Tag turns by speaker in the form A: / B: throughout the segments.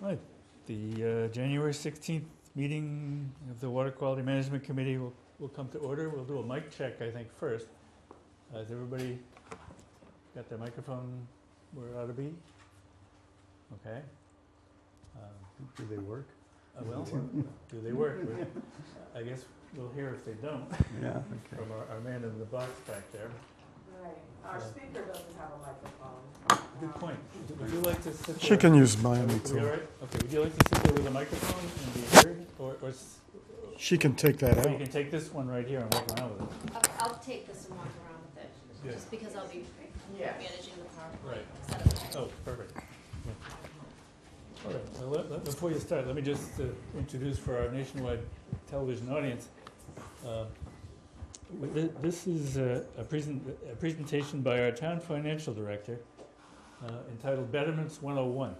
A: Right. The January 16th meeting of the Water Quality Management Committee will come to order. We'll do a mic check, I think, first. Has everybody got their microphone where it ought to be? Okay.
B: Do they work?
A: Well, do they work? I guess we'll hear if they don't
B: Yeah, okay.
A: from our man in the box back there.
C: Right, our speaker doesn't have a microphone.
A: Good point. Would you like to sit there?
B: She can use mine
A: Are we
B: too.
A: all right? Okay, would you like to sit there with a microphone and be heard? Or
B: She can take that
A: you
B: out.
A: can take this one right here and walk around with it.
D: I'll take this and walk around with it,
A: Yeah.
D: just because I'll be
C: Yes.
D: managing the PowerPoint.
A: Right.
D: Setup.
A: Oh, perfect. Yeah. All right, well, before you start, let me just introduce for our nationwide television audience. This is a presentation by our town financial director entitled Betterments 101.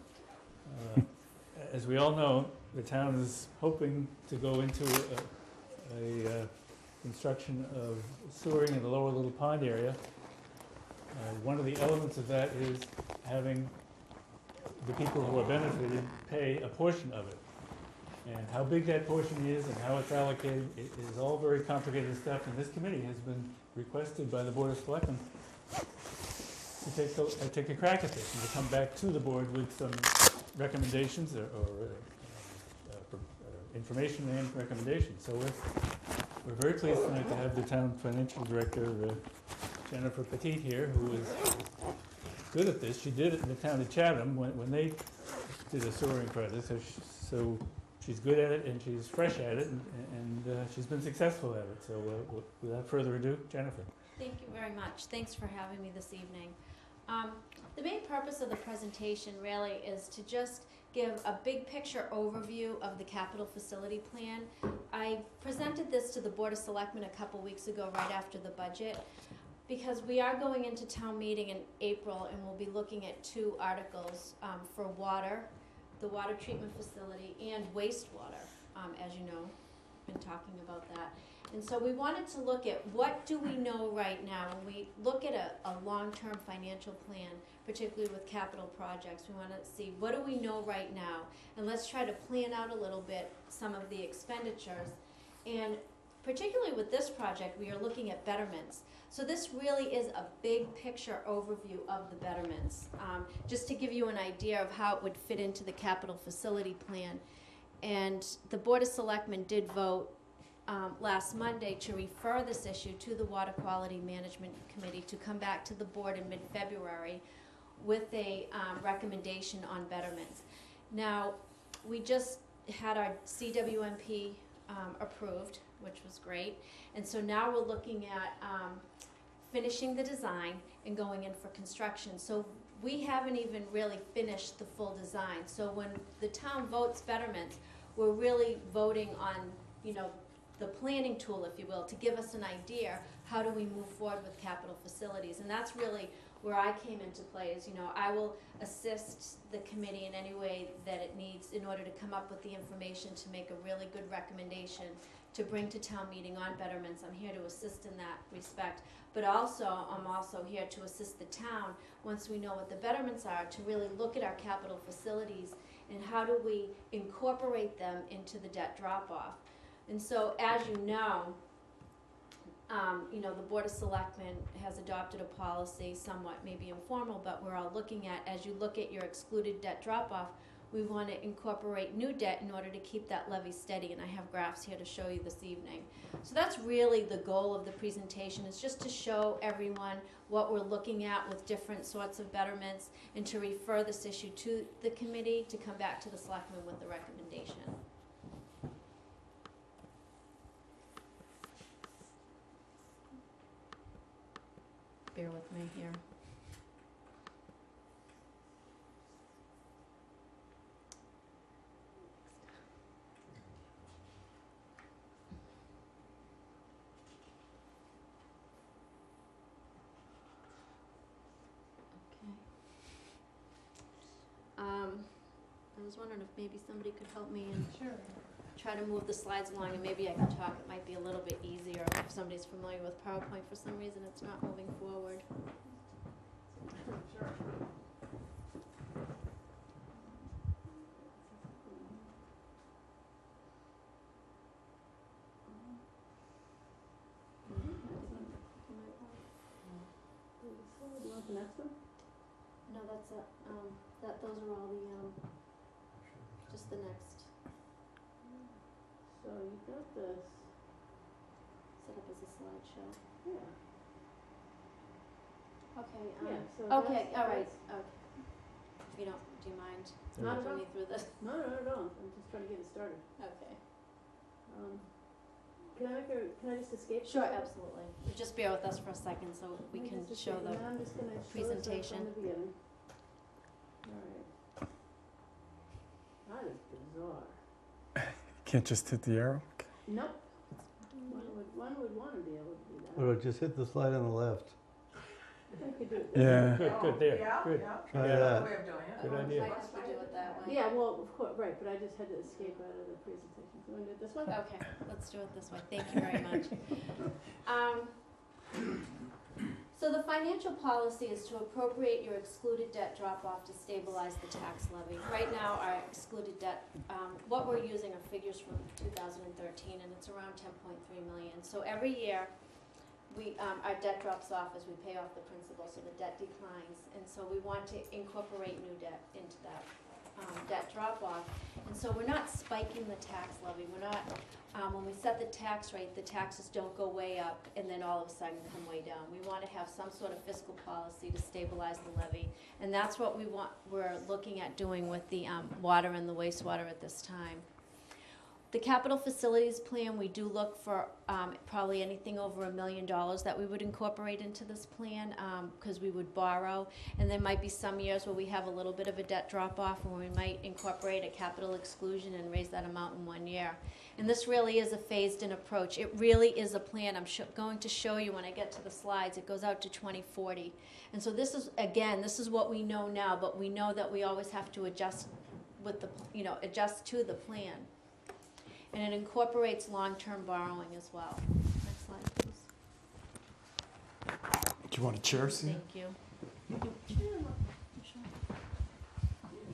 A: As we all know, the town is hoping to go into a construction of sewering in the lower Little Pond area. One of the elements of that is having the people who are benefited pay a portion of it. And how big that portion is and how it's allocated is all very complicated stuff, and this committee has been requested by the Board of Selectmen to take a crack at this and to come back to the board with some recommendations or information and recommendations. So we're very pleased tonight to have the town financial director, Jennifer Petit here, who is good at this. She did it in the town of Chatham when they did a sewering project, so she's good at it and she's fresh at it, and she's been successful at it. So without further ado, Jennifer.
D: Thank you very much. Thanks for having me this evening. The main purpose of the presentation really is to just give a big picture overview of the capital facility plan. I presented this to the Board of Selectmen a couple weeks ago right after the budget, because we are going into town meeting in April and we'll be looking at two articles for water, the water treatment facility, and wastewater, as you know, been talking about that. And so we wanted to look at what do we know right now. When we look at a long-term financial plan, particularly with capital projects, we want to see what do we know right now, and let's try to plan out a little bit some of the expenditures. And particularly with this project, we are looking at betterments. So this really is a big picture overview of the betterments, just to give you an idea of how it would fit into the capital facility plan. And the Board of Selectmen did vote last Monday to refer this issue to the Water Quality Management Committee to come back to the board in mid-February with a recommendation on betterments. Now, we just had our CWMP approved, which was great. And so now we're looking at finishing the design and going in for construction. So we haven't even really finished the full design. So when the town votes betterments, we're really voting on, you know, the planning tool, if you will, to give us an idea how do we move forward with capital facilities. And that's really where I came into play, is, you know, I will assist the committee in any way that it needs in order to come up with the information to make a really good recommendation to bring to town meeting on betterments. I'm here to assist in that respect, but also I'm also here to assist the town once we know what the betterments are, to really look at our capital facilities and how do we incorporate them into the debt drop-off. And so, as you know, the Board of Selectmen has adopted a policy, somewhat maybe informal, but we're all looking at, as you look at your excluded debt drop-off, we want to incorporate new debt in order to keep that levy steady, and I have graphs here to show you this evening. So that's really the goal of the presentation, is just to show everyone what we're looking at with different sorts of betterments, and to refer this issue to the committee to come back to the Selectmen with the recommendation. Bear with me here. I was wondering if maybe somebody could help me and try to move the slides along, and maybe I can talk. It might be a little bit easier if somebody's familiar with PowerPoint. For some reason, it's not moving forward.
C: Sure.
E: the next one?
D: No, that's those are all the, just the next,
E: So you've got this,
D: set up as a slideshow.
E: yeah,
D: Okay,
E: yeah, so
D: okay,
E: that's-
D: all right,
E: that's-
D: okay. If you don't, do you mind
E: Not at
D: walking
E: all.
D: me through this?
E: No, not at all, I'm just trying to get it started.
D: Okay.
E: Can I just escape?
D: Sure,
E: for a second?
D: absolutely. Just bear with us for a second so we
E: Let me
D: can
E: just
D: show
E: escape,
D: the,
E: and then I'm just gonna show this right
D: presentation.
E: from the beginning. Alright. That is bizarre.
B: Can't just hit the arrow?
E: Nope. One would wanna be able to do that.
F: Or just hit the slide on the left.
E: I think we do it this
B: Yeah.
E: way.
A: Good, there,
C: Yeah,
A: good.
C: yeah.
F: Try
A: Yeah.
F: that.
C: Way of doing it.
A: Good
D: I
A: idea.
D: might have to do it that way.
E: Yeah, well, of course, right, but I just had to escape out of the presentation. So I'm gonna do it this way?
D: Okay, let's do it this way. Thank you very much. So the financial policy is to appropriate your excluded debt drop-off to stabilize the tax levy. Right now, our excluded debt, what we're using are figures from 2013, and it's around 10.3 million. So every year, our debt drops off as we pay off the principal, so the debt declines. And so we want to incorporate new debt into that debt drop-off. And so we're not spiking the tax levy. We're not, when we set the tax rate, the taxes don't go way up and then all of a sudden come way down. We want to have some sort of fiscal policy to stabilize the levy. And that's what we're looking at doing with the water and the wastewater at this time. The capital facilities plan, we do look for probably anything over $1 million that we would incorporate into this plan, because we would borrow. And there might be some years where we have a little bit of a debt drop-off, and we might incorporate a capital exclusion and raise that amount in 1 year. And this really is a phased-in approach. It really is a plan. I'm going to show you when I get to the slides. It goes out to 2040. And so this is, again, this is what we know now, but we know that we always have to adjust with the, adjust to the plan. And it incorporates long-term borrowing as well. Next slide, please.
B: Do you want a chair, Sam?
D: Thank you.
F: There's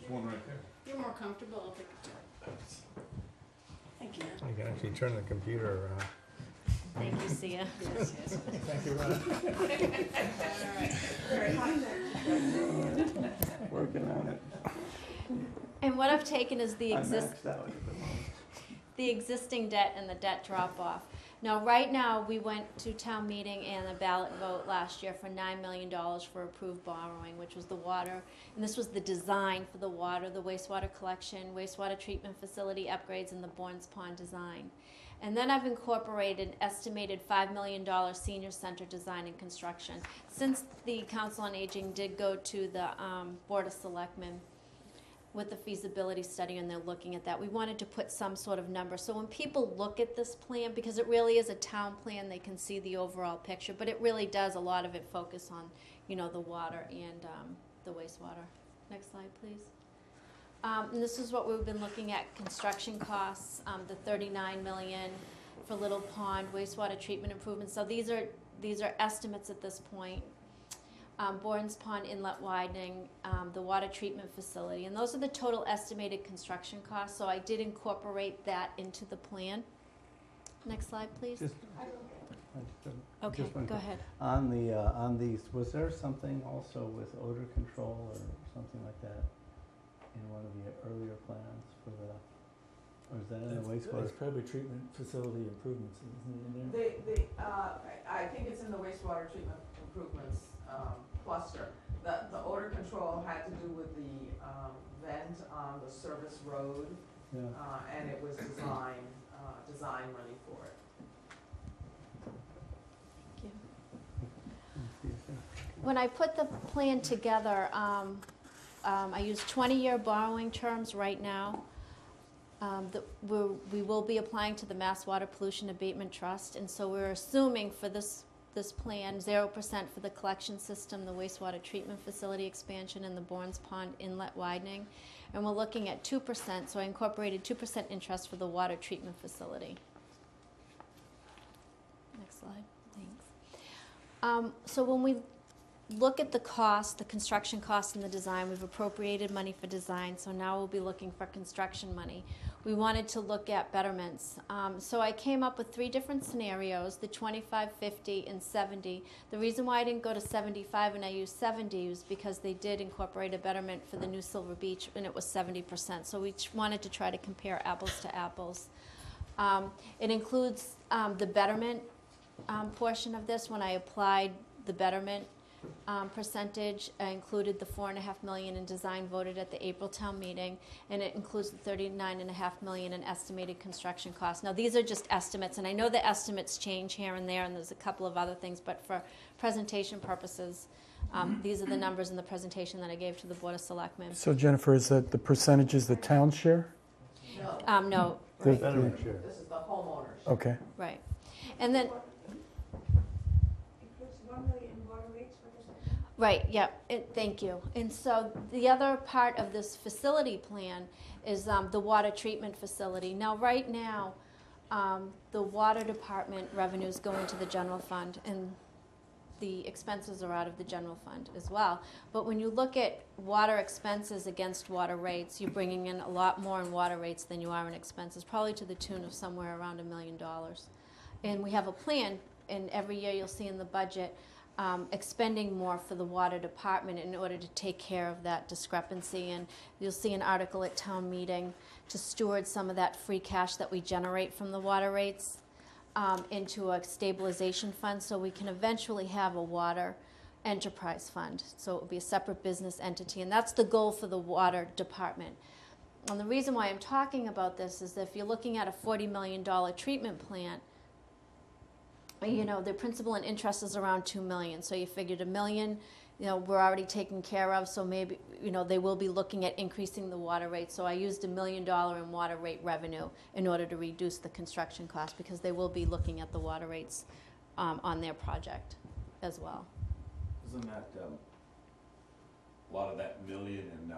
F: one right there.
E: You're more comfortable, I'll take a chair. Thank you.
F: You can actually turn the computer around.
D: Thank you, Sia.
E: Yes, yes.
A: Thank you, Ron.
C: Very high tech.
F: Working on it.
D: And what I've taken is the
F: I maxed out at the moment.
D: the existing debt and the debt drop-off. Now, right now, we went to town meeting and a ballot vote last year for $9 million for approved borrowing, which was the water, and this was the design for the water, the wastewater collection, wastewater treatment facility upgrades, and the Bournes Pond design. And then I've incorporated estimated $5 million senior center design and construction. Since the Council on Aging did go to the Board of Selectmen with the feasibility study, and they're looking at that, we wanted to put some sort of number. So when people look at this plan, because it really is a town plan, they can see the overall picture, but it really does, a lot of it focus on, the water and the wastewater. Next slide, please. And this is what we've been looking at, construction costs, the $39 million for Little Pond wastewater treatment improvements. So these are estimates at this point. Bournes Pond inlet widening, the water treatment facility, and those are the total estimated construction costs. So I did incorporate that into the plan. Next slide, please. Okay,
F: one
D: go
F: thing.
D: ahead.
F: On these, was there something also with odor control or something like that in one of the earlier plans for the, or is that in the wastewater?
A: It's probably treatment facility improvements, isn't it in there?
C: I think it's in the wastewater treatment improvements cluster. The odor control had to do with the vent on the service road,
F: Yeah.
C: and it was design money for it.
D: When I put the plan together, I used 20-year borrowing terms right now. We will be applying to the Mass Water Pollution Abatement Trust, and so we're assuming for this plan, 0% for the collection system, the wastewater treatment facility expansion, and the Bournes Pond inlet widening. And we're looking at 2%, so I incorporated 2% interest for the water treatment facility. Next slide, thanks. So when we look at the cost, the construction cost and the design. We've appropriated money for design, so now we'll be looking for construction money. We wanted to look at betterments. So I came up with 3 different scenarios, the 25, 50, and 70. The reason why I didn't go to 75 and I used 70 was because they did incorporate a betterment for the new Silver Beach, and it was 70%. So we wanted to try to compare apples to apples. It includes the betterment portion of this. When I applied the betterment percentage, I included the $4.5 million in design voted at the April town meeting, and it includes the $39.5 million in estimated construction costs. Now these are just estimates, and I know the estimates change here and there, and there's a couple of other things, but for presentation purposes, these are the numbers in the presentation that I gave to the Board of Selectmen.
B: So Jennifer, is that the percentages the town share?
C: No,
D: No,
B: The-
F: Right. Betterment share.
C: this is the homeowners.
B: Okay.
D: right. And then,
E: Includes 1 million in water rates, what is that?
D: right, yep, thank you. And so the other part of this facility plan is the water treatment facility. Now, right now, the water department revenues go into the general fund, and the expenses are out of the general fund as well. But when you look at water expenses against water rates, you're bringing in a lot more in water rates than you are in expenses, probably to the tune of somewhere around $1 million. And we have a plan, and every year you'll see in the budget, expending more for the water department in order to take care of that discrepancy. And you'll see an article at town meeting to steward some of that free cash that we generate from the water rates into a stabilization fund, so we can eventually have a water enterprise fund. So it will be a separate business entity, and that's the goal for the water department. And the reason why I'm talking about this is that if you're looking at a $40 million treatment plant, you know, the principal and interest is around $2 million. So you figured $1 million, you know, we're already taken care of. So maybe, you know, they will be looking at increasing the water rate. So I used $1 million in water rate revenue in order to reduce the construction cost, because they will be looking at the water rates on their project as well.
G: Isn't that a lot of that million in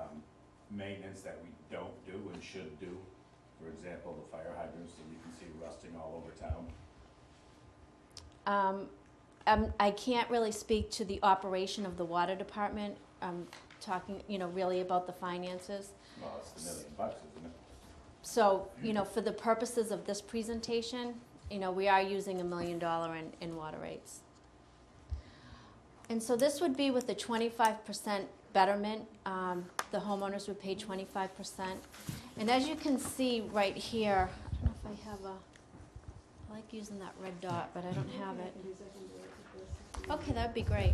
G: maintenance that we don't do and should do? For example, the fire hydrants that you can see rusting all over town.
D: I can't really speak to the operation of the water department. I'm talking, you know, really about the finances.
G: Well, it's the $1 million, isn't it?
D: So, you know, for the purposes of this presentation, you know, we are using $1 million in water rates. And so this would be with the 25% betterment. The homeowners would pay 25%. And as you can see right here, I don't know if I have I like using that red dot, but I don't have it. Okay, that'd be great.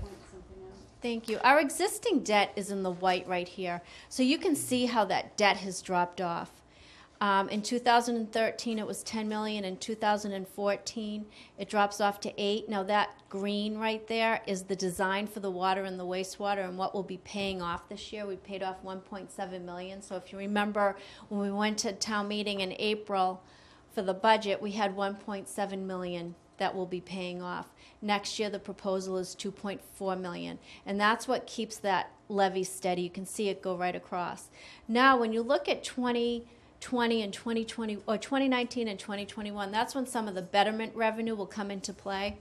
D: Thank you. Our existing debt is in the white right here. So you can see how that debt has dropped off. In 2013, it was 10 million. In 2014, it drops off to 8. Now that green right there is the design for the water and the wastewater and what we'll be paying off this year. We paid off 1.7 million. So if you remember, when we went to town meeting in April for the budget, we had 1.7 million that we'll be paying off. Next year, the proposal is 2.4 million. And that's what keeps that levy steady. You can see it go right across. Now, when you look at 2020 and 2020, or 2019 and 2021, that's when some of the betterment revenue will come into play.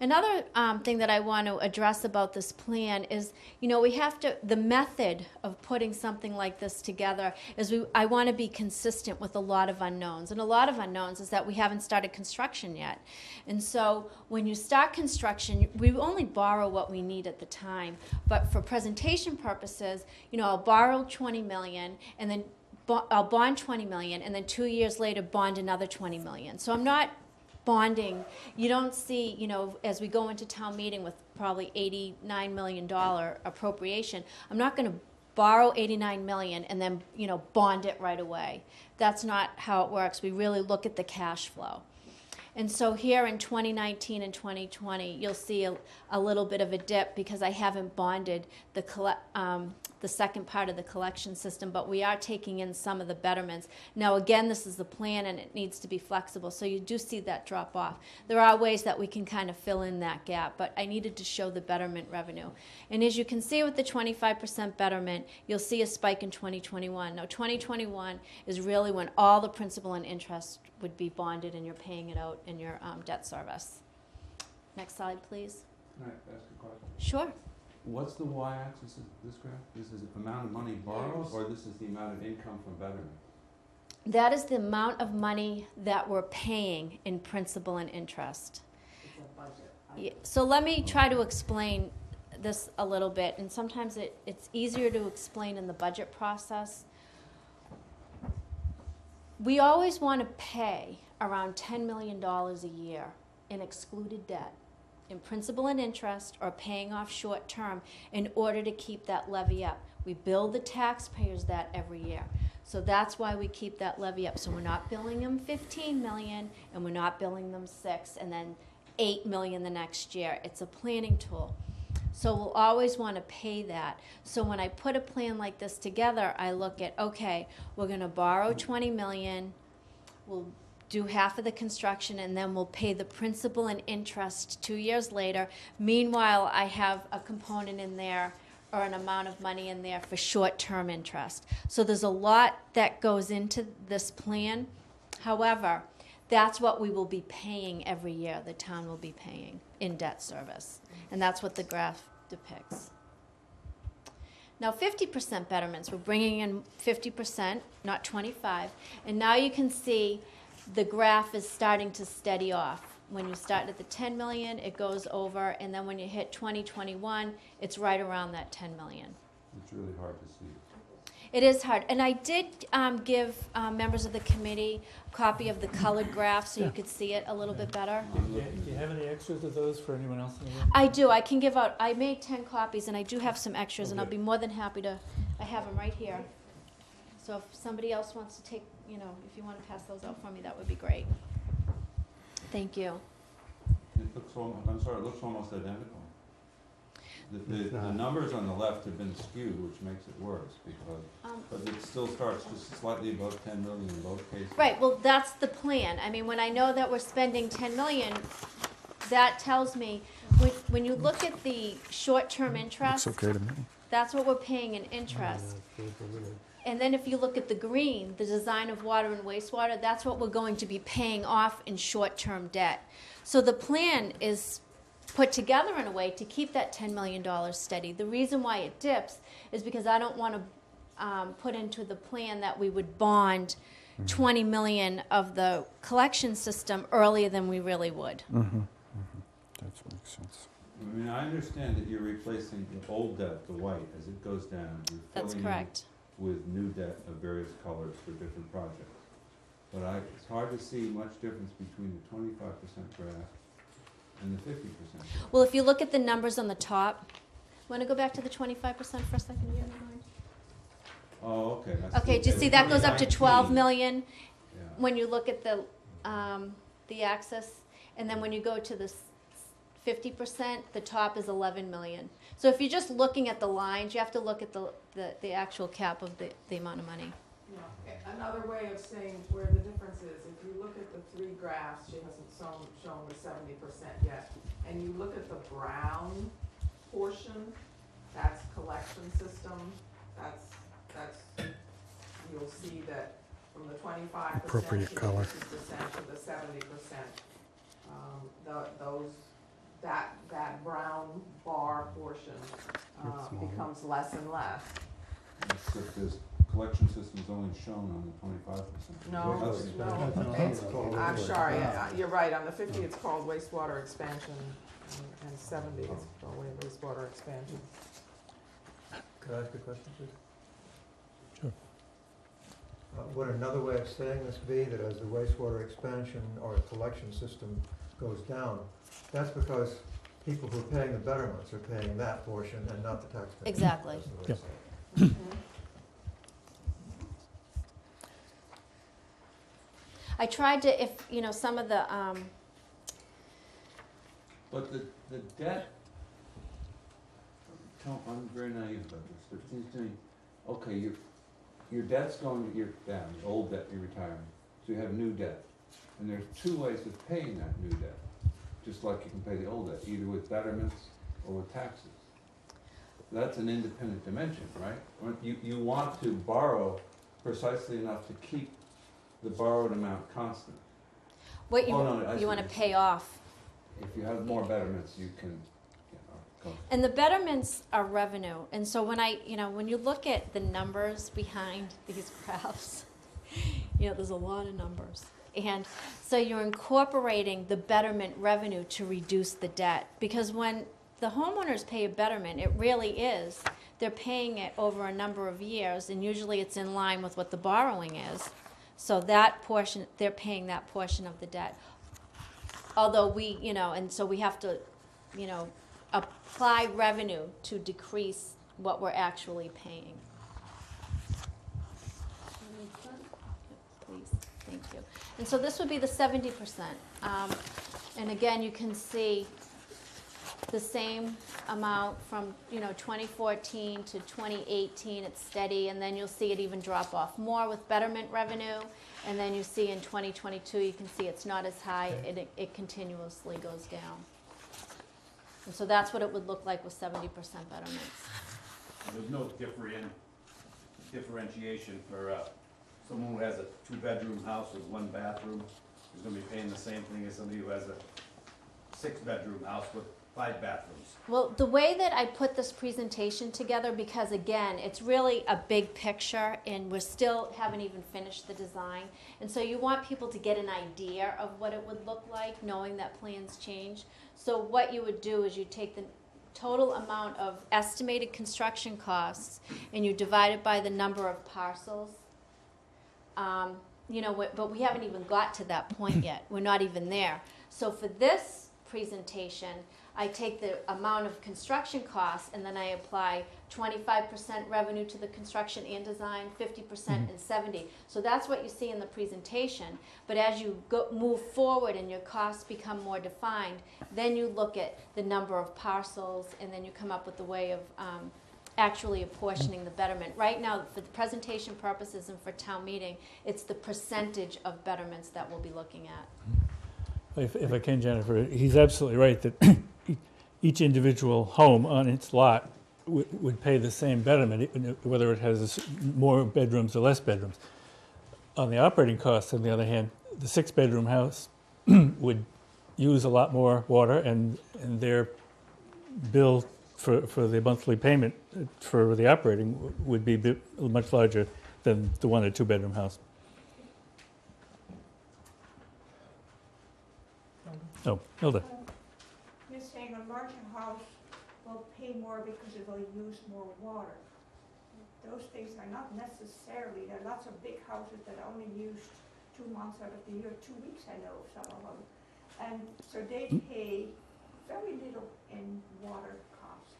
D: Another thing that I want to address about this plan is, you know, we have to, the method of putting something like this together is I want to be consistent with a lot of unknowns. And a lot of unknowns is that we haven't started construction yet. And so when you start construction, we only borrow what we need at the time. But for presentation purposes, you know, I'll borrow 20 million and then I'll bond 20 million, and then 2 years later bond another 20 million. So I'm not bonding. You don't see, you know, as we go into town meeting with probably $89 million appropriation, I'm not going to borrow 89 million and then, you know, bond it right away. That's not how it works. We really look at the cash flow. And so here in 2019 and 2020, you'll see a little bit of a dip because I haven't bonded the second part of the collection system, but we are taking in some of the betterments. Now, again, this is the plan and it needs to be flexible, so you do see that drop off. There are ways that we can kind of fill in that gap, but I needed to show the betterment revenue. And as you can see with the 25% betterment, you'll see a spike in 2021. Now, 2021 is really when all the principal and interest would be bonded and you're paying it out in your debt service. Next slide, please.
H: Can I ask a question?
D: Sure.
H: What's the y-axis of this graph? This is the amount of money borrowed, or this is the amount of income from betterment?
D: That is the amount of money that we're paying in principal and interest.
C: It's a budget.
D: Yeah, so let me try to explain this a little bit, and sometimes it's easier to explain in the budget process. We always want to pay around $10 million a year in excluded debt, in principal and interest, or paying off short term in order to keep that levy up. We bill the taxpayers that every year. So that's why we keep that levy up. So we're not billing them 15 million and we're not billing them 6 and then 8 million the next year. It's a planning tool. So we'll always want to pay that. So when I put a plan like this together, I look at, okay, we're going to borrow 20 million, we'll do half of the construction, and then we'll pay the principal and interest 2 years later. Meanwhile, I have a component in there or an amount of money in there for short-term interest. So there's a lot that goes into this plan. However, that's what we will be paying every year, the town will be paying in debt service. And that's what the graph depicts. Now 50% betterments, we're bringing in 50%, not 25. And now you can see the graph is starting to steady off. When you start at the 10 million, it goes over, and then when you hit 2021, it's right around that 10 million.
H: It's really hard to see.
D: It is hard, and I did give members of the committee a copy of the colored graph so you could see it a little bit better.
A: Do you have any extras of those for anyone else in the room?
D: I do. I can give out. I made 10 copies, and I do have some extras, and I'll
A: Okay.
D: be more than happy to. I have them right here. So if somebody else wants to take, if you want to pass those out for me, that would be great. Thank you.
H: It looks it looks almost identical. The numbers on the left have been skewed, which makes it worse, because, but it still starts just slightly above 10 million in both cases.
D: Right. Well, that's the plan. I mean, when I know that we're spending 10 million, that tells me when you look at the short-term interest,
B: Looks okay to me.
D: that's what we're paying in interest. And then if you look at the green, the design of water and wastewater, that's what we're going to be paying off in short-term debt. So the plan is put together in a way to keep that $10 million steady. The reason why it dips is because I don't want to put into the plan that we would bond 20 million of the collection system earlier than we really would.
B: Mm-hmm. That makes sense.
H: I mean, I understand that you're replacing the old debt, the white, as it goes down. You're
D: That's
H: filling
D: correct.
H: in with new debt of various colors for different projects. But it's hard to see much difference between the 25% graph and the 50%.
D: Well, if you look at the numbers on the top, want to go back to the 25% for a second? You don't mind?
H: Oh, okay.
D: Okay, do you see that goes up to 12 million
H: Yeah.
D: when you look at the axis, and then when you go to the 50%, the top is 11 million. So if you're just looking at the lines, you have to look at the actual cap of the amount of money.
C: Another way of saying where the difference is, if you look at the 3 graphs, she hasn't shown the 70% yet, and you look at the brown portion, that's collection system, you'll see that from the 25%
B: Appropriate color.
C: to the 70%, that brown bar portion becomes less and less.
H: Except this collection system is only shown on the 25%.
C: No, I'm sorry, you're right, on the 50 it's called wastewater expansion, and 70 it's called wastewater expansion.
I: Could I ask a question, please?
B: Sure.
I: Would another way of saying this be that as the wastewater expansion or collection system goes down, that's because people who are paying the betterments are paying that portion and not the taxpayers?
D: Exactly.
I: That's the way to say it.
D: I tried to, if some of the
H: But the debt, I'm very naive about this, but it seems to me, okay, your debt's going, down, the old debt you're retiring, so you have new debt. And there's 2 ways of paying that new debt, just like you can pay the old debt, either with betterments or with taxes. That's an independent dimension, right? You want to borrow precisely enough to keep the borrowed amount constant.
D: what you
H: Oh, no, I see
D: want to
H: what
D: pay off.
H: If you have more betterments, you can,
D: And the betterments are revenue. And so when you look at the numbers behind these graphs, there's a lot of numbers. And so you're incorporating the betterment revenue to reduce the debt. Because when the homeowners pay a betterment, it really is, they're paying it over a number of years, and usually it's in line with what the borrowing is. So that portion, they're paying that portion of the debt. Although and so we have to, apply revenue to decrease what we're actually paying. Please, thank you. And so this would be the 70%. And again, you can see the same amount from 2014 to 2018. It's steady, and then you'll see it even drop off more with betterment revenue. And then you see in 2022, you can see it's not as high. It continuously goes down. And so that's what it would look like with 70% betterments.
G: There's no differentiation for someone who has a 2-bedroom house with 1 bathroom is going to be paying the same thing as somebody who has a 6-bedroom house with 5 bathrooms.
D: Well, the way that I put this presentation together, because again, it's really a big picture and we still haven't even finished the design. And so you want people to get an idea of what it would look like, knowing that plans change. So what you would do is you take the total amount of estimated construction costs and you divide it by the number of parcels. But we haven't even got to that point yet. We're not even there. So for this presentation, I take the amount of construction costs and then I apply 25% revenue to the construction and design, 50% and 70%. So that's what you see in the presentation. But as you move forward and your costs become more defined, then you look at the number of parcels and then you come up with a way of actually apportioning the betterment. Right now, for the presentation purposes and for town meeting, it's the percentage of betterments that we'll be looking at.
A: If I can, Jennifer, he's absolutely right that each individual home on its lot would pay the same betterment, whether it has more bedrooms or less bedrooms. On the operating costs, on the other hand, the 6-bedroom house would use a lot more water, and their bill for the monthly payment for the operating would be much larger than the 1 or 2-bedroom house. Oh, Hilda.
J: You're saying a larger house will pay more because it will use more water. Those things are not necessarily, there are lots of big houses that only use 2 months out of the year, 2 weeks I know of some of them. And so they pay very little in water costs.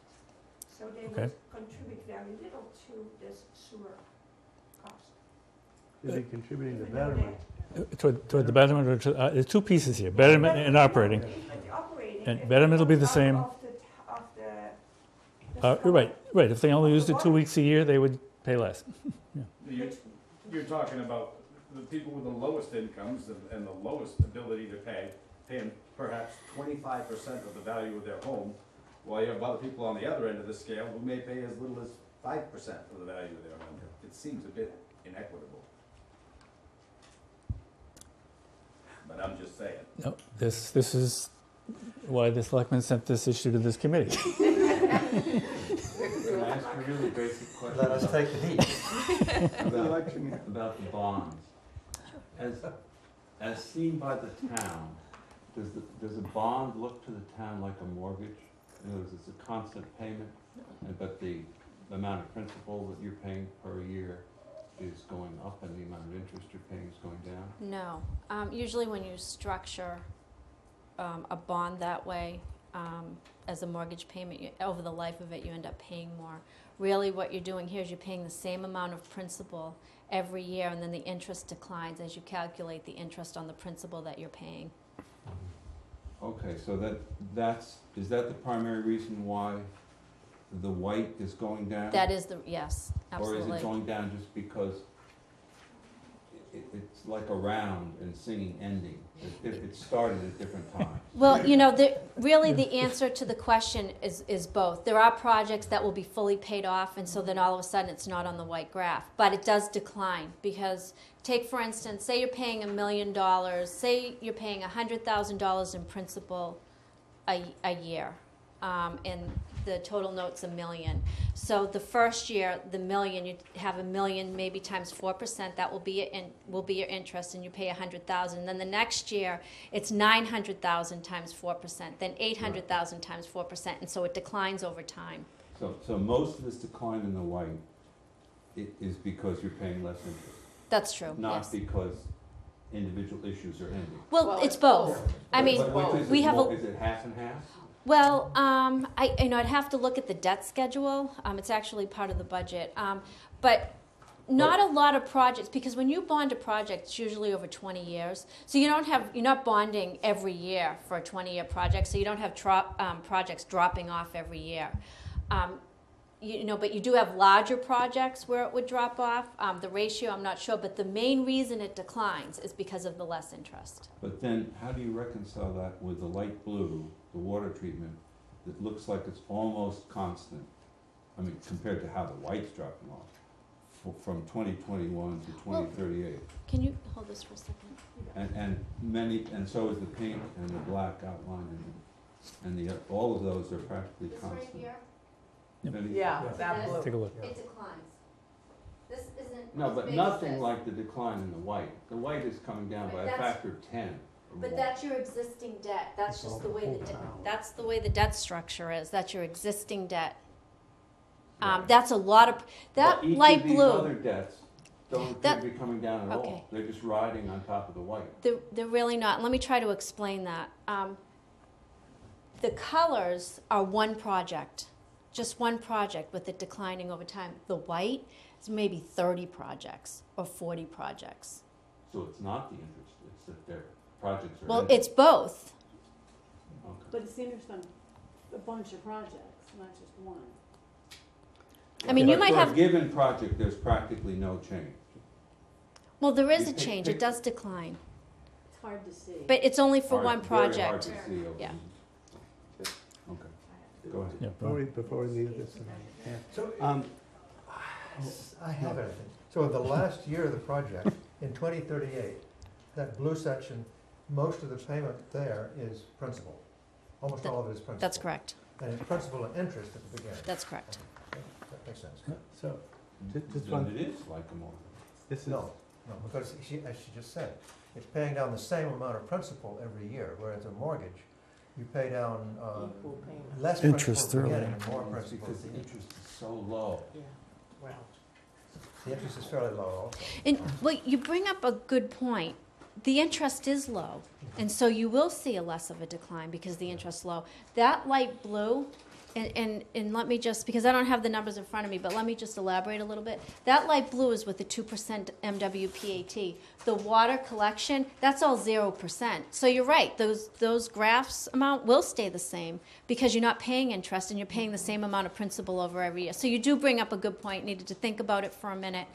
J: So they will contribute very little to this sewer cost.
F: Is it contributing to betterment?
A: Toward the betterment, or there's 2 pieces here, betterment and operating. And betterment will be the same. Right. If they only used it 2 weeks a year, they would pay less.
G: You're talking about the people with the lowest incomes and the lowest ability to pay, paying perhaps 25% of the value of their home, while you have other people on the other end of the scale who may pay as little as 5% of the value of their home. It seems a bit inequitable. But I'm just saying.
A: No, this is why the selectmen sent this issue to this committee.
H: Can I ask a really basic question?
I: Let us take the heat.
H: About the bonds. As seen by the town, does a bond look to the town like a mortgage? In other words, it's a constant payment, but the amount of principal that you're paying per year is going up and the amount of interest you're paying is going down?
D: No. Usually when you structure a bond that way, as a mortgage payment, over the life of it, you end up paying more. Really what you're doing here is you're paying the same amount of principal every year, and then the interest declines as you calculate the interest on the principal that you're paying.
H: Okay, so is that the primary reason why the white is going down?
D: That is yes, absolutely.
H: Or is it going down just because it's like a round and singing ending? It started at different times.
D: Well, really the answer to the question is both. There are projects that will be fully paid off, and so then all of a sudden it's not on the white graph. But it does decline because, take for instance, say you're paying $1 million, say you're paying $100,000 in principal a year. And the total note's $1 million. So the first year, the million, you have $1 million maybe times 4%, that will be your interest, and you pay $100,000. Then the next year, it's $900,000 times 4%, then $800,000 times 4%, and so it declines over time.
H: So most of this decline in the white is because you're paying less interest,
D: That's true,
H: not
D: yes.
H: because individual issues are ending.
D: Well, it's both. I mean,
H: But which is
D: we
H: it
D: have
H: more-
D: a,
H: Is it half and half?
D: well, I'd have to look at the debt schedule. It's actually part of the budget. But not a lot of projects, because when you bond a project, it's usually over 20 years. So you're not bonding every year for a 20-year project, so you don't have projects dropping off every year. But you do have larger projects where it would drop off. The ratio, I'm not sure, but the main reason it declines is because of the less interest.
H: But then, how do you reconcile that with the light blue, the water treatment, that looks like it's almost constant? I mean, compared to how the white's dropping off, from 2021 to 2038.
D: Can you hold this for a second?
H: And so is the pink and the black outline, and all of those are practically constant. Any-
C: Yeah, that blue.
B: Take a look.
D: It declines. This isn't.
H: No,
D: as
H: but
D: big as
H: nothing
D: this.
H: like the decline in the white. The white is coming down
D: But
H: by a
D: that's-
H: factor of 10 or
D: But
H: more.
D: that's your existing debt. That's
B: It's
D: just
B: all
D: the
B: the
D: way
B: whole
D: the
B: town.
D: that's the way the debt structure is. That's your existing debt.
H: Right.
D: That's a lot of that
H: But each
D: light
H: of these
D: blue.
H: other debts don't appear
D: That-
H: to be coming down at
D: okay.
H: all. They're just riding on top of the white.
D: They're really not. Let me try to explain that. The colors are one project, just one project with it declining over time. The white is maybe 30 projects or 40 projects.
H: So it's not the interest, it's that their projects are
D: Well,
H: ending.
D: it's both.
H: Okay.
E: But it's interest on a bunch of projects, not just one.
D: I mean, you
H: But
D: might
H: for
D: have.
H: a given project, there's practically no change.
D: Well, there is
H: You
D: a
H: pick-
D: change.
H: pick-
D: It does decline,
E: It's hard to see.
D: but it's only for
H: Hard-
D: one
H: very hard
D: project.
H: to see over-
D: Yeah.
H: Okay, go ahead.
B: Yeah,
F: Before we leave this, yeah.
I: So,
F: Um,
I: I have anything. So in the last year of the project, in 2038, that blue section, most of the payment there is principal. Almost all of it is principal.
D: That's correct.
I: And it's principal and interest at the beginning.
D: That's correct.
I: Okay, that makes sense.
F: So, just
H: Then
F: one,
H: it is like a mortgage.
F: this is,
I: No, because as she just said, it's paying down the same amount of principal every year, whereas a mortgage, you pay down
C: Equal payment.
I: less
B: Interest
I: principal at the
B: early.
I: beginning and more
H: It's
I: principal
H: because
I: at
H: the
I: the end.
H: interest is so low.
C: Yeah, well.
I: The interest is fairly low also.
D: And well, you bring up a good point. The interest is low, and so you will see a less of a decline because the interest is low. That light blue, and let me just, because I don't have the numbers in front of me, but let me just elaborate a little bit. That light blue is with the 2% MWPAT. The water collection, that's all 0%. So you're right, those graphs amount will stay the same because you're not paying interest and you're paying the same amount of principal over every year. So you do bring up a good point, needed to think about it for a minute.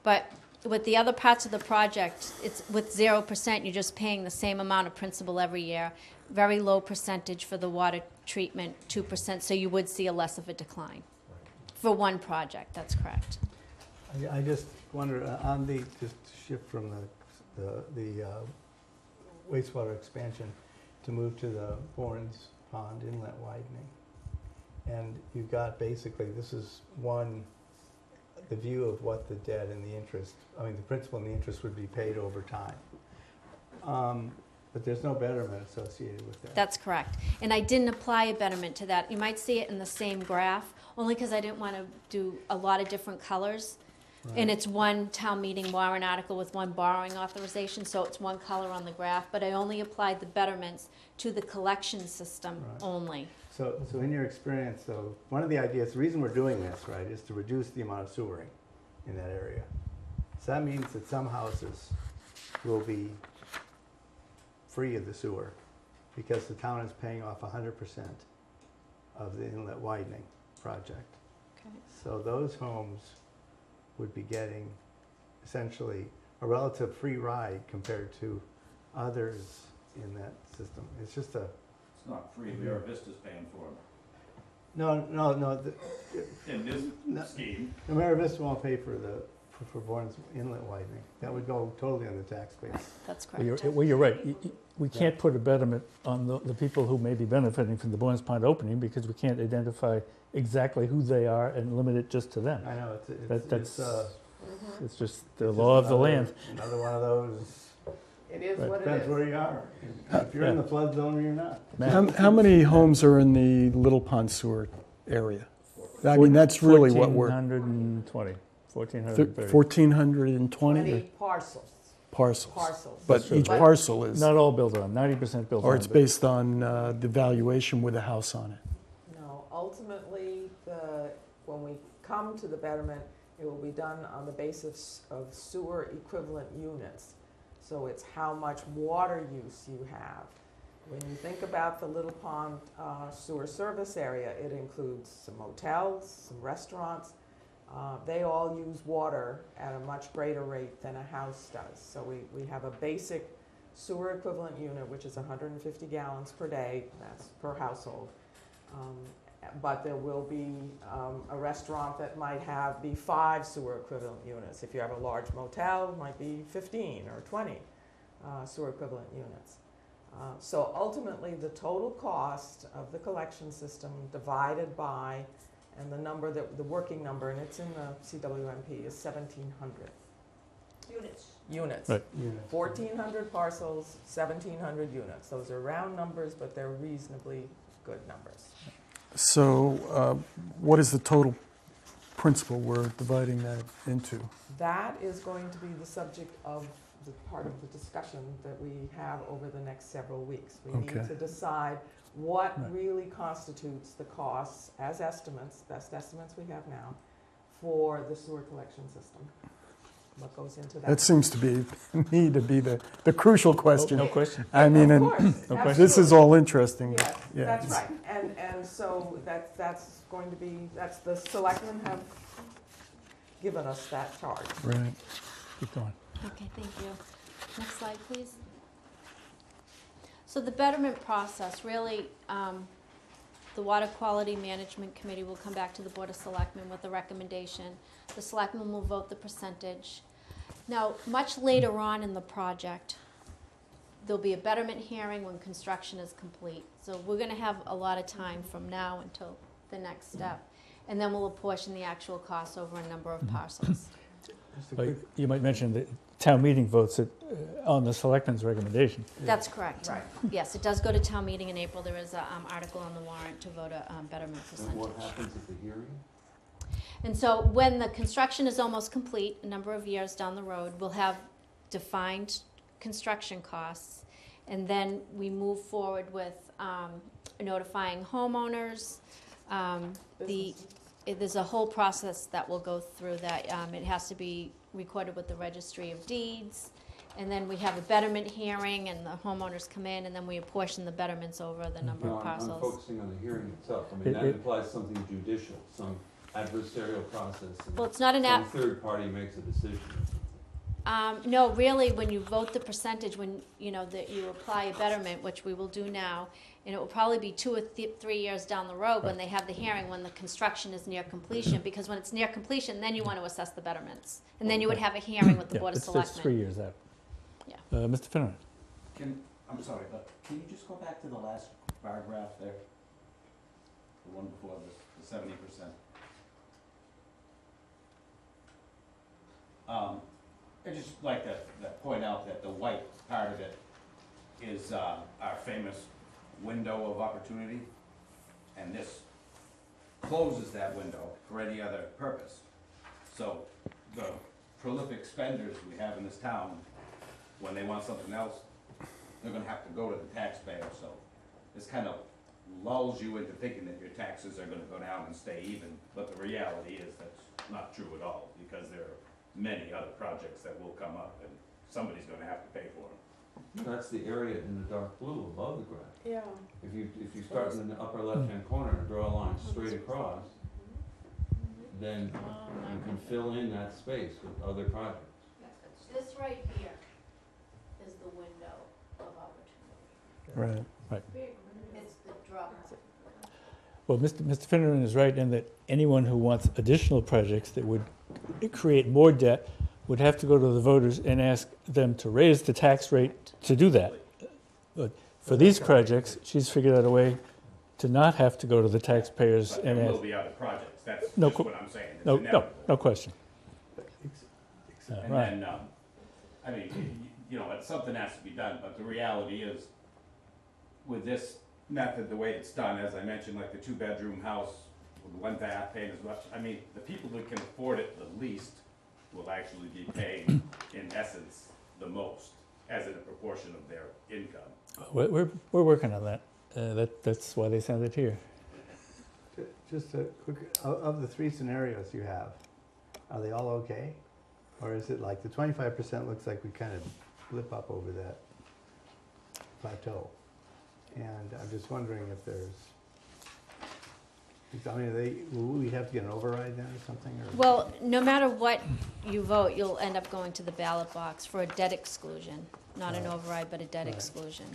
D: But with the other parts of the project, it's with 0%, you're just paying the same amount of principal every year. Very low percentage for the water treatment, 2%, so you would see a less of a decline for one project, that's correct.
F: I just wonder, on the, just to shift from the wastewater expansion to move to the Bournes Pond inlet widening. And you've got basically, this is one, the view of what the debt and the interest, I mean, the principal and the interest would be paid over time. But there's no betterment associated with that.
D: That's correct. And I didn't apply a betterment to that. You might see it in the same graph, only because I didn't want to do a lot of different colors. And it's one town meeting warrant article with one borrowing authorization, so it's one color on the graph. But I only applied the betterments to the collection system
F: Right.
D: only.
F: So in your experience, though, one of the ideas, the reason we're doing this, right, is to reduce the amount of sewering in that area. So that means that some houses will be free of the sewer because the town is paying off 100% of the inlet widening project.
D: Okay.
F: So those homes would be getting essentially a relative free ride compared to others in that system. It's just a,
G: It's not free, Vera Vista's paying for it.
F: no,
G: In this
F: No.
G: scheme,
F: Amerivista won't pay for for Bourne's inlet widening. That would go totally on the tax base.
D: That's
A: Well,
D: correct.
A: you're right. We can't put a betterment on the people who may be benefiting from the Boynes Pond opening because we can't identify exactly who they are and limit it just to them.
F: I know,
A: That's,
C: Mhm.
A: it's just the
F: it's
A: law of
F: just
A: the
F: another-
A: land.
F: Another one of those,
C: It is
A: Right.
C: what it
F: depends
C: is.
F: where you are. If you're in the flood zone or you're not.
B: How many homes are in the Little Pond Sewer area? I mean, that's really what we're,
A: 1,420, 1,430.
B: 1,420
C: 20 parcels,
B: parcels.
C: parcels.
B: But
A: That's true.
B: each parcel is,
A: Not all built on, 90% built on.
B: or it's
A: but-
B: based on the valuation with a house on it.
C: No, ultimately, when we come to the betterment, it will be done on the basis of sewer equivalent units. So it's how much water use you have. When you think about the Little Pond sewer service area, it includes some motels, some restaurants. They all use water at a much greater rate than a house does. So we have a basic sewer equivalent unit, which is 150 gallons per day, that's per household. But there will be a restaurant that might be 5 sewer equivalent units. If you have a large motel, it might be 15 or 20 sewer equivalent units. So ultimately, the total cost of the collection system divided by, and the working number, and it's in the CWMP, is 1,700 units.
A: Right.
C: 1,400 parcels, 1,700 units. Those are round numbers, but they're reasonably good numbers.
B: So what is the total principal we're dividing that into?
C: That is going to be the subject of the part of the discussion that we have over the next several weeks. We need
B: Okay.
C: to decide what
A: Right.
C: really constitutes the costs as estimates, best estimates we have now, for the sewer collection system. What goes into that?
B: That seems to be, me to be the crucial question.
A: No question.
B: I mean,
C: Of
B: and
C: course,
A: No question.
B: this is all interesting. but
C: Yes,
B: yeah,
C: that's
B: it's-
C: right. And so that's going to be, the selectmen have given us that charge.
B: Right.
A: Keep going.
D: Okay, thank you. Next slide, please. So the betterment process, really, the Water Quality Management Committee will come back to the Board of Selectmen with a recommendation. The selectmen will vote the percentage. Now, much later on in the project, there'll be a betterment hearing when construction is complete. So we're gonna have a lot of time from now until the next step. And then we'll apportion the actual costs over a number of parcels.
F: Just a
A: Like,
F: quick,
A: you might mention that town meeting votes it on the selectmen's recommendation.
D: That's correct.
C: Right.
D: Yes, it does go to town meeting in April. There is an article on the warrant to vote a betterment
H: And what
D: percentage.
H: happens at the hearing?
D: And so when the construction is almost complete, a number of years down the road, we'll have defined construction costs. And then we move forward with notifying homeowners. There's a whole process that will go through that. It has to be recorded with the Registry of Deeds. And then we have a betterment hearing and the homeowners come in and then we apportion the betterments over the number
H: No,
D: of
H: I'm
D: parcels.
H: focusing on the hearing itself. I mean, that implies something judicial, some adversarial process,
D: Well, it's not an
H: and some third party makes a decision.
D: no, really, when you vote the percentage, when, that you apply a betterment, which we will do now, and it will probably be 2 or 3 years down the road when they have the hearing, when the construction is near completion, because when it's near completion, then you want to assess the betterments. And then you would have a hearing with the
A: Yeah,
D: Board of
A: it's 3
D: Selectmen.
A: years out.
D: Yeah.
A: Mr. Finneran.
G: I'm sorry, but can you just go back to the last bar graph there? The one before this, the 70%. I'd just like to point out that the white part of it is our famous window of opportunity, and this closes that window for any other purpose. So the prolific spenders we have in this town, when they want something else, they're gonna have to go to the taxpayer, so this kind of lulls you into thinking that your taxes are gonna go down and stay even, but the reality is that's not true at all, because there are many other projects that will come up, and somebody's gonna have to pay for them.
H: That's the area in the dark blue above the graph.
C: Yeah.
H: If you start in the upper left-hand corner and draw a line straight across, then you can fill in that space with other projects.
D: This right here is the window of opportunity.
B: Right.
D: It's the drop.
A: Well, Mr. Finneran is right in that anyone who wants additional projects that would create more debt, would have to go to the voters and ask them to raise the tax rate to do that. But for these projects, she's figured out a way to not have to go to the taxpayers
G: But
A: and
G: there
A: ask.
G: will be other projects, that's
A: No
G: just
A: qu-
G: what I'm saying. It's
A: No,
G: inevitable.
A: no question.
G: And
A: Right.
G: then, I mean, you know, something has to be done, but the reality is, with this method, the way it's done, as I mentioned, like the 2-bedroom house with 1 bath, paying as much, I mean, the people that can afford it the least will actually be paying, in essence, the most, as in a proportion of their income.
A: We're working on that. That's why they sent it here.
F: Just a quick, of the 3 scenarios you have, are they all okay? Or is it like the 25% looks like we kind of blip up over that plateau? And I'm just wondering if there's, I mean, will we have to get an override then or something? Or?
D: Well, no matter what you vote, you'll end up going to the ballot box for a debt exclusion, not an
F: Right.
D: override, but a debt
F: Right.
D: exclusion.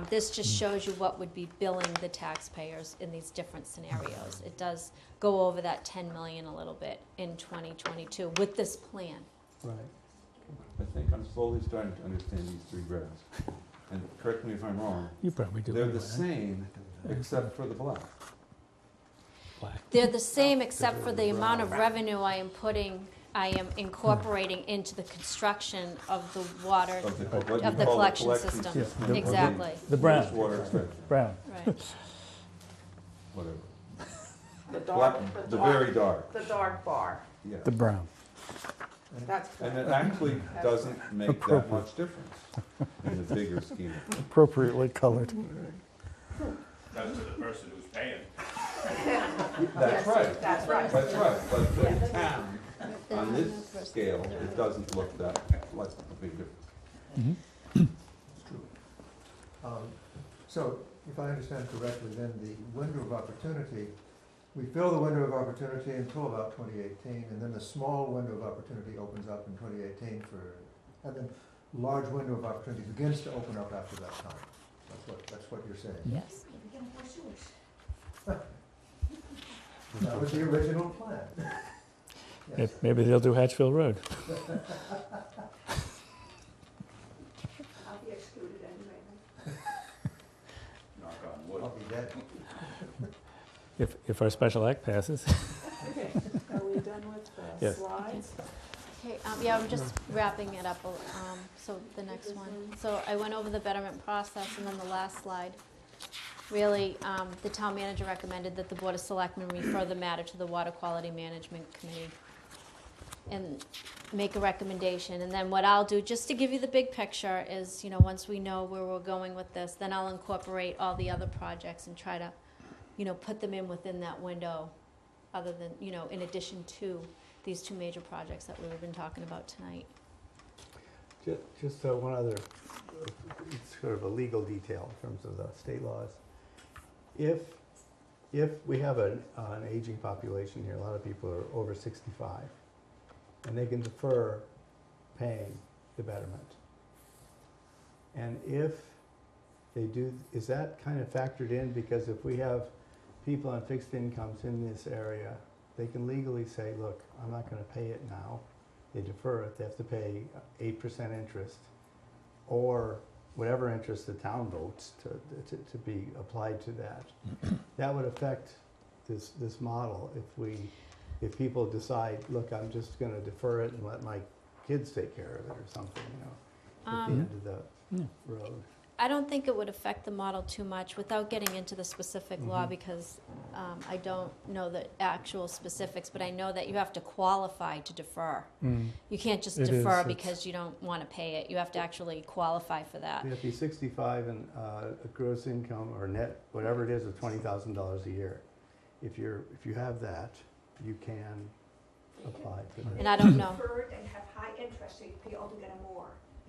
D: This just shows you what would be billing the taxpayers in these different scenarios. It does go over that 10 million a little bit in 2022 with this plan.
F: Right.
H: I think I'm slowly starting to understand these 3 graphs. And correct me if I'm wrong,
A: You probably do.
H: they're the
A: anyway,
H: same except for the black.
A: Black.
D: They're the same except for the amount of revenue I am incorporating into the construction of the water,
H: Of the, what you
D: of the
H: call
D: collection system.
A: Yeah,
H: of
A: the-
H: the
D: Exactly,
A: The brown,
H: wastewater expansion,
A: brown.
D: right.
H: whatever.
C: The
H: Black,
C: dark,
H: the very dark,
C: the dark bar,
H: yeah.
B: The brown.
C: that's.
H: And it actually doesn't make that much difference in the bigger scheme.
B: Appropriately colored.
G: That's to the person who's paying.
H: That's right.
C: That's right.
H: That's right, but for the town, on this scale, it doesn't look that like a big difference.
I: So, if I understand correctly, then the window of opportunity, we fill the window of opportunity until about 2018, and then the small window of opportunity opens up in 2018 and then large window of opportunity begins to open up after that time. That's what you're saying.
D: Yes.
I: That was the original plan. Yes.
A: Maybe they'll do Hatchville Road.
J: I'll be excluded anyway.
G: Knock on wood.
I: I'll be dead.
A: If our special act passes.
C: Okay, are we done with the
A: Yes.
C: slides?
D: Okay, yeah, I'm just wrapping it up, so the next one. So I went over the betterment process, and then the last slide. Really, the town manager recommended that the Board of Selectmen refer the matter to the Water Quality Management Committee and make a recommendation. And then what I'll do, just to give you the big picture, is, you know, once we know where we're going with this, then I'll incorporate all the other projects and try to, you know, put them in within that window, other than, you know, in addition to these 2 major projects that we've been talking about tonight.
F: Just one other, it's sort of a legal detail in terms of the state laws. If we have an aging population here, a lot of people are over 65, and they can defer paying the betterment. And if they do, is that kind of factored in? Because if we have people on fixed incomes in this area, they can legally say, look, I'm not going to pay it now. They defer it, they have to pay 8% interest, or whatever interest the town votes to be applied to that. That would affect this model if people decide, look, I'm just gonna defer it and let my kids take care of it or something, you know, at the end of the road.
D: I don't think it would affect the model too much without getting into the specific law, because I don't know the actual specifics, but I know that you have to qualify to defer. You can't just
B: It is,
D: defer
B: it's-
D: because you don't want to pay it. You have to actually qualify for that.
F: You have to be 65 and a gross income or net, whatever it is, of $20,000 a year. If you have that, you can apply for that.
D: And I don't know.
J: Deferred and have high interest, so you pay altogether more.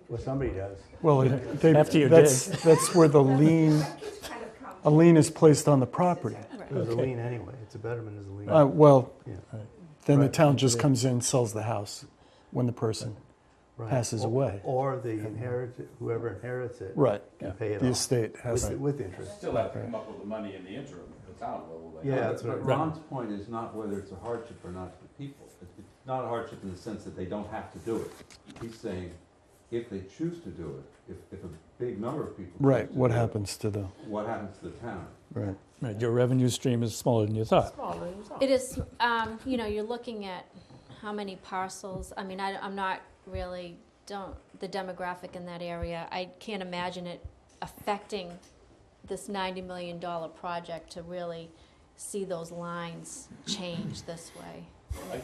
F: Well, somebody does.
B: Well,
A: After you're
B: that's where the lien,
J: That keeps kind of counting.
B: a lien is placed on the property.
F: There's a lien anyway. It's a betterment is a lien.
B: Well,
F: Yeah.
B: then the
F: Right.
B: town just comes in and sells the house when the person
F: Right.
B: passes away.
F: Or whoever inherits it
B: Right.
F: can pay it
B: The
F: off
B: estate has
F: with interest.
G: Still have to come up with the money in the interim, the town will.
F: Yeah, that's
H: But
F: right.
H: Ron's point is not whether it's a hardship or not to the people. not a hardship in the sense that they don't have to do it. He's saying, if they choose to do it, if a big number of people. choose
B: Right,
H: to
B: what
H: do it,
B: happens to the,
H: What happens to the town?
B: right.
A: Right, your revenue stream is smaller than you thought.
C: Smaller than you thought.
D: It is, you know, you're looking at how many parcels, I mean, I'm not really, the demographic in that area, I can't imagine it affecting this $90 million project to really see those lines change this way.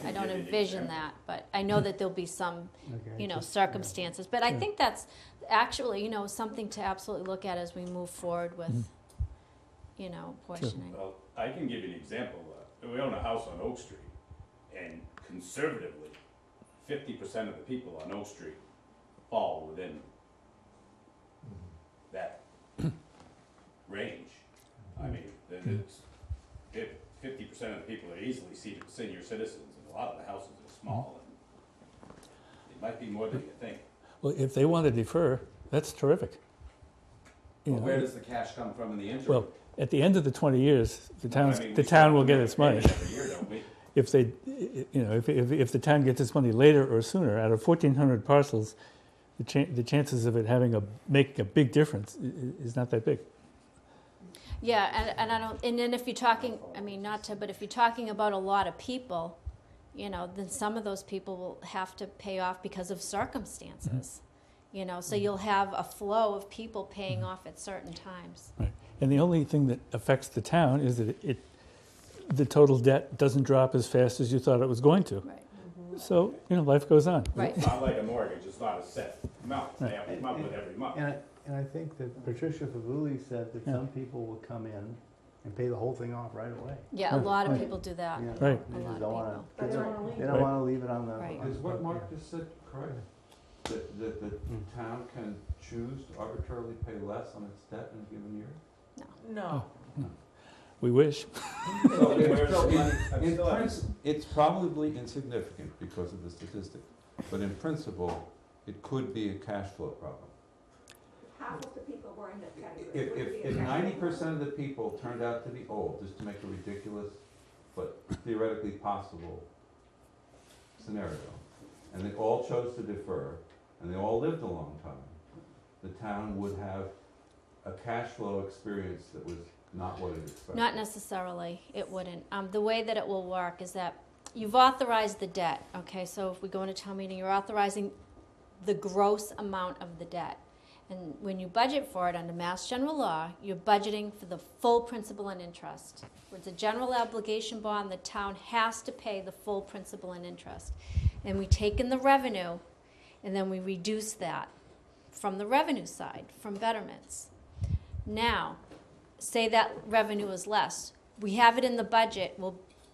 G: can
D: I don't
G: give you an
D: envision
G: example.
D: that, but I know that there'll be some,
F: Okay,
D: you know,
F: just-
D: circumstances. But I think that's actually, you know, something to absolutely look at as we move forward with, you know, portioning.
G: Well, I can give you an example. We own a house on Oak Street, and conservatively, 50% of the people on Oak Street fall within that range. I mean, it's, 50% of the people are easily senior citizens, and a lot of the houses are small, and it might be more than you think.
A: Well, if they want to defer, that's terrific. You
G: But
A: know,
G: where does the cash come from in the interim?
A: Well, at the end of the 20 years, the
G: I mean,
A: the
G: we still
A: town
G: have
A: will
G: to
A: get
G: make
A: its money.
G: payment every year, don't we?
A: If they, you know, if the town gets its money later or sooner, out of 1,400 parcels, the chances of it making a big difference is not that big.
D: Yeah, and I don't, and then if you're talking, I mean, not to, but if you're talking about a lot of people, you know, then some of those people will have to pay off because of circumstances. You know, so you'll have a flow of people paying off at certain times.
A: Right. And the only thing that affects the town is that the total debt doesn't drop as fast as you thought it was going to.
D: Right.
A: So, you know, life goes on.
D: Right.
G: It's not like a mortgage, it's not a set amount, they have to come up with every month.
F: And I think that Patricia Faguli said that some people will come in and pay the whole thing off right away.
D: Yeah, a lot of people do that.
F: Yeah.
A: Right.
F: They
D: A lot
F: just
D: of
F: don't wanna,
D: people.
C: But they don't wanna leave
F: they
C: it.
F: don't wanna leave it on the.
D: Right.
H: Is what Mark just said correct? That the town can choose to arbitrarily pay less on its debt in a given year?
C: No.
A: We wish.
H: So
G: Where's the money?
H: it's probably insignificant because of the statistic, but in principle, it could be a cash flow problem.
J: Half of the people were in that category.
H: If,
J: Would it
H: if,
J: be a
H: if
J: category?
H: 90% of the people turned out to be old, just to make a ridiculous but theoretically possible scenario, and they all chose to defer, and they all lived a long time, the town would have a cash flow experience that was not what it expected.
D: Not necessarily, it wouldn't. The way that it will work is that you've authorized the debt, okay? So if we go into town meeting, you're authorizing the gross amount of the debt. And when you budget for it under Mass General Law, you're budgeting for the full principal and interest. Where it's a general obligation bond, the town has to pay the full principal and interest. And we take in the revenue, and then we reduce that from the revenue side, from betterments. Now, say that revenue is less. We have it in the budget,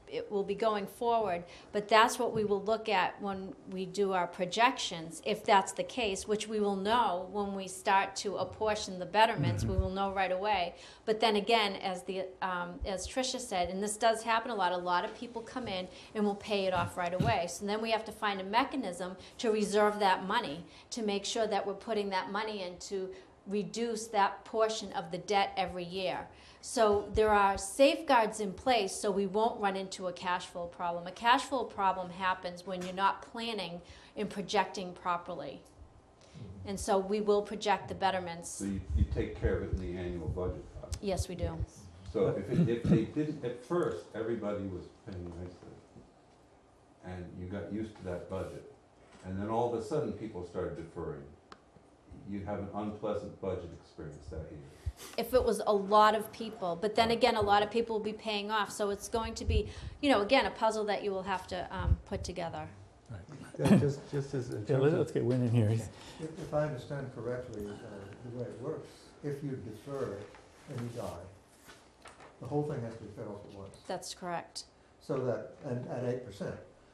D: it will be going forward, but that's what we will look at when we do our projections, if that's the case, which we will know when we start to apportion the betterments, we will know right away. But then again, as Tricia said, and this does happen a lot of people come in and will pay it off right away. So then we have to find a mechanism to reserve that money, to make sure that we're putting that money in to reduce that portion of the debt every year. So there are safeguards in place so we won't run into a cash flow problem. A cash flow problem happens when you're not planning and projecting properly. And so we will project the betterments.
H: So you take care of it in the annual budget process.
D: Yes, we do.
H: So if they didn't, at first, everybody was paying nicely, and you got used to that budget, and then all of a sudden, people started deferring, you'd have an unpleasant budget experience that year.
D: If it was a lot of people, but then again, a lot of people will be paying off, so it's going to be, you know, again, a puzzle that you will have to put together.
F: Just as in
A: Yeah,
F: terms
A: let's
F: of,
A: get Wayne in here.
I: If I understand correctly, the way it works, if you defer and you die, the whole thing has to be paid off at once.
D: That's correct.
I: So that, and at 8%.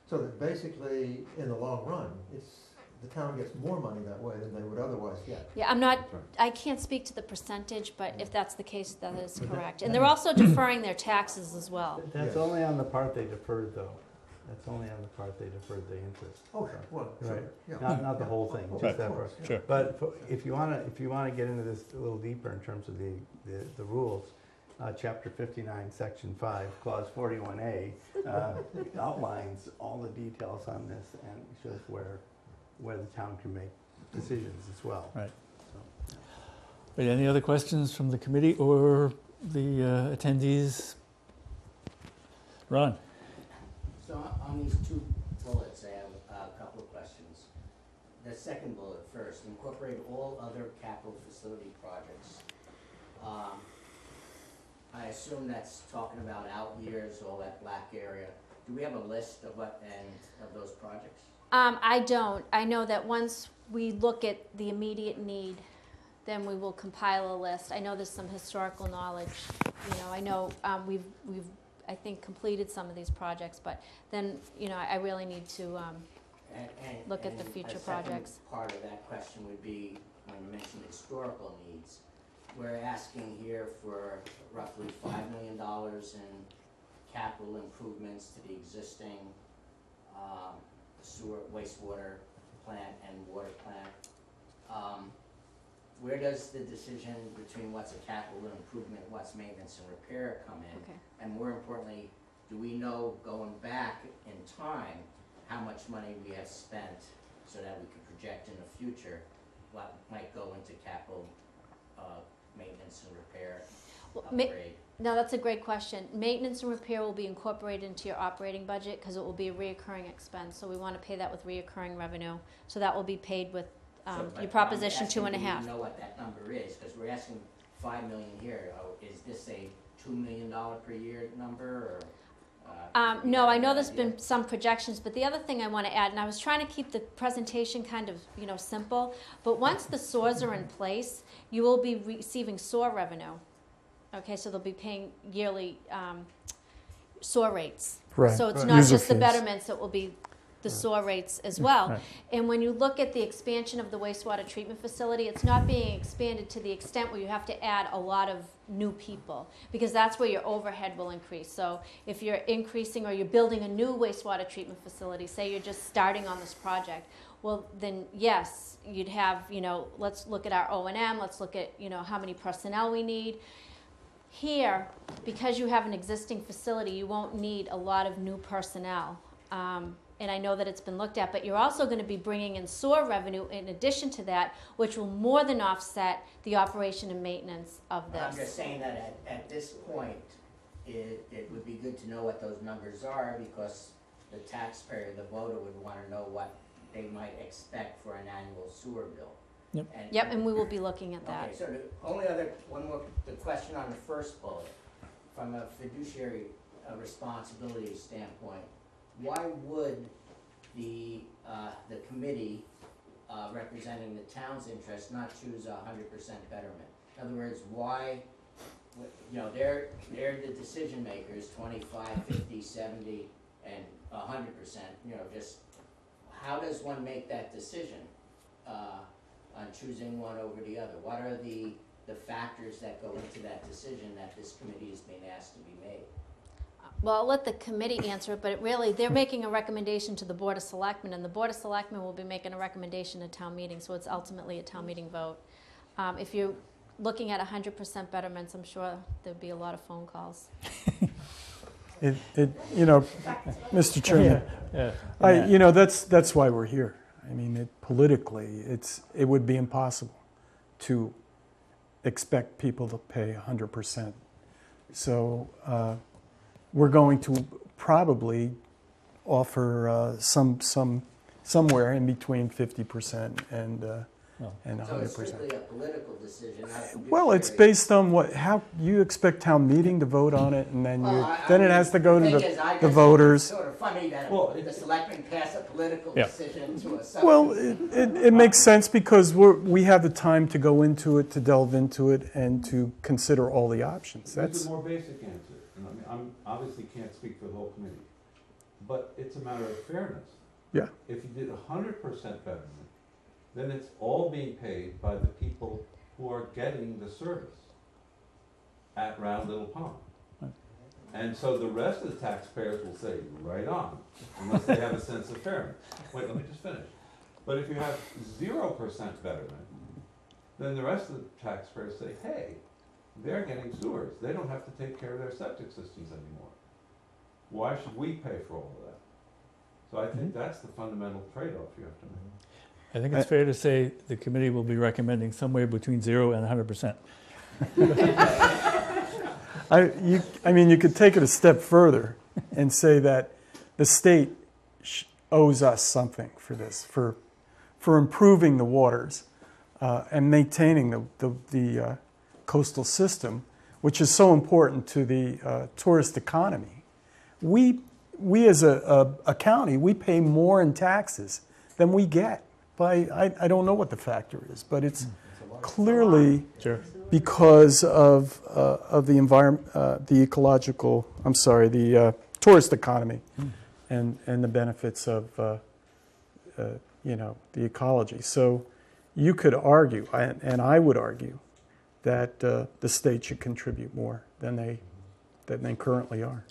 I: So that basically, in the long run, the town gets more money that way than they would otherwise get.
D: Yeah, I'm not,
H: That's right.
D: I can't speak to the percentage, but if that's the case, that is correct. And they're also deferring their taxes as well.
F: that's
I: Yes.
F: only on the part they deferred though. That's only on the part they deferred the interest.
I: Okay, well, sure,
F: Right.
I: yeah.
F: Not the whole thing,
I: Right.
F: just that
I: Of
F: part.
I: course, yeah.
A: Sure.
F: But if you wanna get into this a little deeper in terms of the rules, Chapter 59, Section 5, Clause 41A, outlines all the details on this and shows where the town can make decisions as well.
A: Right.
F: So,
A: But any other questions from the committee or the attendees? Ron?
K: So on these two bullets, I have a couple of questions. The second bullet first, incorporate all other capital facility projects. I assume that's talking about out years, all that black area. Do we have a list of what, and of those projects?
D: I don't. I know that once we look at the immediate need, then we will compile a list. I know there's some historical knowledge. I know we've I think completed some of these projects, but then I really need to look at the future projects.
K: Part of that question would be when you mentioned historical needs. We're asking here for roughly $5 million in capital improvements to the existing sewer, wastewater plant and water plant. Where does the decision between what's a capital improvement, what's maintenance and repair come in?
D: Okay.
K: And more importantly, do we know going back in time how much money we have spent so that we can project in the future what might go into capital maintenance and repair, upgrade?
D: No, that's a great question. Maintenance and repair will be incorporated into your operating budget because it will be a reoccurring expense. So we want to pay that with reoccurring revenue. So that will be paid with your Proposition 2.5.
K: Do we know what that number is? Because we're asking $5 million here. Is this a $2 million per year number, or?
D: No, I know there's been some projections, but the other thing I want to add, and I was trying to keep the presentation kind of, simple, but once the SOARs are in place, you will be receiving SOAR revenue. Okay, so they'll be paying yearly SOAR rates.
B: Right.
D: So it's
B: Right.
D: not
B: User
D: just the
B: fees.
D: betterments, it will be the SOAR rates as well.
A: Right.
D: And when you look at the expansion of the wastewater treatment facility, it's not being expanded to the extent where you have to add a lot of new people, because that's where your overhead will increase. So if you're increasing or you're building a new wastewater treatment facility, say you're just starting on this project, well then yes, you'd have, let's look at our O&M, let's look at, how many personnel we need. Here, because you have an existing facility, you won't need a lot of new personnel. And I know that it's been looked at, but you're also going to be bringing in SOAR revenue in addition to that, which will more than offset the operation and maintenance of this.
K: I'm just saying that at this point, it would be good to know what those numbers are, because the taxpayer, the voter, would want to know what they might expect for an annual sewer bill.
A: Yep.
D: And we will be looking at that.
K: Okay, so the only other, one more, the question on the first bullet, from a fiduciary responsibility standpoint, why would the committee representing the town's interest not choose 100% betterment? In other words, why, they're the decision makers, 25, 50, 70, and 100%, just how does one make that decision on choosing one over the other? What are the factors that go into that decision that this committee is being asked to be made?
D: Well, I'll let the committee answer it, but really, they're making a recommendation to the Board of Selectmen, and the Board of Selectmen will be making a recommendation at town meeting, so it's ultimately a town meeting vote. If you're looking at 100% betterments, I'm sure there'd be a lot of phone calls.
B: Mr. Chairman,
A: Yeah.
B: that's why we're here. I mean, politically, it would be impossible to expect people to pay 100%. So we're going to probably offer somewhere in between 50% and 100%.
K: So it's strictly a political decision, not a fiduciary.
B: Well, it's based on how you expect town meeting to vote on it, and then it has to go to the voters.
K: It's sort of funny that the selectmen pass a political
A: Yeah.
K: decision to a subcommittee.
B: Well, it makes sense because we have the time to go into it, to delve into it, and to consider all the options.
H: There's a more basic answer, and I'm obviously can't speak for the whole committee, but it's a matter of fairness.
B: Yeah.
H: If you did 100% betterment, then it's all being paid by the people who are getting the service at Round Little Pond.
A: Right.
H: And so the rest of the taxpayers will say, right on, unless they have a sense of fairness. Wait, let me just finish. But if you have 0% betterment, then the rest of the taxpayers say, hey, they're getting sewers. They don't have to take care of their septic systems anymore. Why should we pay for all of that? So I think that's the fundamental trade-off you have to make.
A: I think it's fair to say the committee will be recommending somewhere between 0 and 100%.
B: I mean, you could take it a step further and say that the state owes us something for this, for improving the waters and maintaining the coastal system, which is so important to the tourist economy. We as a county, we pay more in taxes than we get. I don't know what the factor is, but it's clearly because of the environment, the ecological. I'm sorry, the tourist economy, and the benefits of the ecology. So you could argue, and I would argue, that the state should contribute more than they currently are,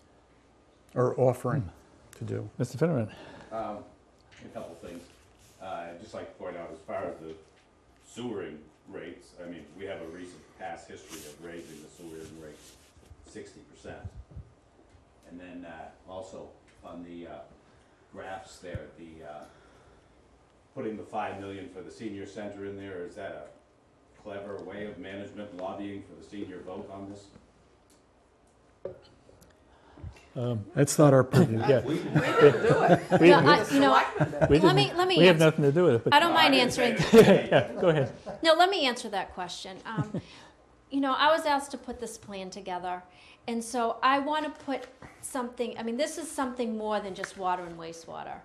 B: or offering to do.
A: Mr. Finneran.
G: A couple things. I'd just like to point out, as far as the sewering rates, I mean, we have a recent past history of raising the sewering rate 60%. And then also on the graphs there, putting the $5 million for the senior center in there, is that a clever way of management lobbying for the senior vote on this?
B: That's not our purview.
A: Yeah.
C: We didn't do it.
A: We-
D: No,
C: The
D: you know,
C: selectmen did.
A: We
D: let
A: didn't-
D: me
A: we have
D: answer.
A: nothing to do with it. But
D: I don't mind answering.
A: yeah, go ahead.
D: No, let me answer that question. I was asked to put this plan together, and so I want to put something, I mean, this is something more than just water and wastewater.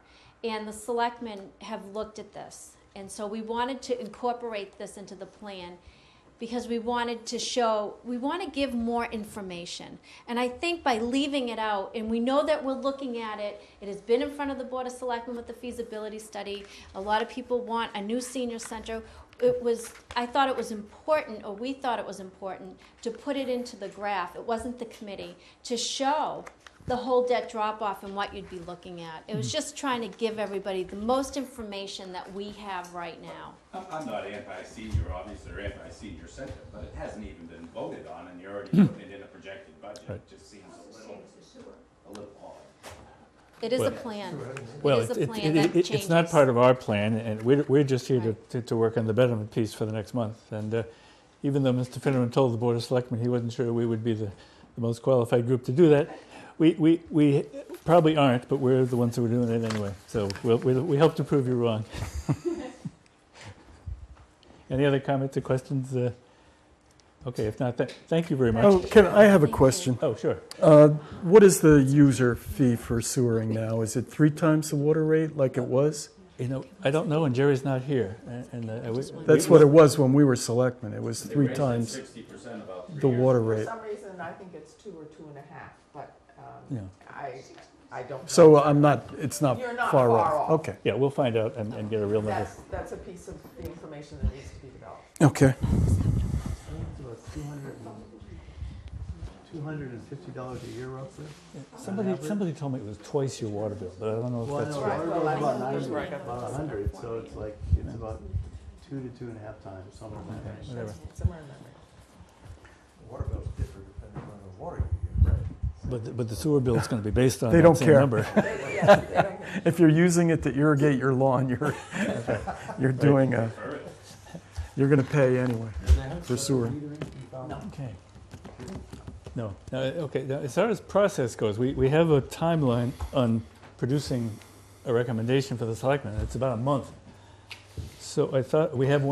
D: And the selectmen have looked at this, and so we wanted to incorporate this into the plan because we wanted to give more information. And I think by leaving it out, and we know that we're looking at it, it has been in front of the Board of Selectmen with the feasibility study. A lot of people want a new senior center. I thought it was important, or we thought it was important, to put it into the graph. It wasn't the committee, to show the whole debt drop-off and what you'd be looking at. It was just trying to give everybody the most information that we have right now.
G: I'm not anti-senior, obviously, or anti-senior center, but it hasn't even been voted on, and you're already putting it in a projected budget.
A: Right.
G: It just seems a little odd.
D: It is a
A: Well-
D: plan.
A: Well,
D: It is a plan that
A: it's not
D: changes.
A: part of our plan, and we're just here
D: Right.
A: to work on the betterment piece for the next month. And even though Mr. Finneran told the Board of Selectmen he wasn't sure we would be the most qualified group to do that, we probably aren't, but we're the ones who are doing it anyway. So we hope to prove you wrong. Any other comments or questions? Okay, if not, thank you very much.
B: I have a
D: Thank you.
B: question.
A: Oh, sure.
B: What is the user fee for sewering now? Is it 3 times the water rate like it was?
A: I don't know, and Jerry's not here.
B: That's what it was when we were selectmen. It was
G: They
B: 3
G: raised it
B: times
G: 60% about 3
B: the
G: years
B: water
G: ago.
B: rate.
C: For some reason, I think it's 2 or 2.5, but
A: Yeah.
C: I don't.
B: So
C: know.
B: it's not
C: You're not
B: far
C: far
B: off.
C: off.
B: Okay,
A: Yeah, we'll find out and get a real number.
C: That's a piece of the information that needs to be developed.
B: okay.
F: $250 a year roughly.
A: Somebody told me it was twice your water bill, but I don't know if that's
C: Right,
A: right.
C: well, that's
F: about
C: that's
F: 90,
C: where I got
F: about
C: the-
F: 100, so it's about 2 to 2.5 times, something like that.
A: Whatever.
C: Somewhere in that range.
I: Water bills differ depending on the water you use.
A: But the sewer bill is going to be based on
B: They
A: that
B: don't
A: same
B: care.
A: number.
C: Yeah, they don't-
B: If you're using it to irrigate your lawn, you're doing you're going to pay anyway for sewer.
A: Okay. No. Okay. Now, as far as process goes, we have a timeline on producing a recommendation for the selectmen. It's about a month. So I thought we have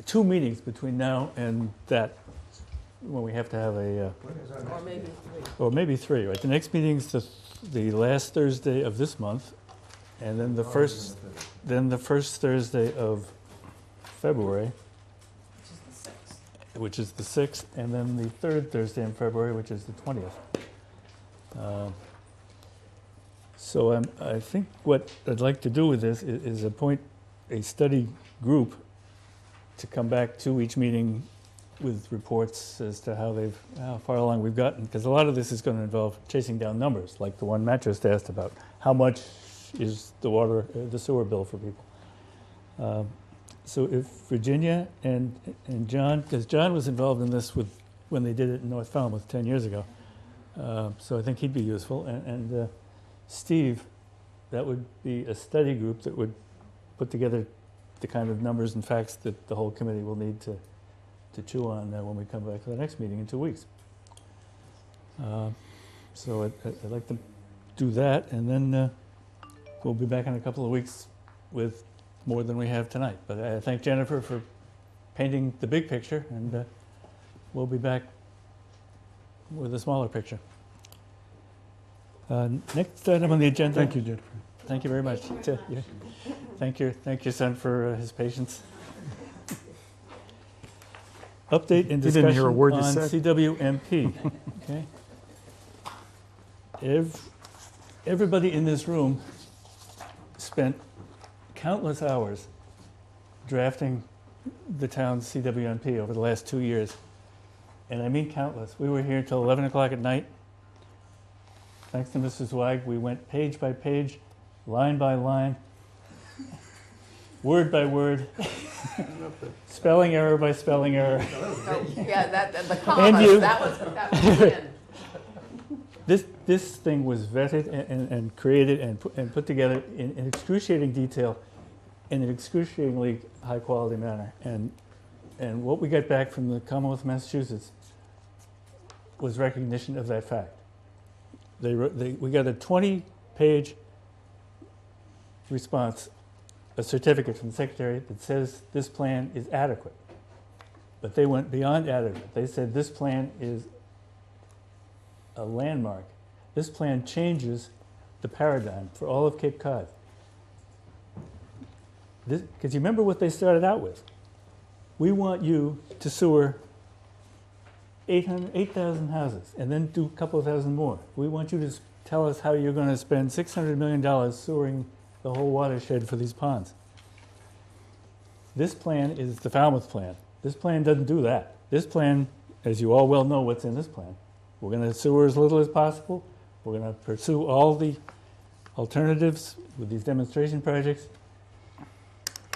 A: 2 meetings between now and that, when we have to have a,
I: When is our
C: Or
I: next
C: maybe
I: meeting?
C: 3.
A: or maybe 3. Right. The next meeting is the last Thursday of this month, and then the first Thursday of February, which is the 6th, and then the 3rd Thursday in February, which is the 20th. So I think what I'd like to do with this is appoint a study group to come back to each meeting with reports as to how far along we've gotten, because a lot of this is going to involve chasing down numbers, like the one Matt just asked about. How much is the sewer bill for people? So if Virginia and John, because John was involved in this with when they did it in North Falmouth 10 years ago. So I think he'd be useful. And Steve, that would be a study group that would put together the kind of numbers and facts that the whole committee will need to chew on when we come back to the next meeting in 2 weeks. So I'd like to do that, and then we'll be back in a couple of weeks with more than we have tonight. But I thank Jennifer for painting the big picture, and we'll be back with a smaller picture. Next item on the agenda.
B: Thank you, Jennifer.
A: Thank you very much. Yeah. Thank your son for his patience. Update and
B: He didn't
A: discussion
B: hear a word you
A: on
B: said.
A: CWMP. Okay. Everybody in this room spent countless hours drafting the town's CWMP over the last 2 years. And I mean countless. We were here till 11 o'clock at night. Thanks to Mrs. Weig, we went page by page, line by line, word by word, spelling error by spelling error.
C: Yeah, the
A: And
C: commas,
A: you.
C: that was in.
A: This thing was vetted and created and put together in excruciating detail in an excruciatingly high quality manner. And what we got back from the Commonwealth of Massachusetts was recognition of that fact. We got a 20-page response, a certificate from the Secretary that says this plan is adequate. But they went beyond adequate. They said this plan is a landmark. This plan changes the paradigm for all of Cape Cod. Because you remember what they started out with. We want you to sewer 8,000 houses and then do a couple of thousand more. We want you to tell us how you're going to spend $600 million sewering the whole watershed for these ponds. This plan is the Falmouth plan. This plan doesn't do that. This plan, as you all well know what's in this plan, we're going to sewer as little as possible. We're going to pursue all the alternatives with these demonstration projects.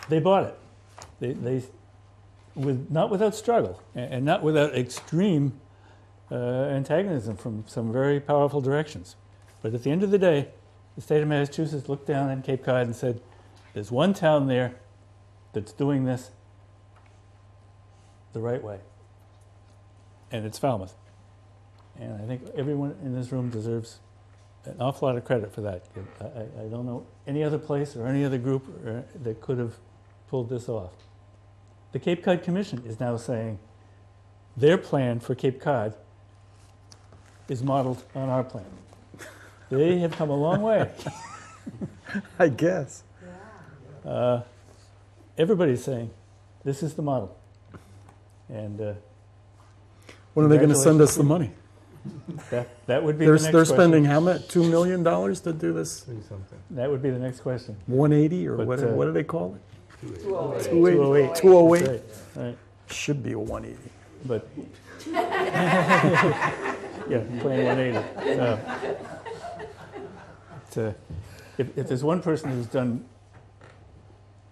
A: They bought it. They not without struggle and not without extreme antagonism from some very powerful directions. But at the end of the day, the state of Massachusetts looked down on Cape Cod and said, there's one town there that's doing this the right way. And it's Falmouth. And I think everyone in this room deserves an awful lot of credit for that. I don't know any other place or any other group that could have pulled this off. The Cape Cod Commission is now saying their plan for Cape Cod is modeled on our plan. They have come a long way.
B: I guess.
A: Everybody's saying this is the model. And
B: When are they going to send us the money?
A: that would be the next question.
B: They're spending how much? $2 million to do this?
F: 3-something.
A: That would be the next question.
B: 180 or
A: But,
B: what do they call it?
C: 208.
A: 208.
B: 208.
A: Right, right.
B: Should be a 180.
A: But yeah, playing 180. If there's one person who's done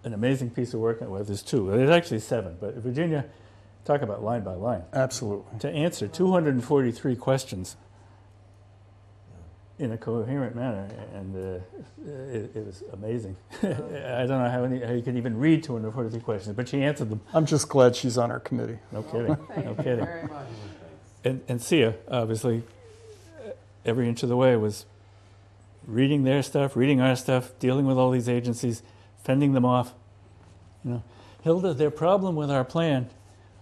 A: an amazing piece of work, well, there's two. There's actually 7. But Virginia, talk about line by line.
B: Absolutely.
A: To answer 243 questions in a coherent manner, and it was amazing. I don't know how you can even read 243 questions, but she answered them.
B: I'm just glad she's on our committee.
A: No kidding.
C: Thank
A: No
C: you
A: kidding.
C: very much.
A: And Sia, obviously, every inch of the way was reading their stuff, reading our stuff, dealing with all these agencies, fending them off. You know, Hilda, their problem with our plan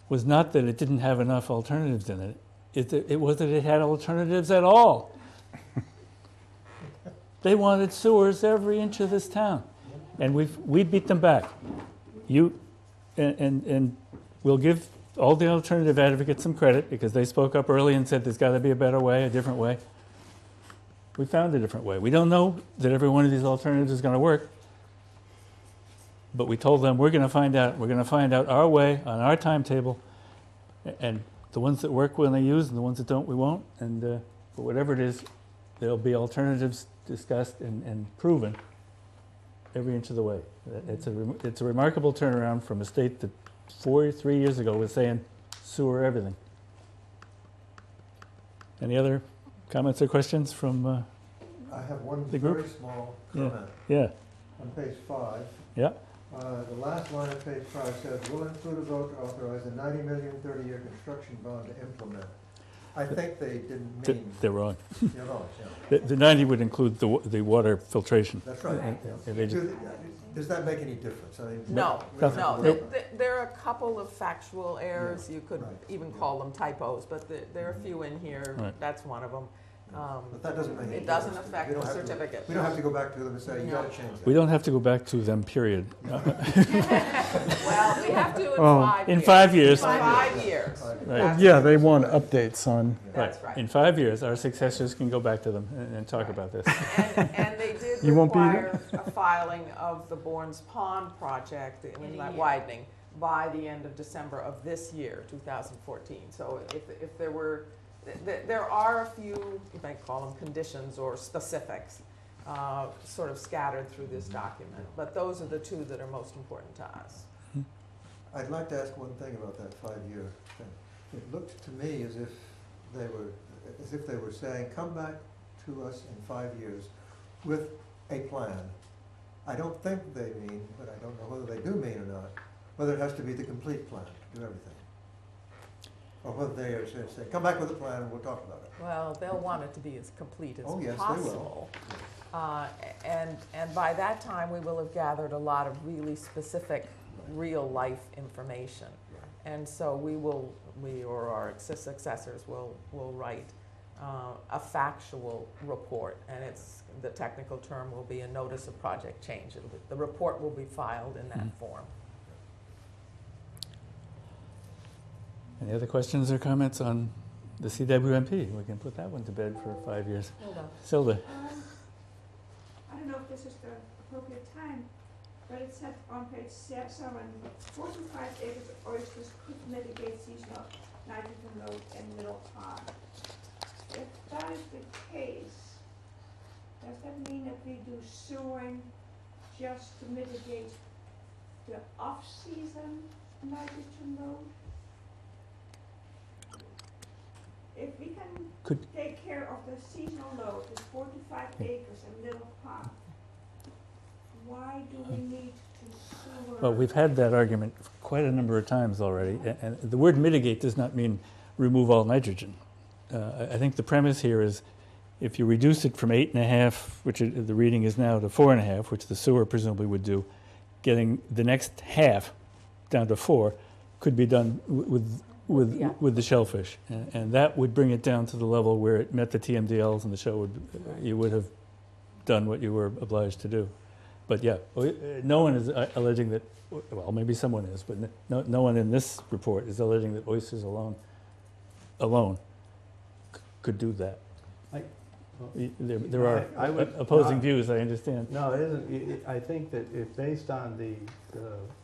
A: was not that it didn't have enough alternatives in it. It was that it had alternatives at all. They wanted sewers every inch of this town, and we beat them back. And we'll give all the alternative advocates some credit because they spoke up early and said there's got to be a better way, a different way. We found a different way. We don't know that every one of these alternatives is going to work, but we told them we're going to find out. We're going to find out our way on our timetable, and the ones that work when they use, and the ones that don't, we won't. And but whatever it is, there'll be alternatives discussed and proven every inch of the way. It's a remarkable turnaround from a state that 3 years ago was saying sewer everything. Any other comments or questions from,
I: I have one
A: The group?
I: very small
A: Yeah.
I: comment.
A: yeah,
I: On page 5.
A: Yeah.
I: The last line of page 5 says, will include a vote to authorize a 90 million 30-year construction bond to implement. I think they didn't mean,
A: they're wrong.
I: you're wrong, yeah.
A: The 90 would include the water filtration.
I: That's right.
A: And they just-
I: Does that make any difference? I mean,
C: No,
I: we have to
C: no,
I: vote.
C: there are a couple of factual errors, you could
I: Right.
C: even call them typos, but there are a few in here,
A: Right.
C: that's one of them.
I: But that doesn't make any
C: It
I: difference.
C: doesn't affect
I: We don't
C: the
I: have to-
C: certificate.
I: We don't have to go back to them and say, you
C: No.
I: gotta change that.
A: We don't have to go back to them, period.
C: Well, we have to in
B: Oh.
C: 5 years.
A: In 5 years.
C: 5 years.
I: Right.
A: Right.
B: Yeah, they want updates on,
C: That's right.
A: In 5 years, our successors can go back to them and talk
C: Right.
A: about this.
C: And they did
B: You won't be
C: require a filing of the Bourne's Pond project, I mean,
D: In a
C: that
D: year.
C: widening, by the end of December of this year, 2014. So if there were, there are a few, you might call them conditions or specifics, sort of scattered through this document. But those are the two that are most important to us.
I: I'd like to ask one thing about that 5-year thing. It looked to me as if they were saying, come back to us in 5 years with a plan. I don't think they mean, but I don't know whether they do mean or not, whether it has to be the complete plan, do everything. Or whether they are saying, come back with a plan and we'll talk about it.
C: Well, they'll want it to be as complete as
I: Oh, yes, they will.
C: possible. And by that time, we will have gathered a lot of really specific, real-life information. And so we or our successors will write a factual report, and the technical term will be a notice of project change. The report will be filed in that form.
A: Any other questions or comments on the CWMP? We can put that one to bed for 5 years.
C: Hold on.
A: Silda?
J: I don't know if this is the appropriate time, but it said on page 7, 45 acres of oysters could mitigate seasonal nitrogen load in Middle Pond. If that is the case, does that mean that we do sewering just to mitigate the off-season nitrogen load? If we can take care of the seasonal load, the 45 acres in Middle Pond, why do we need to sewer?
A: Well, we've had that argument quite a number of times already, and the word mitigate does not mean remove all nitrogen. I think the premise here is if you reduce it from 8.5, which the reading is now, to 4.5, which the sewer presumably would do, getting the next half down to 4 could be done with the shellfish, and that would bring it down to the level where it met the TMDLs, and the show you would have done what you were obliged to do. But yeah, no one is alleging that. Well, maybe someone is, but no one in this report is alleging that oysters alone could do that. There are
F: I would
A: opposing
F: not-
A: views, I understand.
F: No, it isn't. I think that if based on the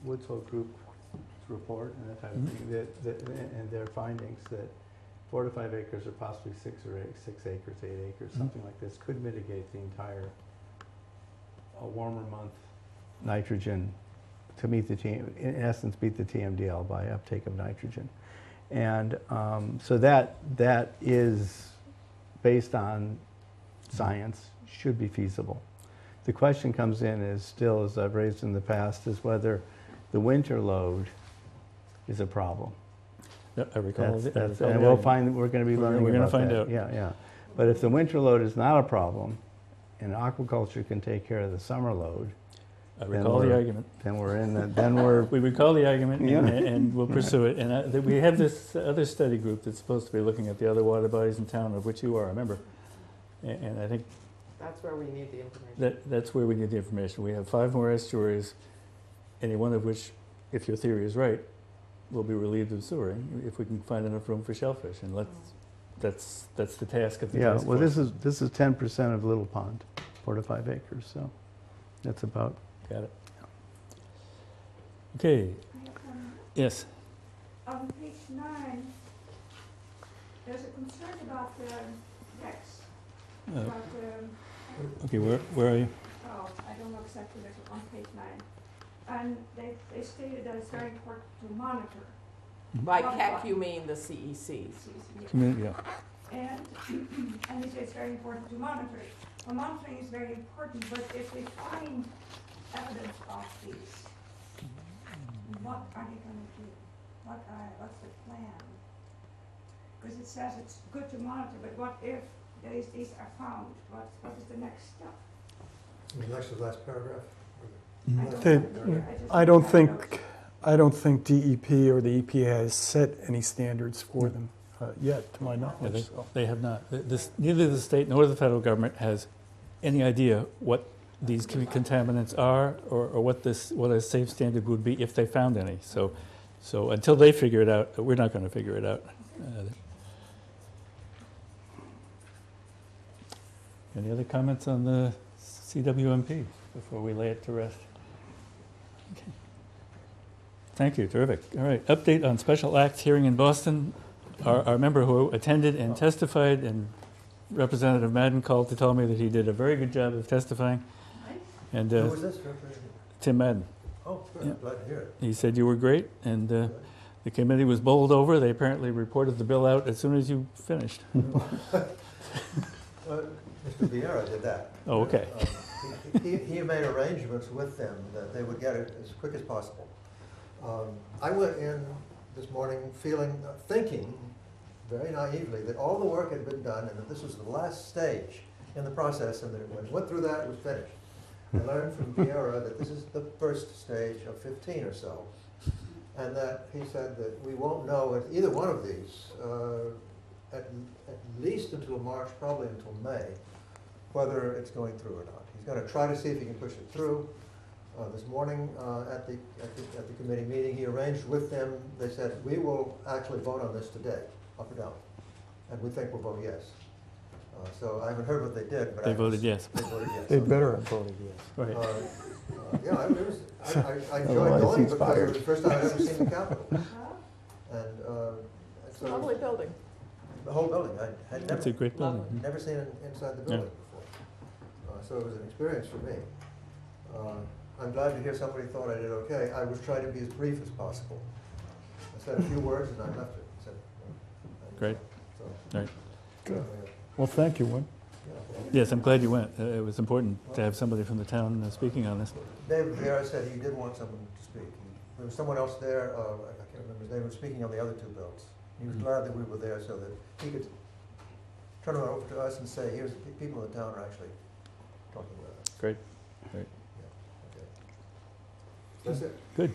F: Woods Hole Group's report and that type of thing, and their findings, that 4 to 5 acres or possibly 6 acres, 8 acres, something like this, could mitigate the entire warmer month nitrogen to meet in essence, meet the TMDL by uptake of nitrogen. And so that is based on science, should be feasible. The question comes in is still, as I've raised in the past, is whether the winter load is a problem.
A: I recall.
F: And we're going to be learning
A: We're going to
F: about
A: find
F: that.
A: out.
F: Yeah. But if the winter load is not a problem, and aquaculture can take care of the summer load,
A: I recall the argument.
F: then we're in the, then we're,
A: We recall the argument,
F: Yeah.
A: and we'll pursue it. And we have this other study group that's supposed to be looking at the other water bodies in town, of which you are a member. And I think
C: That's where we need the information.
A: that's where we need the information. We have 5 more estuaries, any one of which, if your theory is right, will be relieved of sewering if we can find enough room for shellfish. And that's the task of the
F: yeah,
A: task
F: well,
A: force.
F: this is 10% of Little Pond, 4 to 5 acres, so that's about.
A: Got it. Okay,
J: I have one.
A: yes.
J: On page 9, there's a concern about the decks. About
A: Okay, where are you?
J: I don't know exactly where it's on page 9. And they stated that it's very important to monitor.
C: By CAC, you mean the CECs.
A: Community, yeah.
J: And, and they say it's very important to monitor it. Well, monitoring is very important, but if we find evidence of these, what are they gonna do? What's the plan? Because it says it's good to monitor, but what if these are found? What is the next step?
I: The next to the last paragraph.
B: I don't think DEP or the EPA has set any standards for them yet, to my
A: Yeah,
B: knowledge. So.
A: they have not. Neither the state nor the federal government has any idea what these contaminants are, or what a safe standard would be if they found any. So until they figure it out, we're not going to figure it out. Any other comments on the CWMP before we lay it to rest? Okay. Thank you, terrific. All right, update on special acts hearing in Boston. Our member who attended and testified, and Representative Madden called to tell me that he did a very good job of testifying. And
I: Who was this representative?
B: Tim Madden,
I: Oh, good,
B: Yeah.
I: I'm glad to hear it.
A: he said you were great, and the committee was bowled over. They apparently reported the bill out as soon as you finished.
I: Mr. Vieira did that.
A: Oh, okay.
I: He made arrangements with them that they would get it as quick as possible. I went in this morning thinking very naively that all the work had been done and that this was the last stage in the process, and that when it went through that, it was finished. I learned from Vieira that this is the first stage of 15 or so, and that he said that we won't know at either one of these at least until March, probably until May, whether it's going through or not. He's going to try to see if he can push it through. This morning at the committee meeting, he arranged with them. They said, we will actually vote on this today, up or down, and we think we'll vote yes. So I haven't heard what they did, but
A: They voted yes.
I: They voted yes.
B: they better have voted yes.
A: Right.
I: Yeah, I enjoyed
B: Otherwise,
I: going
B: he's
I: because it
B: fired.
I: was the first time I'd ever seen the Capitol. And
C: It's a lovely building.
I: the whole building, I had never.
A: It's a great building.
I: Never seen it inside the building before. So it was an experience for me. I'm glad to hear somebody thought I did okay. I was trying to be as brief as possible. I said a few words and I left it. I said,
A: Great.
I: So,
A: Right.
B: Good. Well, thank you, Win.
A: Yes, I'm glad you went. It was important to have somebody from the town speaking on this.
I: David Vieira said he did want someone to speak. There was someone else there, I can't remember his name, was speaking on the other two bills. He was glad that we were there so that he could turn it over to us and say, here's, people in the town are actually talking about us.
A: Great, great.
I: Yeah, okay. That's it.
A: Good.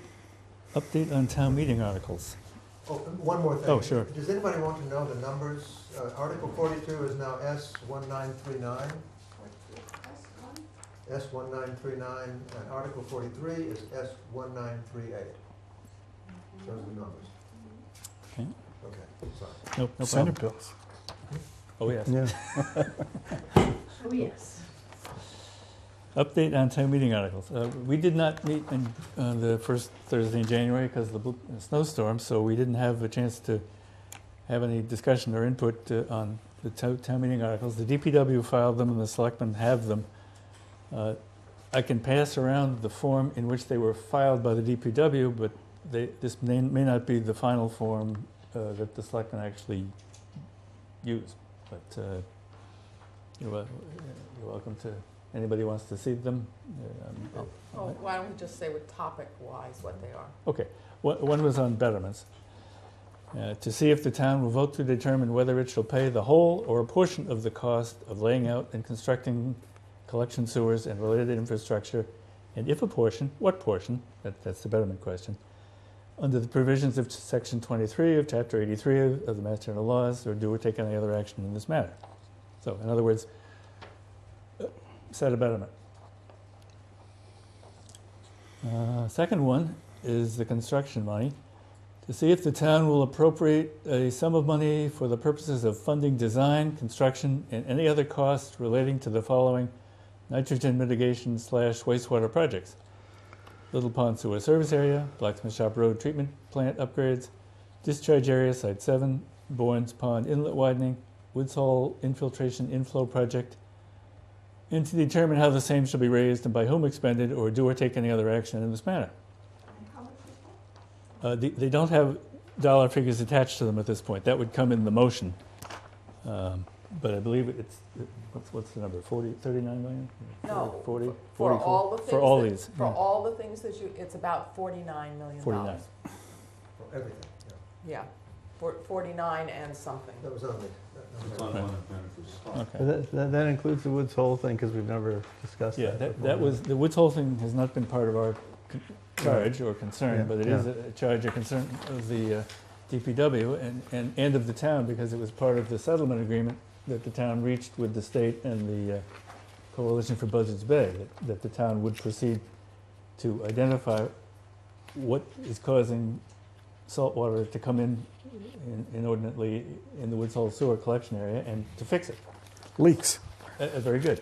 A: Update on town meeting articles.
I: Oh, one more thing.
A: Oh, sure.
I: Does anybody want to know the numbers? Article 42 is now S1939. S1939, and Article 43 is S1938. Those are the numbers.
A: Okay.
I: Okay, sorry.
A: Nope, no
B: Senate
A: problem.
B: bills.
A: Oh, yes.
B: Yeah.
C: Oh, yes.
A: Update on town meeting articles. We did not meet on the first Thursday in January because of the snowstorm, so we didn't have a chance to have any discussion or input on the town meeting articles. The DPW filed them and the selectmen have them. I can pass around the form in which they were filed by the DPW, but this may not be the final form that the selectmen actually use. But you're welcome to. Anybody wants to see them?
C: Why don't we just say with topic-wise what they are?
A: Okay. One was on betterments. To see if the town will vote to determine whether it shall pay the whole or a portion of the cost of laying out and constructing collection sewers and related infrastructure, and if a portion, what portion, that's the betterment question, under the provisions of Section 23 of Chapter 83 of the Mass General Laws, or do or take any other action in this matter. So, in other words, set a betterment. Second one is the construction money. To see if the town will appropriate a sum of money for the purposes of funding design, construction, and any other costs relating to the following nitrogen mitigation / wastewater projects. Little Pond Sewer Service Area, Blacksmith Shop Road Treatment Plant upgrades, Discharge Area Site 7, Bourne's Pond Inlet Widening, Woods Hole Infiltration Inflow Project, and to determine how the same shall be raised and by whom expended, or do or take any other action in this matter.
J: And how much is that?
A: They don't have dollar figures attached to them at this point. That would come in the motion. But I believe it's, what's the number, 39 million?
C: No,
A: 40,
C: For
A: 44?
C: all the things
A: For all
C: that-
A: these,
C: For
A: yeah.
C: all the things that you, it's about $49 million.
A: 49.
I: For everything, yeah.
C: Yeah, 49 and something.
I: That was on the,
H: It's
I: that
H: on
I: number.
H: one of the
A: Okay.
F: That includes the Woods Hole thing, because we've never discussed
A: Yeah,
F: that
A: that
F: before.
A: was, the Woods Hole thing has not been part of our charge or concern,
F: Yeah,
A: but it is a charge or concern of the DPW and of the town, because it was part of the settlement agreement that the town reached with the state and the Coalition for Buzzards Bay, that the town would proceed to identify what is causing salt water to come in inordinately in the Woods Hole sewer collection area and to fix it.
B: Leaks.
A: Very good.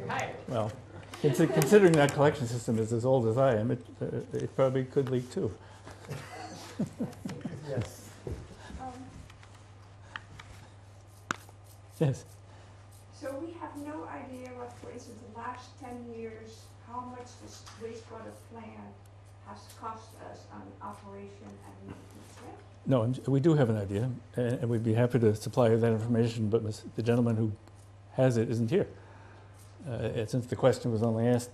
C: Hi.
A: Well, considering that collection system is as old as I am, it probably could leak too.
I: Yes.
A: Yes.
J: So we have no idea what, for instance, the last 10 years, how much this wastewater plant has cost us on operation and maintenance, right?
A: No, we do have an idea, and we'd be happy to supply you that information, but the gentleman who has it isn't here. Since the question was only asked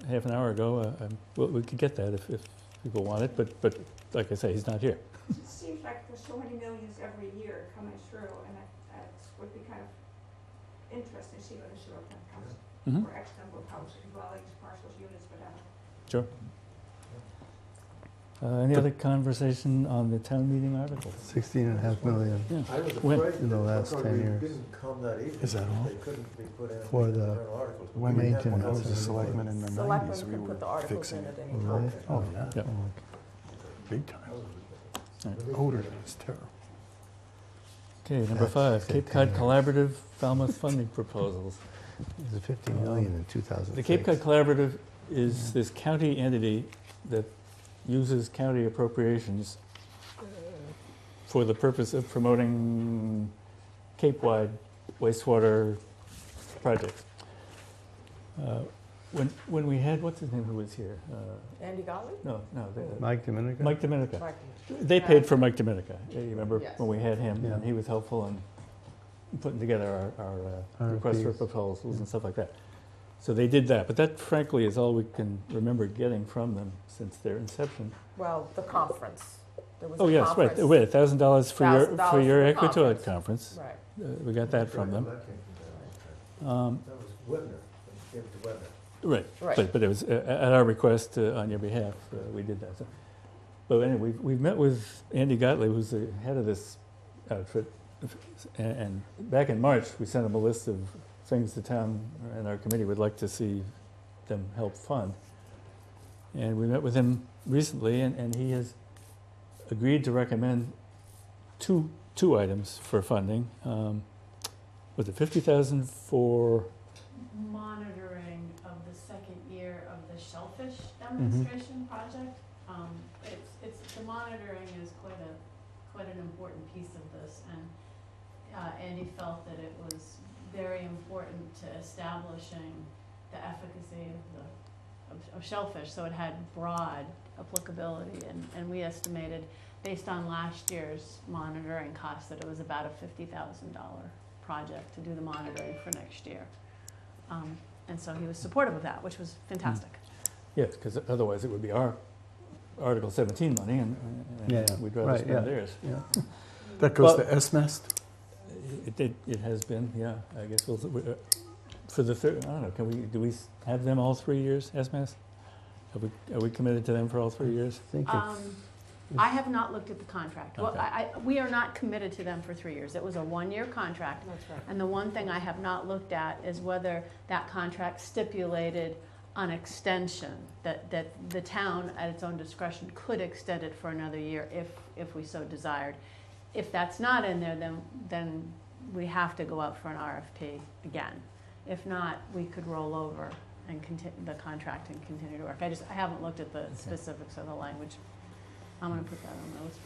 A: half an hour ago, well, we could get that if people want it, but like I say, he's not here.
J: It seems like there's so many millions every year coming through, and it would be kind of interesting to see what the sewer plant costs
A: Mhm.
J: for X number of houses, dwellings, parcels, units, whatever.
A: Sure. Any other conversation on the town meeting articles?
F: 16.5 million.
A: Yeah.
I: I was
A: When?
I: afraid
F: In the
I: that
F: last
I: because
F: 10
I: we
F: years.
I: didn't come that evening,
B: Is that all?
I: they couldn't be put in
F: For the-
I: journal articles.
B: When
I: We
B: we
I: didn't have
B: when I
I: one.
B: was a selectman in the 90s,
C: Selectmen
B: we
C: can
B: were
C: put the articles
B: fixing
C: in
B: it.
C: at any
F: Really?
C: time.
B: Oh, yeah,
A: Yep.
B: big time.
A: Right.
B: Odor was terrible.
A: Okay, number 5, Cape Cod Collaborative Falmouth funding proposals.
F: It was 50 million in 2006.
A: The Cape Cod Collaborative is this county entity that uses county appropriations for the purpose of promoting Cape-wide wastewater projects. When we had, what's his name who was here?
C: Andy Gottlieb?
A: No,
F: Mike Dominica?
A: Mike Dominica.
C: Mike.
A: They paid for Mike Dominica. You remember
C: Yes.
A: when we had him,
F: Yeah.
A: and he was helpful in putting together our requests for
F: RFPs.
A: proposals and stuff like that. So they did that, but that frankly is all we can remember getting from them since their inception.
C: Well, the conference. There was
A: Oh,
C: a
A: yes, right,
C: conference.
A: wait, $1,000 for your,
C: $1,000
A: for your
C: for the
A: Equatoid
C: conference.
A: conference.
C: Right.
A: We got that from them.
I: That came from there. That was Webner, they gave it to Webner.
A: Right,
C: Right.
A: but it was at our request on your behalf, we did that. So, but anyway, we've met with Andy Gottlieb, who's the head of this outfit, and back in March, we sent him a list of things the town and our committee would like to see them help fund. And we met with him recently, and he has agreed to recommend two items for funding. Was it 50,000 for?
E: Monitoring of the second year of the shellfish demonstration project. It's, the monitoring is quite an important piece of this, and Andy felt that it was very important to establishing the efficacy of shellfish, so it had broad applicability, and we estimated, based on last year's monitoring costs, that it was about a $50,000 project to do the monitoring for next year. And so he was supportive of that, which was fantastic.
A: Yes, because otherwise it would be our Article 17 money, and
F: Yeah,
A: we'd rather
F: right,
A: spend
F: yeah.
A: theirs.
F: Yeah.
B: That goes
A: Well-
B: to SMEST?
A: It has been, yeah, I guess we'll, for the third, I don't know, do we have them all 3 years, SMAS? Are we committed to them for all 3 years?
F: I think
E: I have not looked at the contract. Well,
A: Okay.
E: we are not committed to them for 3 years. It was a one-year contract.
C: That's right.
E: And the one thing I have not looked at is whether that contract stipulated an extension, that the town, at its own discretion, could extend it for another year if we so desired. If that's not in there, then we have to go out for an RFP again. If not, we could roll over and continue the contract and continue to work. I haven't looked at the specifics of the language. I'm gonna put that on the list.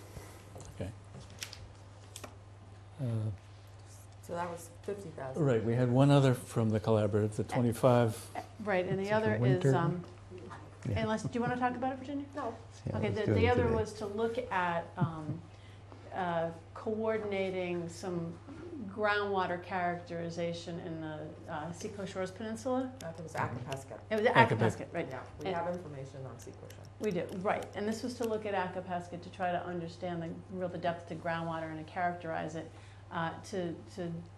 C: So that was 50,000.
A: Right, we had one other from the collaborative, the 25,
E: Right, and the
F: It's for
E: other is,
F: winter. Yeah.
E: unless, do you wanna talk about it, Virginia?
C: No.
F: Yeah,
E: Okay,
F: let's
E: the
F: do it
E: other
F: today.
E: was to look at coordinating some groundwater characterization in the Seacoast Shores Peninsula.
C: That was Acapescat.
E: It was
A: Acapescat.
E: Acapescat, right.
C: Yeah, we have information on Sequoia.
E: We do, right. And this was to look at Acapescat to try to understand the depth to groundwater and to characterize it, to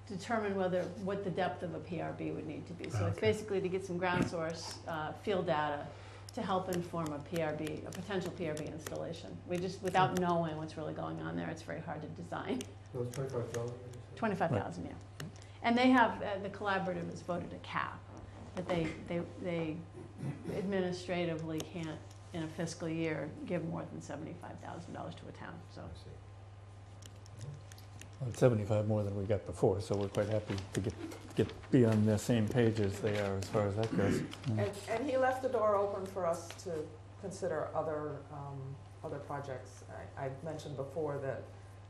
E: determine what the depth of a PRB would need to be. So it's basically to get some ground source field data to help inform a PRB, a potential PRB installation. We just, without knowing what's really going on there, it's very hard to design.
I: So it's 25,000?
E: 25,000, yeah. And they have, the collaborative has voted a cap, that they administratively can't, in a fiscal year, give more than $75,000 to a town, so.
I: I see.
A: Well, it's 75 more than we got before, so we're quite happy to be on the same page as they are as far as that goes.
C: And he left the door open for us to consider other projects. I mentioned before that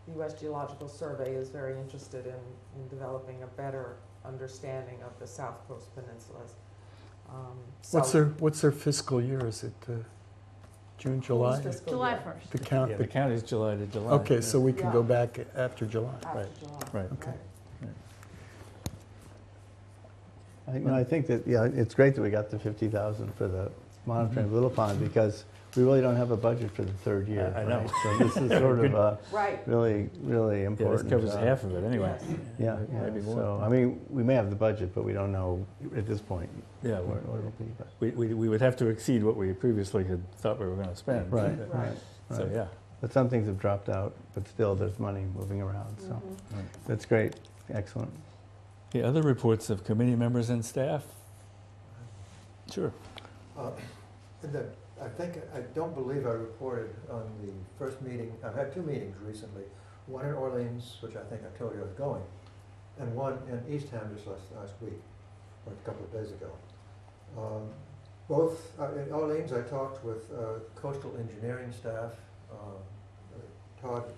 C: the U.S. Geological Survey is very interested in developing a better understanding of the South Coast peninsulas.
B: What's their fiscal year? Is it June, July?
E: July 1st.
B: The count.
A: Yeah, the count is July to July.
B: Okay,
A: yeah.
B: so we can
C: Yeah.
B: go back after July.
C: After July.
A: Right.
B: Okay.
F: I think that, yeah, it's great that we got the 50,000 for the monitoring of Little Pond, because we really don't have a budget for the third year.
A: I know.
F: right? So this is sort of
C: Right.
F: really, really
A: Yeah, this
F: important.
A: covers half of it anyway.
C: Yes.
F: Yeah,
A: Maybe
F: yeah,
A: more.
F: so, I mean, we may have the budget, but we don't know at this point
A: Yeah,
F: what it'll be. But-
A: we would have to exceed what we previously had thought we were going to spend.
F: Right,
C: Right.
F: right,
A: So,
F: right.
A: yeah.
F: But some things have dropped out, but still there's money moving around, so
C: Mhm.
F: that's great, excellent.
A: Okay, other reports of committee members and staff? Sure.
I: And then, I don't believe I reported on the first meeting. I've had two meetings recently, one in Orleans, which I think I told you I was going, and one in Eastham just last week, or a couple of days ago. Both, in Orleans, I talked with coastal engineering staff, Todd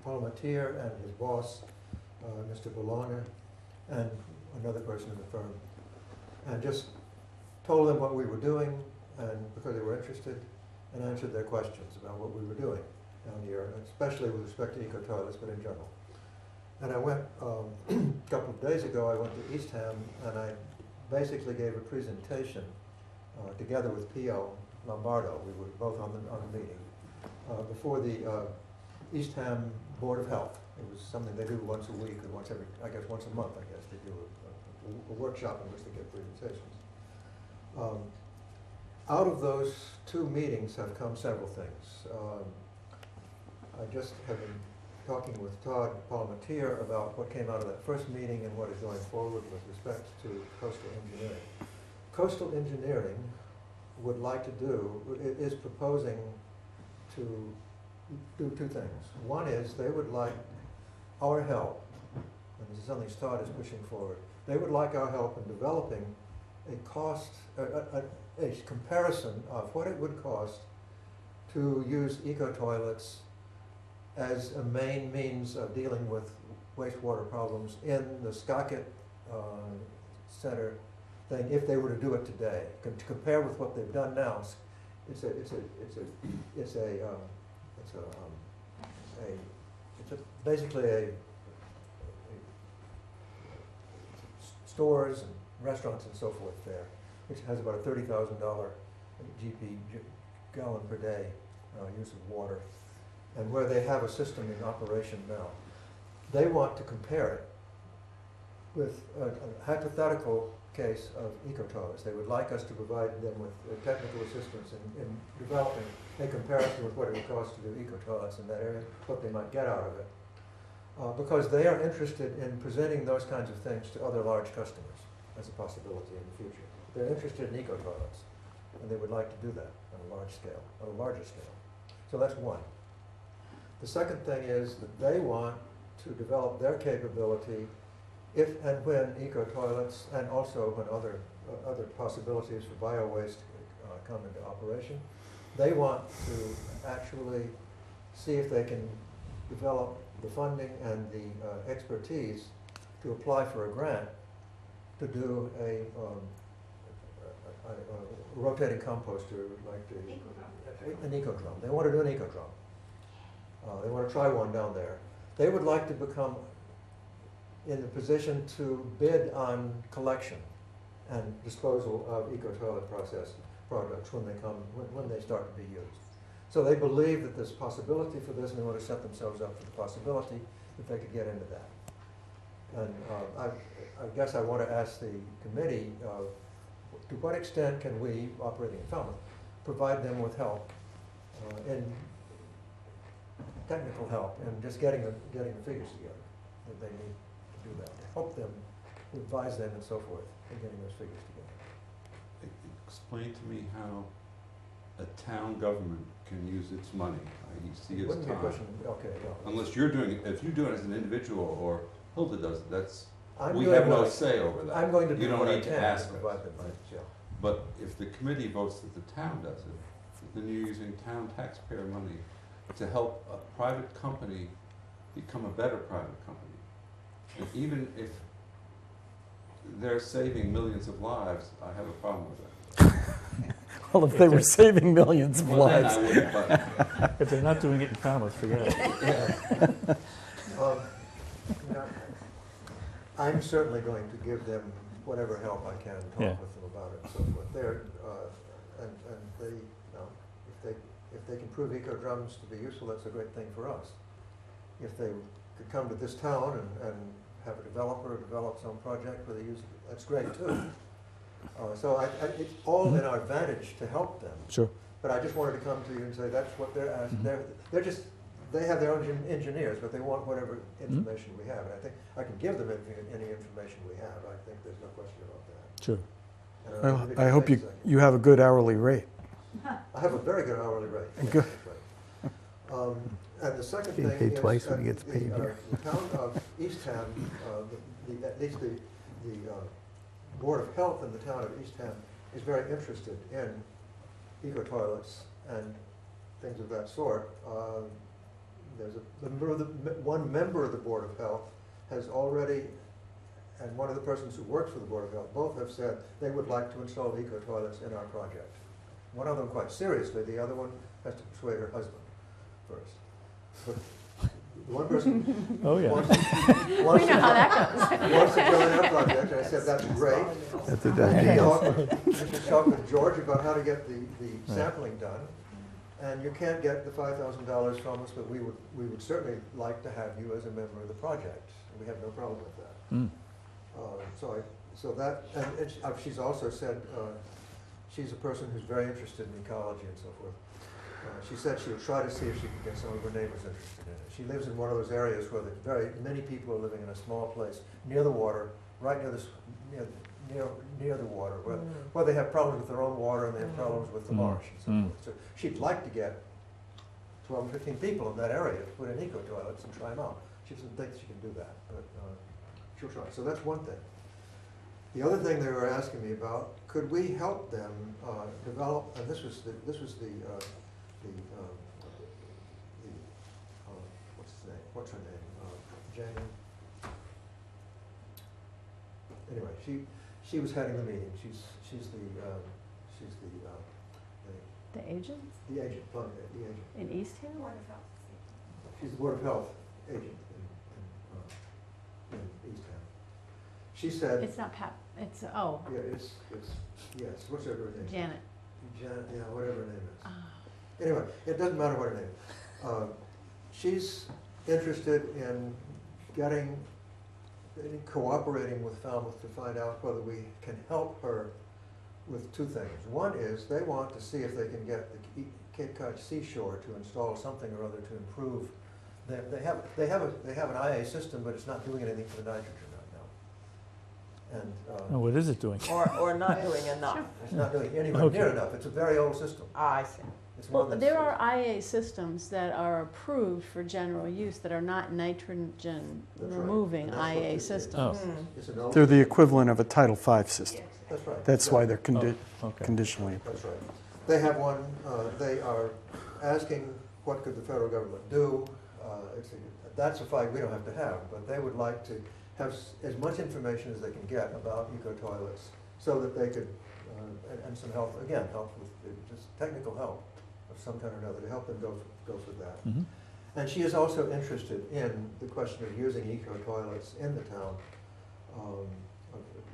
I: Palmatier and his boss, Mr. Bologna, and another person in the firm, and just told them what we were doing, and because they were interested, and answered their questions about what we were doing down here, especially with respect to eco-toilets, but in general. And I went, a couple of days ago, I went to Eastham, and I basically gave a presentation together with Pio Lombardo. We were both on the meeting, before the Eastham Board of Health. It was something they do once a week, or once a month, I guess, they do a workshop in which they give presentations. Out of those two meetings have come several things. I just have been talking with Todd Palmatier about what came out of that first meeting and what is going forward with respect to coastal engineering. Coastal engineering would like to is proposing to do two things. One is they would like our help, and this is something Todd is pushing forward. They would like our help in developing a comparison of what it would cost to use eco-toilets as a main means of dealing with wastewater problems in the Skakit Center thing, if they were to do it today. To compare with what they've done now, it's basically stores and restaurants and so forth there, which has about a $30,000 GP, gallon per day use of water, and where they have a system in operation now. They want to compare it with a hypothetical case of eco-toilets. They would like us to provide them with technical assistance in developing a comparison with what it would cost to do eco-toilets in that area, what they might get out of it. Because they are interested in presenting those kinds of things to other large customers as a possibility in the future. They're interested in eco-toilets, and they would like to do that on a large scale, on a larger scale. So that's one. The second thing is that they want to develop their capability if and when eco-toilets, and also when other possibilities for bio-waste come into operation. They want to actually see if they can develop the funding and the expertise to apply for a grant to do a rotating composter, like an eco-drum. They want to do an eco-drum. They want to try one down there. They would like to become in the position to bid on collection and disposal of eco-toilet process products when they start to be used. So they believe that there's possibility for this, and they want to set themselves up for the possibility that they could get into that. And I guess I want to ask the committee, to what extent can we, operating in Falmouth, provide them with help, in technical help, and just getting the figures together that they need to do that, to help them, advise them and so forth in getting those figures together.
H: Explain to me how a town government can use its money, i.e. see its
I: Wouldn't be a
H: time.
I: question, okay, yeah.
H: Unless you're doing it, if you do it as an individual or Hilda does it, that's,
I: I'm
H: we
I: doing
H: have no
I: what I-
H: say over that.
I: I'm going to
H: You
I: do
H: don't
I: what I
H: need to
I: can
H: ask
I: to
H: us.
I: provide them, yeah.
H: But if the committee votes that the town does it, then you're using town taxpayer money to help a private company become a better private company. And even if they're saving millions of lives, I have a problem with that.
B: Well, if they were saving millions of
H: Well, then
B: lives.
H: I wouldn't, but
A: If they're not doing it in Falmouth, forget it.
I: You know, I'm certainly going to give them whatever help I can, talk
A: Yeah.
I: with them about it and so forth. They're, and they, you know, if they can prove eco drums to be useful, that's a great thing for us. If they could come to this town and have a developer develop some project where they use it, that's great too. So it's all in our advantage to help them.
B: Sure.
I: But I just wanted to come to you and say that's what they're asking. They're just, they have their own engineers, but they want whatever information we have. And I think I can give them any information we have. I think there's no question about that.
B: Sure.
I: And I'll
B: Well,
I: give it
B: I
I: to
B: hope
I: you in a second.
B: you have a good hourly rate.
I: I have a very good hourly rate.
B: Good.
I: And the second
F: Getting
I: thing
F: paid
I: is
F: twice when
I: that
F: he gets paid here.
I: The town of Eastham, at least the Board of Health in the town of Eastham is very interested in eco-toilets and things of that sort. There's one member of the Board of Health has already, and one of the persons who works for the Board of Health, both have said they would like to install eco-toilets in our project. One of them quite seriously, the other one has to persuade her husband first. But the one person
A: Oh, yeah.
I: wants
E: We know how that goes.
I: wants to join our project, and I said, that's great.
F: That's a done deal.
I: You should talk with George about how to get the sampling done. And you can't get the $5,000 from us, but we would certainly like to have you as a member of the project. We have no problem with that.
A: Mm.
I: And she's also said, she's a person who's very interested in ecology and so forth. She said she would try to see if she could get some of her neighbors interested in it. She lives in one of those areas where very many people are living in a small place, near the water, right near the water, where they have problems with their own water and they have problems with the marsh and so forth. So she'd like to get 12 or 15 people in that area to put in eco-toilets and try them out. She doesn't think she can do that, but she'll try. So that's one thing. The other thing they were asking me about, could we help them develop, and this was the what's his name? What's her name? Jane. Anyway, she was heading the meeting. She's the
E: The agent
I: the agent, the agent.
E: in Eastham?
I: She's the Board of Health agent in Eastham. She said,
E: It's not Pat, it's, oh,
I: yeah, it's yes, what's her name?
E: Janet.
I: Janet, yeah, whatever her name is.
E: Ah.
I: Anyway, it doesn't matter what her name is. She's interested in cooperating with Falmouth to find out whether we can help her with two things. One is they want to see if they can get the Cape Cod seashore to install something or other to improve. They have an IA system, but it's not doing anything for the nitrogen right now. And
A: Oh, what is it doing?
C: Or not doing enough.
I: it's not doing anywhere near
A: Okay.
I: enough. It's a very old system.
C: I see.
I: It's
E: Well,
I: one that's-
E: there are IA systems that are approved for general use that are not nitrogen
I: That's right.
E: removing
I: And that's what
E: IA
I: this is.
E: systems.
I: It's an old
B: They're the
I: system.
B: equivalent of a Title V system.
I: That's right.
B: That's why they're
A: Okay.
B: conditionally.
I: That's right. They have one, they are asking what could the federal government do. That's a fight we don't have to have, but they would like to have as much information as they can get about eco-toilets so that they could, and some help, again, help with just technical help of some kind or another to help them go through that.
A: Mhm.
I: And she is also interested in the question of using eco-toilets in the town, of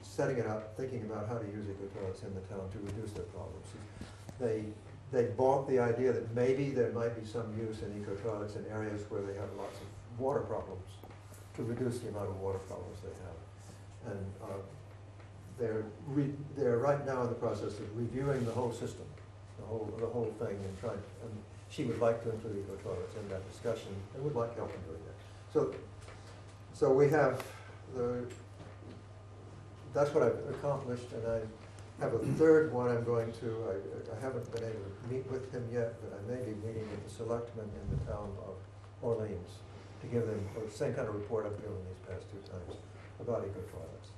I: setting it up, thinking about how to use eco-toilets in the town to reduce their problems. They bought the idea that maybe there might be some use in eco-toilets in areas where they have lots of water problems, to reduce the amount of water problems they have. And they're right now in the process of reviewing the whole system, the whole thing, and she would like to include eco-toilets in that discussion and would like help in doing that. So we have that's what I've accomplished, and I have a third one I'm going to, I haven't been able to meet with him yet, but I may be meeting with the selectmen in the town of Orleans to give them the same kind of report I've given these past 2 times about eco-toilets.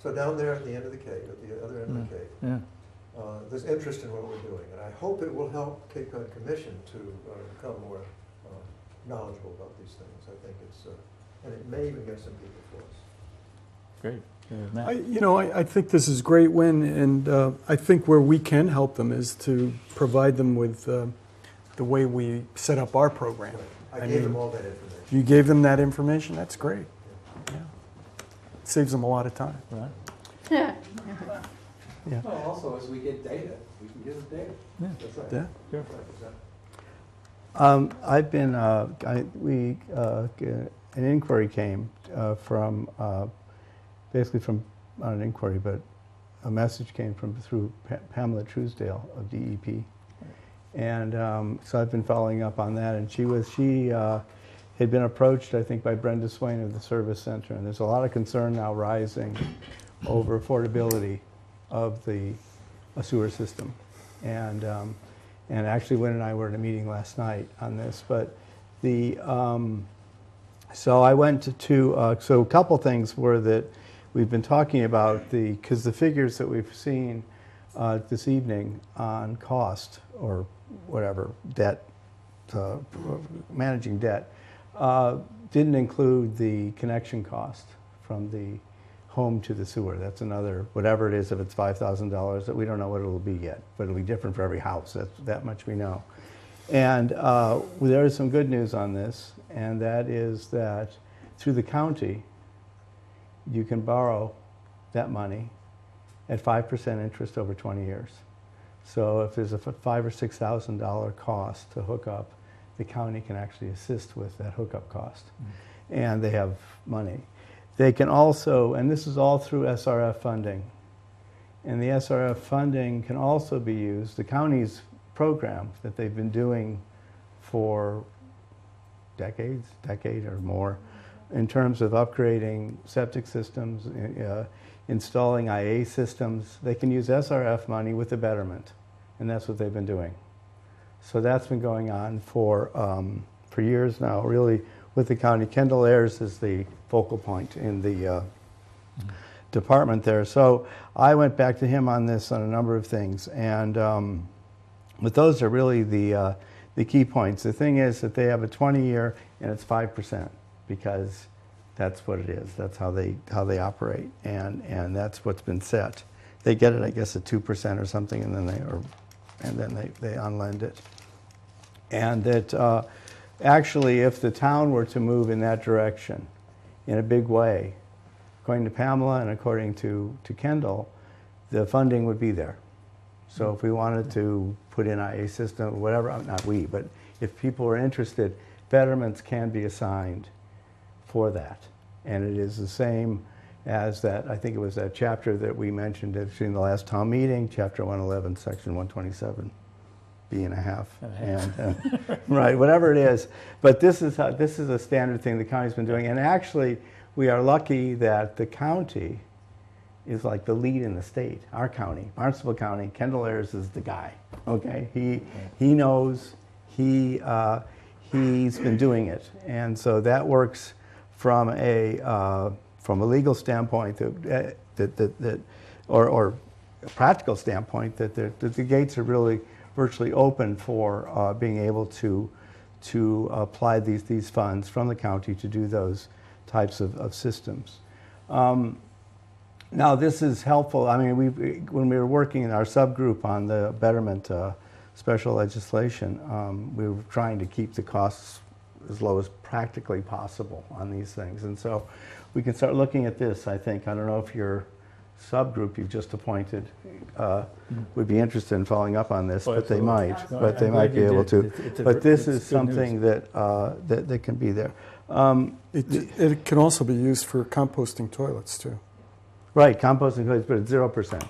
I: So down there at the end of the Cape, at the other end of the Cape, there's interest in what we're doing, and I hope it will help Cape Cod Commission to become more knowledgeable about these things. I think it's, and it may even get some people for us.
A: Great.
B: I think this is a great win, and I think where we can help them is to provide them with the way we set up our program.
I: Right. I gave them all that information.
B: You gave them that information? That's great. Yeah. It saves them a lot of time.
A: Right.
B: Yeah.
F: Well, also, as we get data, we can give them data.
A: Yeah.
F: That's right.
B: Yeah.
A: Sure.
F: I've been, an inquiry came from, basically from, not an inquiry, but a message came through Pamela Truesdale of DEP. And so I've been following up on that, and she had been approached, I think, by Brenda Swain of the Service Center, and there's a lot of concern now rising over affordability of the sewer system. And actually, Wynn and I were in a meeting last night on this, but so I went to, so a couple things were that we've been talking about because the figures that we've seen this evening on cost or whatever, debt, managing debt, didn't include the connection cost from the home to the sewer. That's another, whatever it is, if it's $5,000, that we don't know what it'll be yet, but it'll be different for every house. That much we know. And there is some good news on this, and that is that through the county, you can borrow that money at 5% interest over 20 years. So if there's a $5,000 or $6,000 cost to hook up, the county can actually assist with that hookup cost. And they have money. They can also, and this is all through SRF funding, and the SRF funding can also be used, the county's program that they've been doing for decade or more, in terms of upgrading septic systems, installing IA systems. They can use SRF money with the betterment, and that's what they've been doing. So that's been going on for years now, really, with the county. Kendall Ayers is the focal point in the department there. So I went back to him on this on a number of things, and but those are really the key points. The thing is that they have a 20-year, and it's 5%, because that's what it is. That's how they operate, and that's what's been set. They get it, I guess, at 2% or something, and then they unlend it. And that actually, if the town were to move in that direction in a big way, according to Pamela and according to Kendall, the funding would be there. So if we wanted to put in IA system, or whatever, not we, but if people were interested, betterments can be assigned for that. And it is the same as that, I think it was that chapter that we mentioned in the last town meeting, chapter 111, section 127. B and a half, and right, whatever it is. But this is a standard thing the county's been doing, and actually, we are lucky that the county is like the lead in the state. Our county, Barnstable County, Kendall Ayers is the guy. Okay, he knows, he's been doing it, and so that works from a legal standpoint or a practical standpoint that the gates are really virtually open for being able to apply these funds from the county to do those types of systems. Now this is helpful. I mean, when we were working in our subgroup on the betterment special legislation, we were trying to keep the costs as low as practically possible on these things. And so we can start looking at this, I think. I don't know if your subgroup you've just appointed would be interested in following up on this,
A: Oh,
F: but they
A: absolutely.
F: might,
A: No,
F: but they
A: I'm
F: might
A: glad
F: be
A: you
F: able
A: did.
F: to.
A: It's a
F: But this
A: it's
F: is
A: good news.
F: something that can be there.
B: It can also be used for composting toilets too.
F: Right, composting toilets, but it's 0%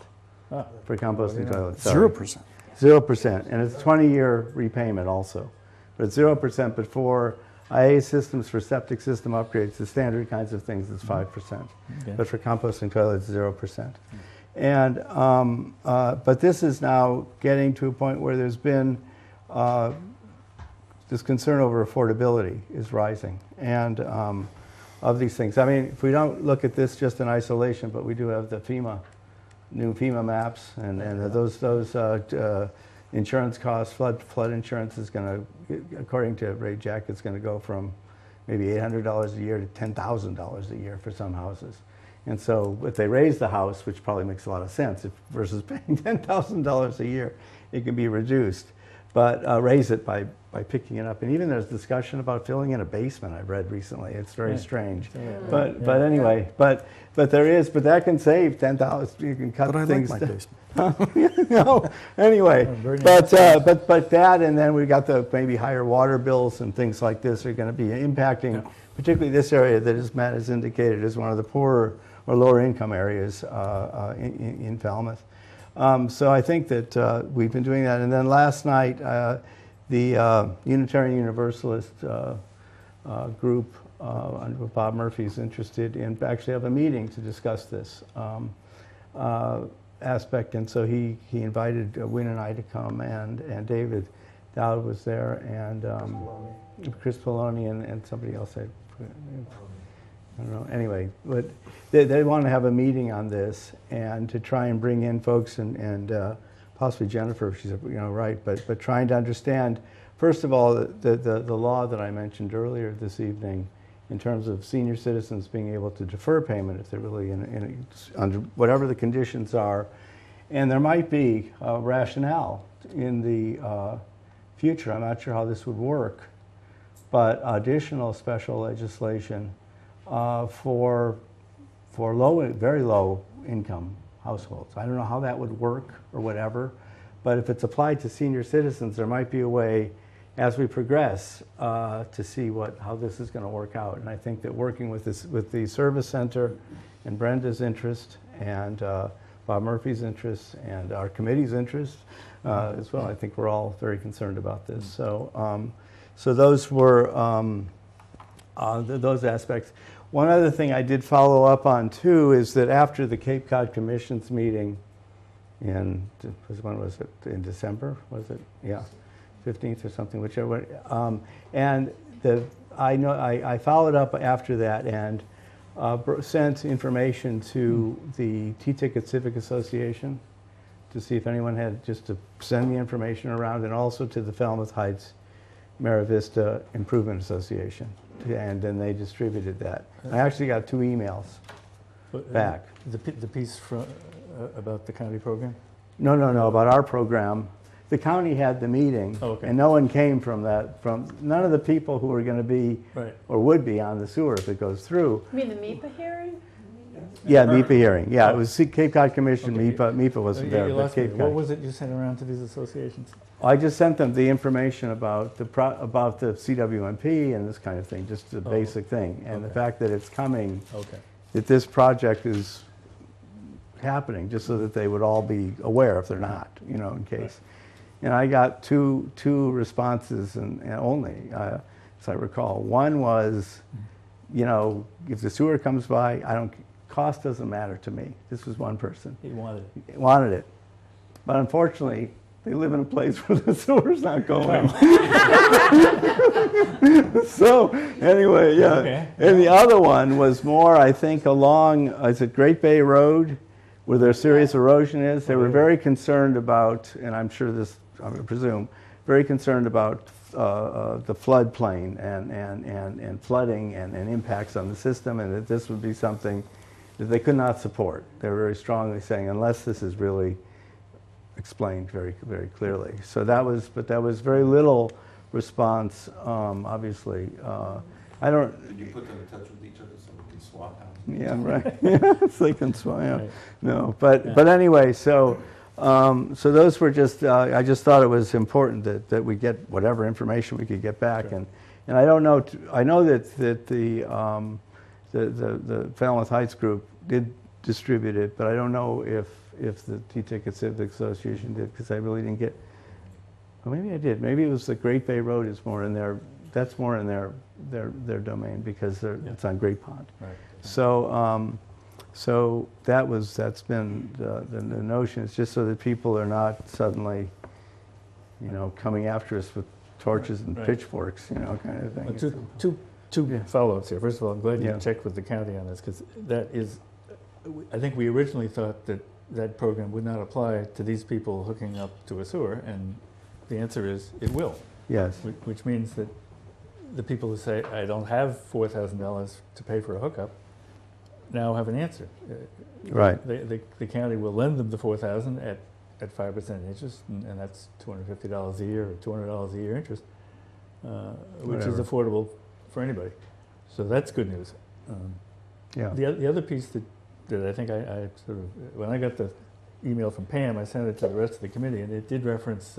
A: Ah.
F: for composting
A: yeah.
F: toilets. sorry.
B: 0%.
F: 0%, and it's 20-year repayment also. But it's 0%, but for IA systems, for septic system upgrades, the standard kinds of things, it's 5%.
A: Okay.
F: But for composting toilets, 0%. And, but this is now getting to a point where there's been, this concern over affordability is rising. And of these things, I mean, if we don't look at this just in isolation, but we do have the new FEMA maps, and those insurance costs, flood insurance is going to, according to Ray Jack, it's going to go from maybe $800 a year to $10,000 a year for some houses. And so if they raise the house, which probably makes a lot of sense, versus paying $10,000 a year, it can be reduced. But raise it by picking it up. And even there's discussion about filling in a basement, I've read recently. It's very strange. But anyway, but that can save $10,000. You can cut
B: But I
F: things.
B: like my basement.
F: No, anyway,
A: Oh, very
F: but
A: nice.
F: but that, and then we got the maybe higher water bills and things like this are going to be impacting, particularly this area that, as Matt has indicated, is one of the poorer or lower income areas in Falmouth. So I think that we've been doing that. And then last night, the Unitarian Universalist group under Bob Murphy is interested in actually have a meeting to discuss this aspect. And so he invited Wynn and I to come, and David Dowd was there, and Chris Poloni and somebody else. I don't know. Anyway, but they want to have a meeting on this and to try and bring in folks and possibly Jennifer, if she's right, but trying to understand, first of all, the law that I mentioned earlier this evening in terms of senior citizens being able to defer payment if they're really under whatever the conditions are. And there might be a rationale in the future. I'm not sure how this would work, but additional special legislation for very low income households. I don't know how that would work or whatever, but if it's applied to senior citizens, there might be a way as we progress to see how this is going to work out. And I think that working with the service center and Brenda's interest and Bob Murphy's interest and our committee's interest as well, I think we're all very concerned about this. So those were those aspects. One other thing I did follow up on too is that after the Cape Cod Commission's meeting when was it? In December, was it? Yeah, 15th or something, whichever. And I followed up after that and sent information to the T-Ticket Civic Association to see if anyone had, just to send the information around, and also to the Falmouth Heights Mara Vista Improvement Association. And then they distributed that. I actually got 2 emails back.
A: The piece about the county program?
F: No, about our program. The county had the meeting, and no one came from that. None of the people who were going to be or would be on the sewer if it goes through.
E: You mean the MEPA hearing?
F: Yeah, MEPA hearing. Yeah, it was Cape Cod Commission. MEPA wasn't there, but Cape Cod.
A: What was it you sent around to these associations?
F: I just sent them the information about the CWMP and this kind of thing, just the basic thing, and the fact that it's coming, that this project is happening, just so that they would all be aware if they're not, in case. And I got two responses and only, as I recall. One was, if the sewer comes by, cost doesn't matter to me. This was one person.
A: He wanted it.
F: Wanted it. But unfortunately, they live in a place where the sewer's not going. So anyway, yeah.
A: Okay.
F: And the other one was more, I think, along, is it Great Bay Road, where their serious erosion is? They were very concerned about, and I'm sure this, I presume, very concerned about the floodplain and flooding and impacts on the system, and that this would be something that they could not support. They were very strongly saying, unless this is really explained very, very clearly. So that was, but that was very little response, obviously. I don't,
H: Did you put them in touch with each other so we can swap out?
F: yeah, right. So they can swim, yeah.
A: Right.
F: No, but anyway, so those were just, I just thought it was important that we get whatever information we could get back.
A: Sure.
F: And I don't know, I know that the Falmouth Heights group did distribute it, but I don't know if the T-Ticket Civic Association did, because I really didn't get, well, maybe I did. Maybe it was the Great Bay Road is more in their, that's more in their domain, because it's on Great Pond.
A: Right.
F: So that's been the notion. It's just so that people are not suddenly, coming after us with torches and
A: Right.
F: pitchforks, kind of thing.
A: Well, two
F: Yeah.
A: follow-ups here. First of all, I'm glad you
F: Yeah.
A: checked with the county on this, because that is, I think we originally thought that program would not apply to these people hooking up to a sewer, and the answer is it will,
F: Yes.
A: which means that the people who say, I don't have $4,000 to pay for a hookup, now have an answer.
F: Right.
A: The county will lend them the $4,000 at 5% interest, and that's $250 a year or $200 a year interest, which is
F: Whatever.
A: affordable for anybody. So that's good news.
F: Yeah.
A: The other piece that I think I sort of, when I got the email from Pam, I sent it to the rest of the committee, and it did reference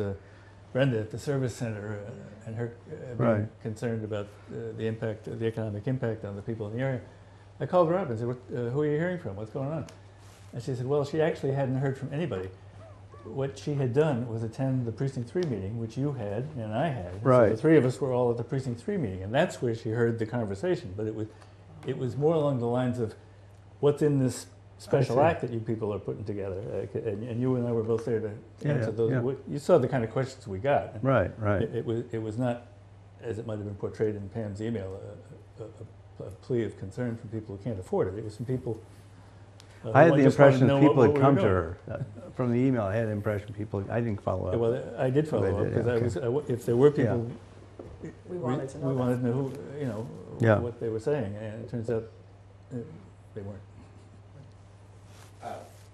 A: Brenda at the service center and her being
F: Right.
A: concerned about the impact, the economic impact on the people in the area. I called her up and said, who are you hearing from? What's going on? And she said, well, she actually hadn't heard from anybody. What she had done was attend the Precinct 3 meeting, which you had and I had. And
F: Right.
A: So the three of us were all at the Precinct 3 meeting, and that's where she heard the conversation. But it was more along the lines of what's in this special
F: see.
A: act that you people are putting together. And you and I were both there to
F: Yeah,
A: answer those.
F: yeah.
A: You saw the kind of questions we got. And
F: Right.
A: It was not, as it might have been portrayed in Pam's email, a plea of concern from people who can't afford it. It was from people.
F: I had the
A: just wanted
F: impression
A: know
F: that people
A: what
F: had
A: we
F: come
A: were
F: to
A: doing.
F: her. From the email, I had the impression people, I didn't follow up.
A: Well, I did follow
F: They
A: up
F: did,
A: because
F: okay.
A: if there were people,
C: We wanted to know
A: we
C: that.
A: wanted to know who,
F: Yeah.
A: what they were saying, and it turns out they weren't.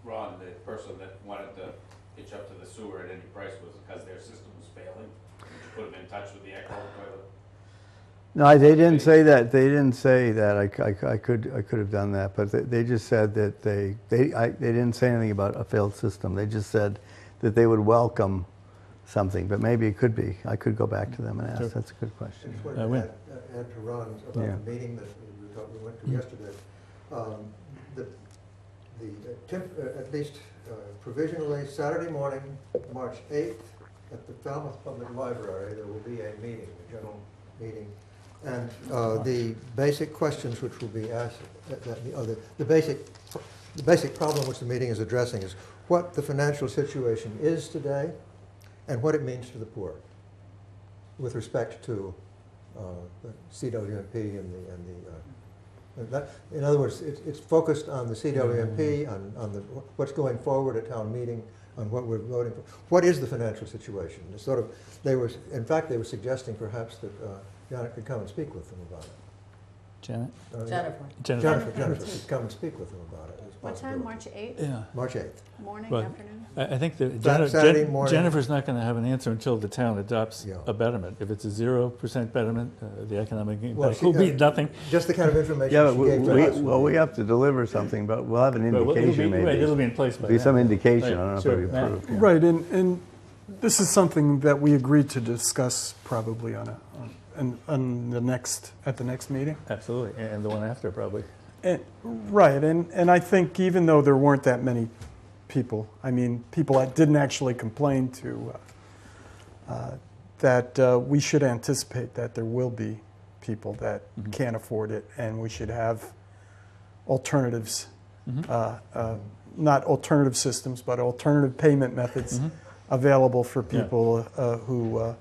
G: Ron, the person that wanted to hitch up to the sewer at any price was because their system was failing. Did you put them in touch with the Echo toilet?
F: No, they didn't say that. They didn't say that. I could have done that, but they just said that they didn't say anything about a failed system. They just said that they would welcome something, but maybe it could be. I could go back to them and ask.
A: Sure.
F: That's a good
I: I
F: question.
I: just
A: I
I: wanted
A: win.
I: to add to Ron about
F: Yeah.
I: the meeting that we went to yesterday. At least provisionally, Saturday morning, March 8th, at the Falmouth Public Library, there will be a meeting, a general meeting. And the basic questions which will be asked, the basic problem which the meeting is addressing is what the financial situation is today and what it means to the poor with respect to the CWMP and in other words, it's focused on the CWMP, on what's going forward at town meeting, on what we're voting for. What is the financial situation? It's sort of, in fact, they were suggesting perhaps that Janet could come and speak with them about it.
A: Janet?
C: Jennifer.
I: Jennifer could come and speak with them about it. as a
E: What time,
I: possibility.
E: March 8th?
A: Yeah.
I: March 8th.
E: Morning,
A: Right.
E: afternoon?
A: I think that
I: Saturday morning.
A: Jennifer's not going to have an answer until the town adopts
I: Yeah.
A: a betterment. If it's a 0% betterment, the economic
I: Well,
A: impact will be nothing.
I: Just the kind of information
F: Yeah,
I: she
F: but
I: gave to us.
F: we have to deliver something, but we'll have an
A: But it'll be-
F: indication
A: Right,
F: maybe.
A: it'll be in place by
F: Be
A: then.
F: some indication.
A: Right,
F: I don't know if
A: sure,
F: it'll be
A: Matt.
F: approved. yeah.
B: Right, and this is something that we agreed to discuss probably at the next meeting.
A: Absolutely, and the one after probably.
B: Right, and I think even though there weren't that many people, I mean, people that didn't actually complain to, that we should anticipate that there will be people that can't afford it, and we should have alternatives, not alternative systems, but alternative payment methods available for people who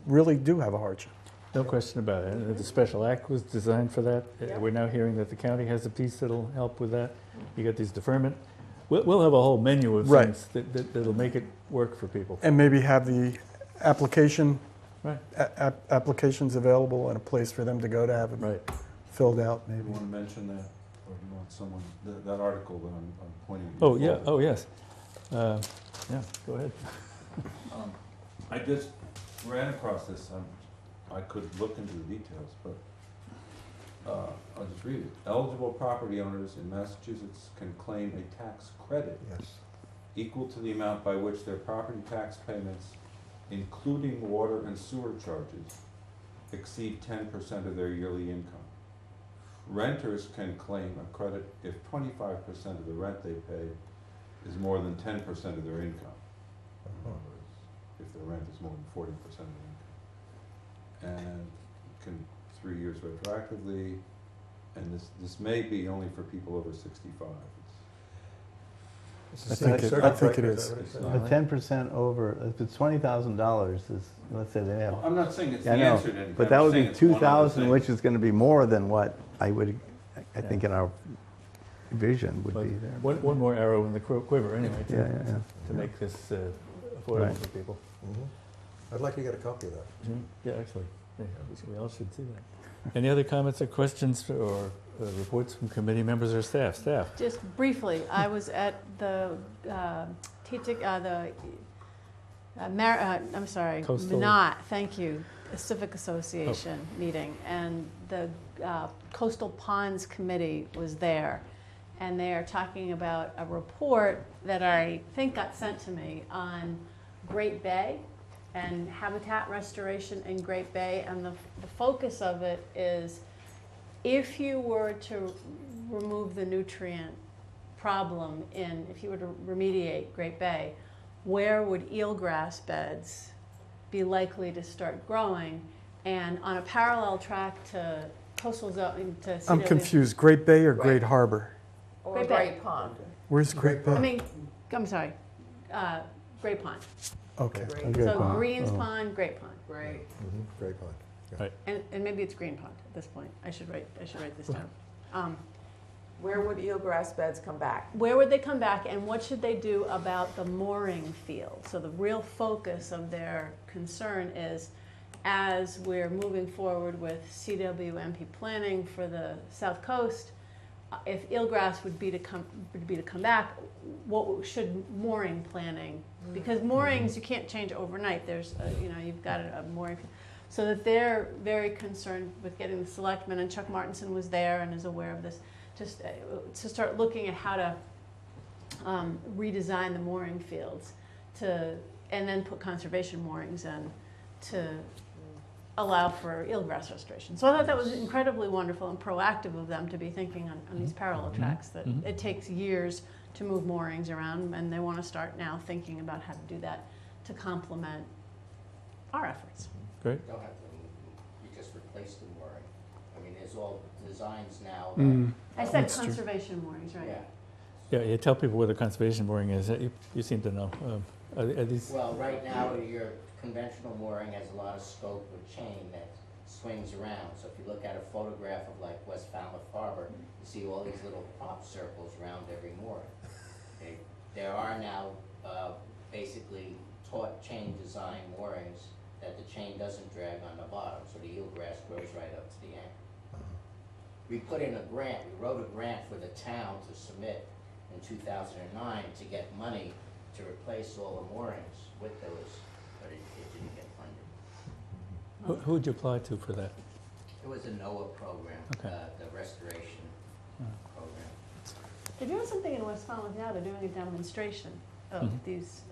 B: really do have a hardship.
A: No question about it. The special act was designed for that.
C: Yeah.
A: We're now hearing that the county has a piece that'll help with that. You got these deferment. We'll have a whole menu of
B: Right.
A: things that'll make it work for people.
B: And maybe have the application,
A: Right.
B: applications available and a place for them to go to have it
A: Right.
B: filled out,
H: You
B: maybe.
H: want to mention that, or you want someone, that article that I'm pointing you
A: Oh, yeah,
H: forward?
A: oh, yes. Yeah, go ahead.
H: I just ran across this, I could look into the details, but I'll just read it. Eligible property owners in Massachusetts can claim a tax credit
I: Yes.
H: equal to the amount by which their property tax payments, including water and sewer charges, exceed 10% of their yearly income. Renters can claim a credit if 25% of the rent they pay is more than 10% of their income. In other words, if their rent is more than 40% of their income. And can 3 years retroactively, and this may be only for people over 65.
I: It's
B: I think
I: the
B: it-
I: circuit
B: I think it
I: breaker,
B: is.
I: that what it
H: It's
I: says?
H: not.
F: But 10% over, if it's $20,000 is, let's say they have,
H: I'm not saying it's the
F: I know,
H: answer to anything.
F: but that
H: I'm
F: would
H: saying
F: be
H: it's one of the
F: 2,000,
H: things.
F: which is gonna be more than what I think in our vision would
A: But
F: be there.
A: one more arrow in the quiver anyway,
F: Yeah, yeah, yeah.
A: to make this affordable
F: Right.
A: for people.
I: Mhm. I'd like to get a copy of that.
A: Yeah, actually, yeah, we all should see that. Any other comments or questions or reports from committee members or staff? Staff?
E: Just briefly, I was at the I'm sorry,
A: Coastal-
E: Minot, thank you, Civic Association meeting, and the Coastal Ponds Committee was there, and they are talking about a report that I think got sent to me on Great Bay and habitat restoration in Great Bay, and the focus of it is if you were to remove the nutrient problem if you were to remediate Great Bay, where would eelgrass beds be likely to start growing? And on a parallel track to coastal zone, to
B: I'm
E: CW
B: confused, Great Bay or Great Harbor?
C: Or
E: Great Bay.
C: Great Pond.
B: Where's Great
E: I
B: Bay?
E: mean, I'm sorry, Great Pond.
B: Okay.
I: Great.
F: Okay,
E: So
F: fine.
E: Greens
F: Oh.
E: Pond, Great Pond.
C: Great.
I: Great Pond.
E: And maybe it's Green Pond at this point. I should write this down.
C: Where would eelgrass beds come back?
E: Where would they come back, and what should they do about the mooring field? So the real focus of their concern is, as we're moving forward with CWMP planning for the South Coast, if eelgrass would be to come back, what should mooring planning? Because moorings you can't change overnight. There's you've got a mooring. So that they're very concerned with getting the selectmen, and Chuck Martinson was there and is aware of this, just to start looking at how to redesign the mooring fields and then put conservation moorings in to allow for eelgrass restoration. So I thought that was incredibly wonderful and proactive of them to be thinking on these parallel tracks, that it takes years to move moorings around, and they want to start now thinking about how to do that to complement our efforts.
A: Great.
K: You don't have to, you just replace the mooring. I mean, there's all designs now.
E: I said
B: That's true.
E: conservation moorings, right?
K: Yeah.
A: Yeah, you tell people where the conservation mooring is. You seem to know. Are these?
K: Well, right now, your conventional mooring has a lot of scope with chain that swings around. So if you look at a photograph of like West Falmouth Harbor, you see all these little prop circles around every mooring. Okay? There are now basically taut chain design moorings that the chain doesn't drag on the bottom, so the eelgrass grows right up to the end. We put in a grant, we wrote a grant for the town to submit in 2009 to get money to replace all the moorings with those, but it didn't get funded.
A: Who would you apply to for that?
K: It was a NOAA program,
A: Okay.
K: the restoration program.
E: They're doing something in West Falmouth now. They're doing a demonstration of these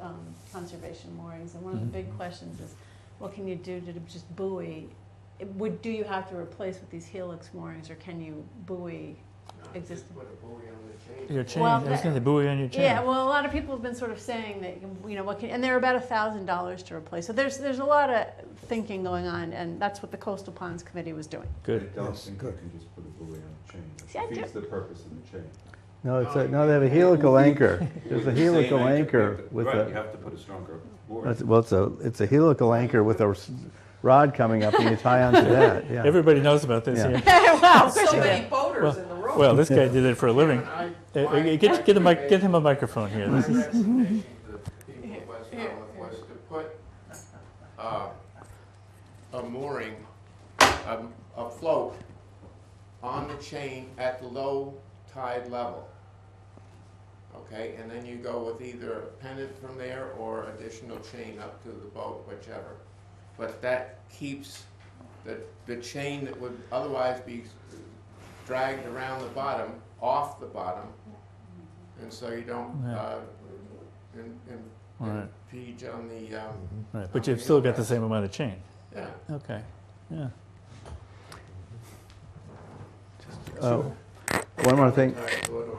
E: conservation moorings, and one of the big questions is, what can you do to just buoy? Do you have to replace with these helix moorings, or can you buoy existing?
L: Put a buoy on the chain.
A: Your chain.
E: Well,
A: I was going to buoy on your chain.
E: Yeah, well, a lot of people have been sort of saying that, and they're about $1,000 to replace. So there's a lot of thinking going on, and that's what the Coastal Ponds Committee was doing.
H: I
A: Good.
H: don't
I: Yes,
H: think
I: good.
H: you can just put a buoy on a chain.
E: See, I
H: That defeats the purpose of the chain.
F: No, they have a helical anchor. There's a helical
H: Same
F: anchor
H: but
F: with
H: right, you
F: a,
H: have to put a stronger board.
F: it's a helical anchor with a rod coming up, and you tie onto that, yeah.
A: Everybody knows about this
F: Yeah.
A: here.
E: Wow, of course
C: So
E: you
C: many
E: did.
C: boaters in the room.
A: Well, this guy did it for a living.
L: I-
A: Get him a microphone here.
L: My
A: This is,
L: recommendation to the people of West Falmouth was to put a mooring, a float on the chain at the low tide level. Okay, and then you go with either a pennant from there or additional chain up to the boat, whichever. But that keeps the chain that would otherwise be dragged around the bottom, off the bottom, and so you don't,
A: Yeah. Right.
L: impede on the,
A: Right, but you've still got the same amount of chain.
L: yeah.
A: Okay, yeah.
F: One more thing.
L: All right, what do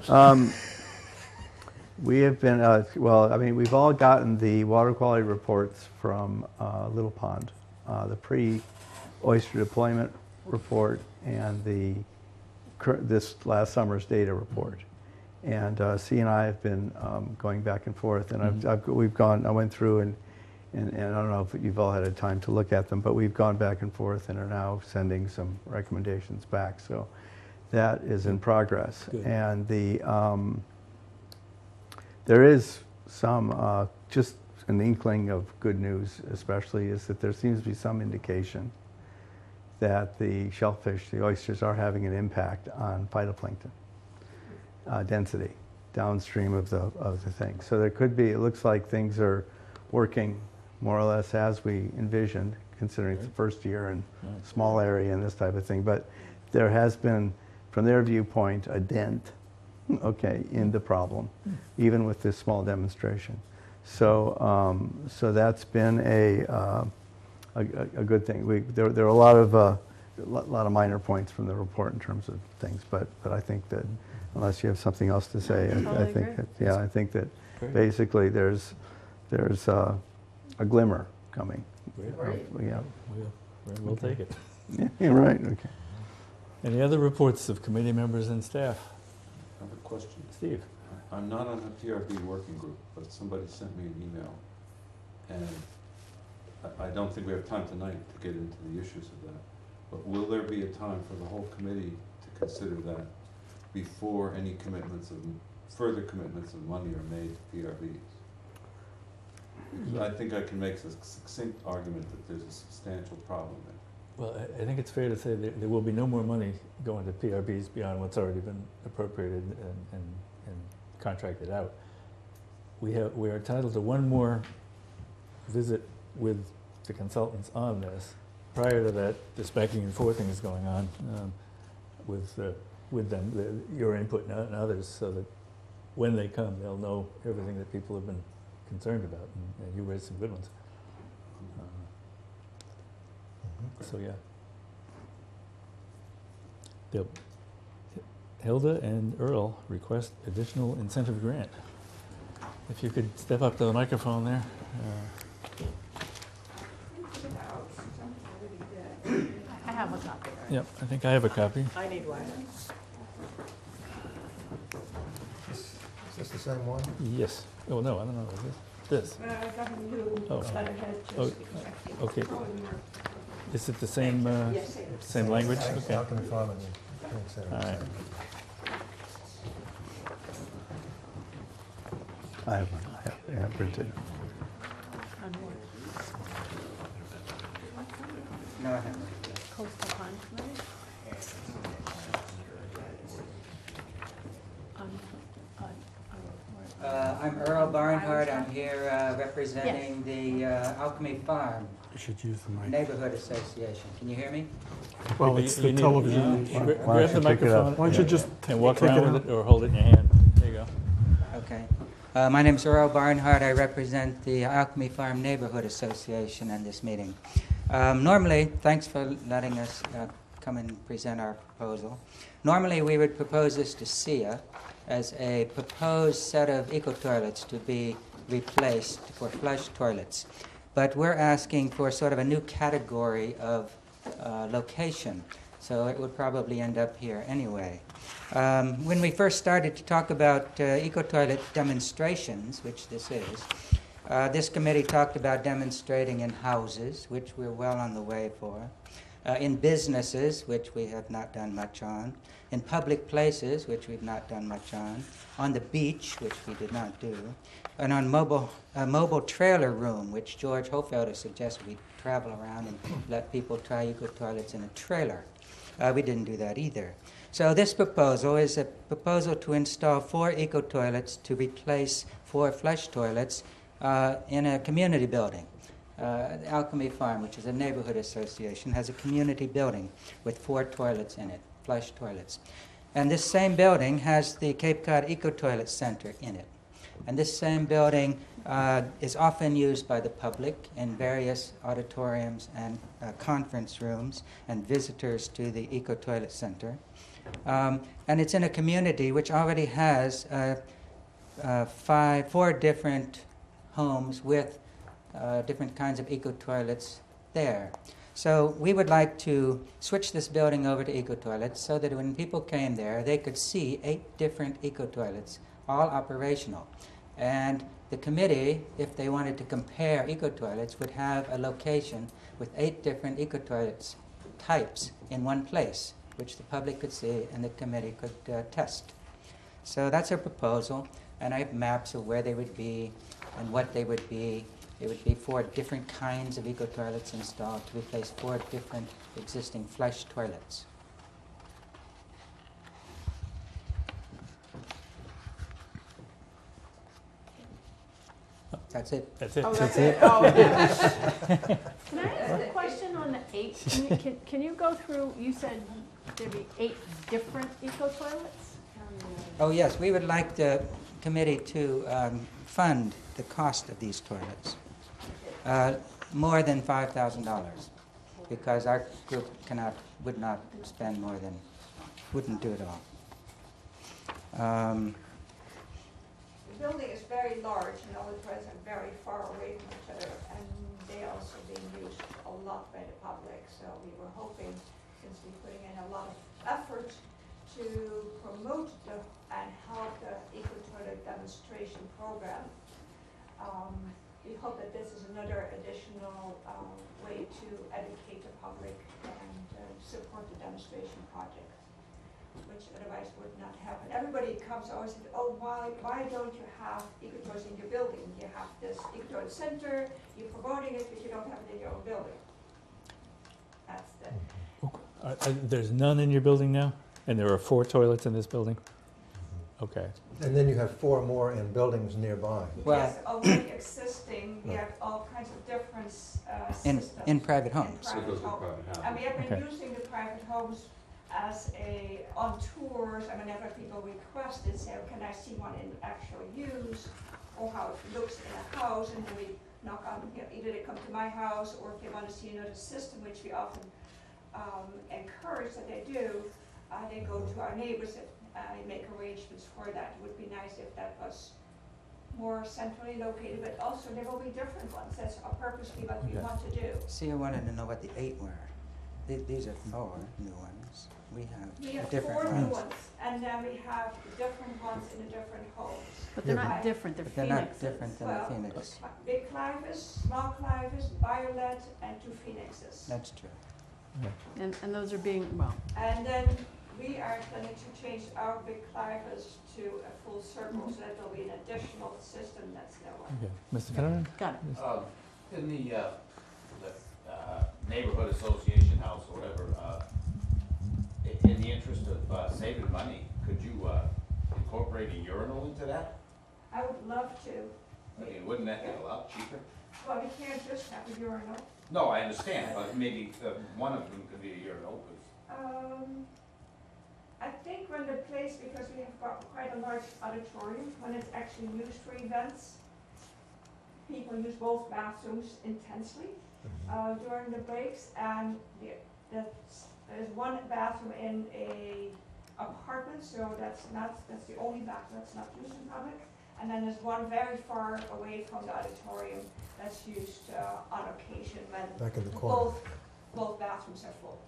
L: I know?
F: We have been, well, I mean, we've all gotten the water quality reports from Little Pond, the pre-oyster deployment report and this last summer's data report. And C and I have been going back and forth, and I went through and I don't know if you've all had a time to look at them, but we've gone back and forth and are now sending some recommendations back. So that is in progress.
A: Good.
F: And there is some, just an inkling of good news, especially, is that there seems to be some indication that the shellfish, the oysters, are having an impact on phytoplankton density downstream of the thing. So there could be, it looks like things are working more or less as we envisioned, considering it's the first year and small area and this type of thing. But there has been, from their viewpoint, a dent, okay, in the problem, even with this small demonstration. So, so that's been a good thing. There are a lot of minor points from the report in terms of things, but I think that unless you have something else to say, I think that, yeah, I think that basically there's a glimmer coming.
A: Great.
F: Yeah.
A: We'll take it.
F: Yeah, right. Okay.
A: Any other reports of committee members and staff?
H: I have a question.
A: Steve?
H: I'm not on the PRB working group, but somebody sent me an email, and I don't think we have time tonight to get into the issues of that, but will there be a time for the whole committee to consider that before any further commitments of money are made to PRBs? I think I can make a succinct argument that there's a substantial problem there.
A: Well, I think it's fair to say that there will be no more money going to PRBs beyond what's already been appropriated and contracted out. We are entitled to one more visit with the consultants on this. Prior to that, this backing and forthing is going on with them, your input and others, so that when they come, they'll know everything that people have been concerned about, and you raised some good ones. So yeah. Hilda and Earl request additional incentive grant. If you could step up to the microphone there.
E: I have a copy.
A: Yep, I think I have a copy.
E: I need one.
I: Is this the same one?
A: Yes. Oh, no, I don't know. Is this?
J: I got a new
A: Oh.
J: letterhead
A: Oh,
J: just because I feel.
A: okay. Is it the same, same language? Okay.
I: How can we find it?
A: All right.
F: I have one. I have printed.
K: No, I haven't.
E: Coastal Pond Committee?
M: I'm Earl Barnhart. I'm here representing the Alchemy Farm
B: You should use the mic.
M: Neighborhood Association. Can you hear me?
B: Well, it's
A: You
B: the
A: need-
B: television.
A: you
F: Why
A: grab
F: don't
A: the
F: you pick it
A: microphone.
F: up?
B: Why don't you just
A: And walk
B: take it
A: around
B: out?
A: with it or hold it in your hand. There you go.
M: Okay. My name is Earl Barnhart. I represent the Alchemy Farm Neighborhood Association in this meeting. Normally, thanks for letting us come and present our proposal. Normally, we would propose this to SEA as a proposed set of eco-toilets to be replaced for flush toilets. But we're asking for sort of a new category of location, so it would probably end up here anyway. When we first started to talk about eco-toilet demonstrations, which this is, this committee talked about demonstrating in houses, which we're well on the way for, in businesses, which we have not done much on, in public places, which we've not done much on the beach, which we did not do, and on mobile trailer room, which George Hofelder suggested we travel around and let people try eco-toilets in a trailer. We didn't do that either. So this proposal is a proposal to install 4 eco-toilets to replace 4 flush toilets in a community building. Alchemy Farm, which is a neighborhood association, has a community building with 4 toilets in it, flush toilets. And this same building has the Cape Cod Eco Toilet Center in it. And this same building is often used by the public in various auditoriums and conference rooms and visitors to the Eco Toilet Center. And it's in a community which already has 4 different homes with different kinds of eco toilets there. So we would like to switch this building over to eco toilets so that when people came there, they could see 8 different eco toilets, all operational. And the committee, if they wanted to compare eco toilets, would have a location with 8 different eco toilets types in one place, which the public could see and the committee could test. So that's our proposal, and I have maps of where they would be and what they would be. It would be 4 different kinds of eco toilets installed to replace 4 different existing flush toilets. That's it.
A: That's it.
C: Oh, that's it? Oh.
E: Can I ask a question on the 8? Can you go through, you said there'd be 8 different eco toilets?
M: Oh yes, we would like the committee to fund the cost of these toilets. More than $5,000, because our group would not spend more than, wouldn't do it all.
J: The building is very large, and all the toilets are very far away from each other, and they also being used a lot by the public. So we were hoping, since we're putting in a lot of effort to promote and help the eco toilet demonstration program, we hope that this is another additional way to educate the public and support the demonstration project, which otherwise would not happen. Everybody comes always and says, oh, why don't you have eco toilets in your building? You have this eco toilet center, you're promoting it, but you don't have it in your own building. That's the.
A: There's none in your building now? And there are 4 toilets in this building? Okay.
I: And then you have 4 more in buildings nearby.
M: Well,
J: Yes, already existing, we have all kinds of different systems.
M: in private homes.
H: So it goes to private house.
J: And we have been
A: Okay.
J: using the private homes as on tours, and whenever people request it, say, oh, can I see one in actual use, or how it looks in a house, and then we knock on, either they come to my house, or if they want to see another system, which we often encourage that they do, they go to our neighbors and make arrangements for that. It would be nice if that was more centrally located, but also there will be different ones. That's purposely what we
A: Okay.
J: want to do.
M: See, I wanted to know what the 8 were. These are 4 new ones. We
J: We
M: have
J: have
M: different
J: 4 new
M: ones.
J: ones, and then we have the different ones in the different homes.
E: But they're
I: Yeah,
E: not different, they're
M: But they're not
E: phoenixes.
M: different than the
J: Well,
M: Phoenix.
J: Big Clivis, small Clivis, violet, and 2 phoenixes.
M: That's true.
E: And those are being, well,
J: And then we are planning to change our big Clivis to a full circle, so that will be an additional system that's there.
A: Okay. Mr. Fenneman?
E: got it.
G: In the neighborhood association house or whatever, in the interest of saving money, could you incorporate a urinal into that?
J: I would love to.
G: I mean, wouldn't that get a lot cheaper?
J: Well, we can't just have a urinal.
G: No, I understand, but maybe one of them could be a urinal, 'cause
J: I think when the place, because we have got quite a large auditorium, when it's actually used for events, people use both bathrooms intensely during the breaks, and there's one bathroom in a apartment, so that's the only bathroom that's not used in public. And then there's one very far away from the auditorium that's used on occasion when
I: Back in the corner.
J: both bathrooms are full.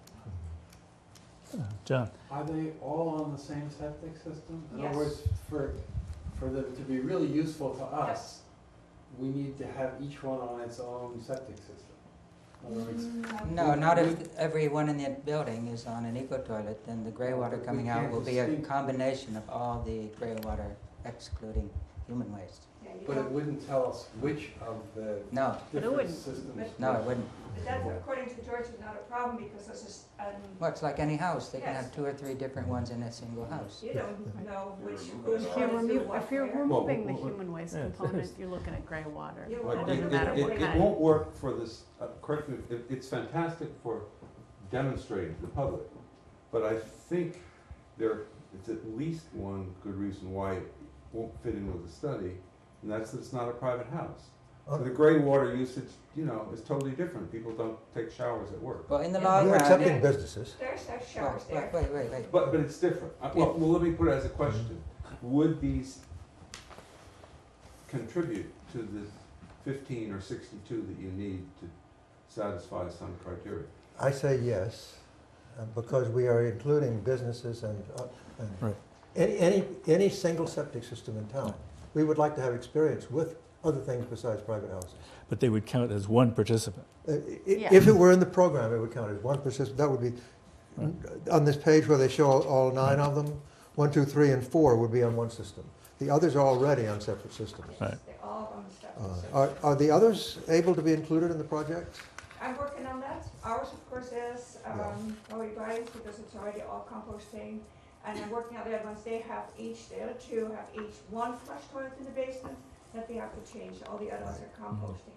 A: John?
N: Are they all on the same septic system? In
J: Yes.
N: other words, for them to be really useful to us, we need to have each one on its own septic system. In other words,
M: No, not if everyone in the building is on an eco toilet, then the gray water
N: We
M: coming out
N: can't
M: will be a
N: distinct-
M: combination of all the gray water excluding human waste.
J: Yeah, you
N: but it
J: don't-
N: wouldn't tell us which of the
M: No,
E: But it
N: different
E: wouldn't.
N: systems.
M: no, it wouldn't.
J: But that, according to George, is not a problem because this is,
M: Well, it's like any house, they can
J: Yes.
M: have 2 or 3 different ones in a single house.
J: you don't know which,
G: If
J: who's
E: If
J: going
E: you're,
J: to do
E: remo-
J: what
E: if you're
J: where.
E: removing the
A: well,
E: human waste
A: yeah,
E: component, you're looking at gray water.
J: You-
H: Well,
J: It
E: doesn't matter what
H: it
E: kind.
H: won't work for this, correct me, it's fantastic for demonstrating to the public, but I think it's at least one good reason why it won't fit in with the study, and that's that it's not a private house. So the gray water usage, is totally different. People don't take showers at work.
M: Well, in the
J: Yeah.
M: long
I: You're
M: run.
I: accepting businesses.
J: There's no
M: Well,
J: showers there.
M: wait.
H: But it's different. Well, let me put it as a question. Would these contribute to the 15 or 62 that you need to satisfy some criteria?
I: I say yes, because we are including businesses and
A: Right.
I: any single septic system in town. We would like to have experience with other things besides private houses.
A: But they would count as one participant.
I: If it were in the program, it would count as one participant. That would be, on this page where they show all 9 of them, 1, 2, 3, and 4 would be on one system. The others are already on separate systems.
A: Right.
J: They're all on separate.
I: Are the others able to be included in the project?
J: I'm working on that. Ours, of course, is already guided because it's already all composting. And I'm working on the other ones. They have each, the other 2 have each 1 flush toilet in the basement that they have to change. All the others are composting.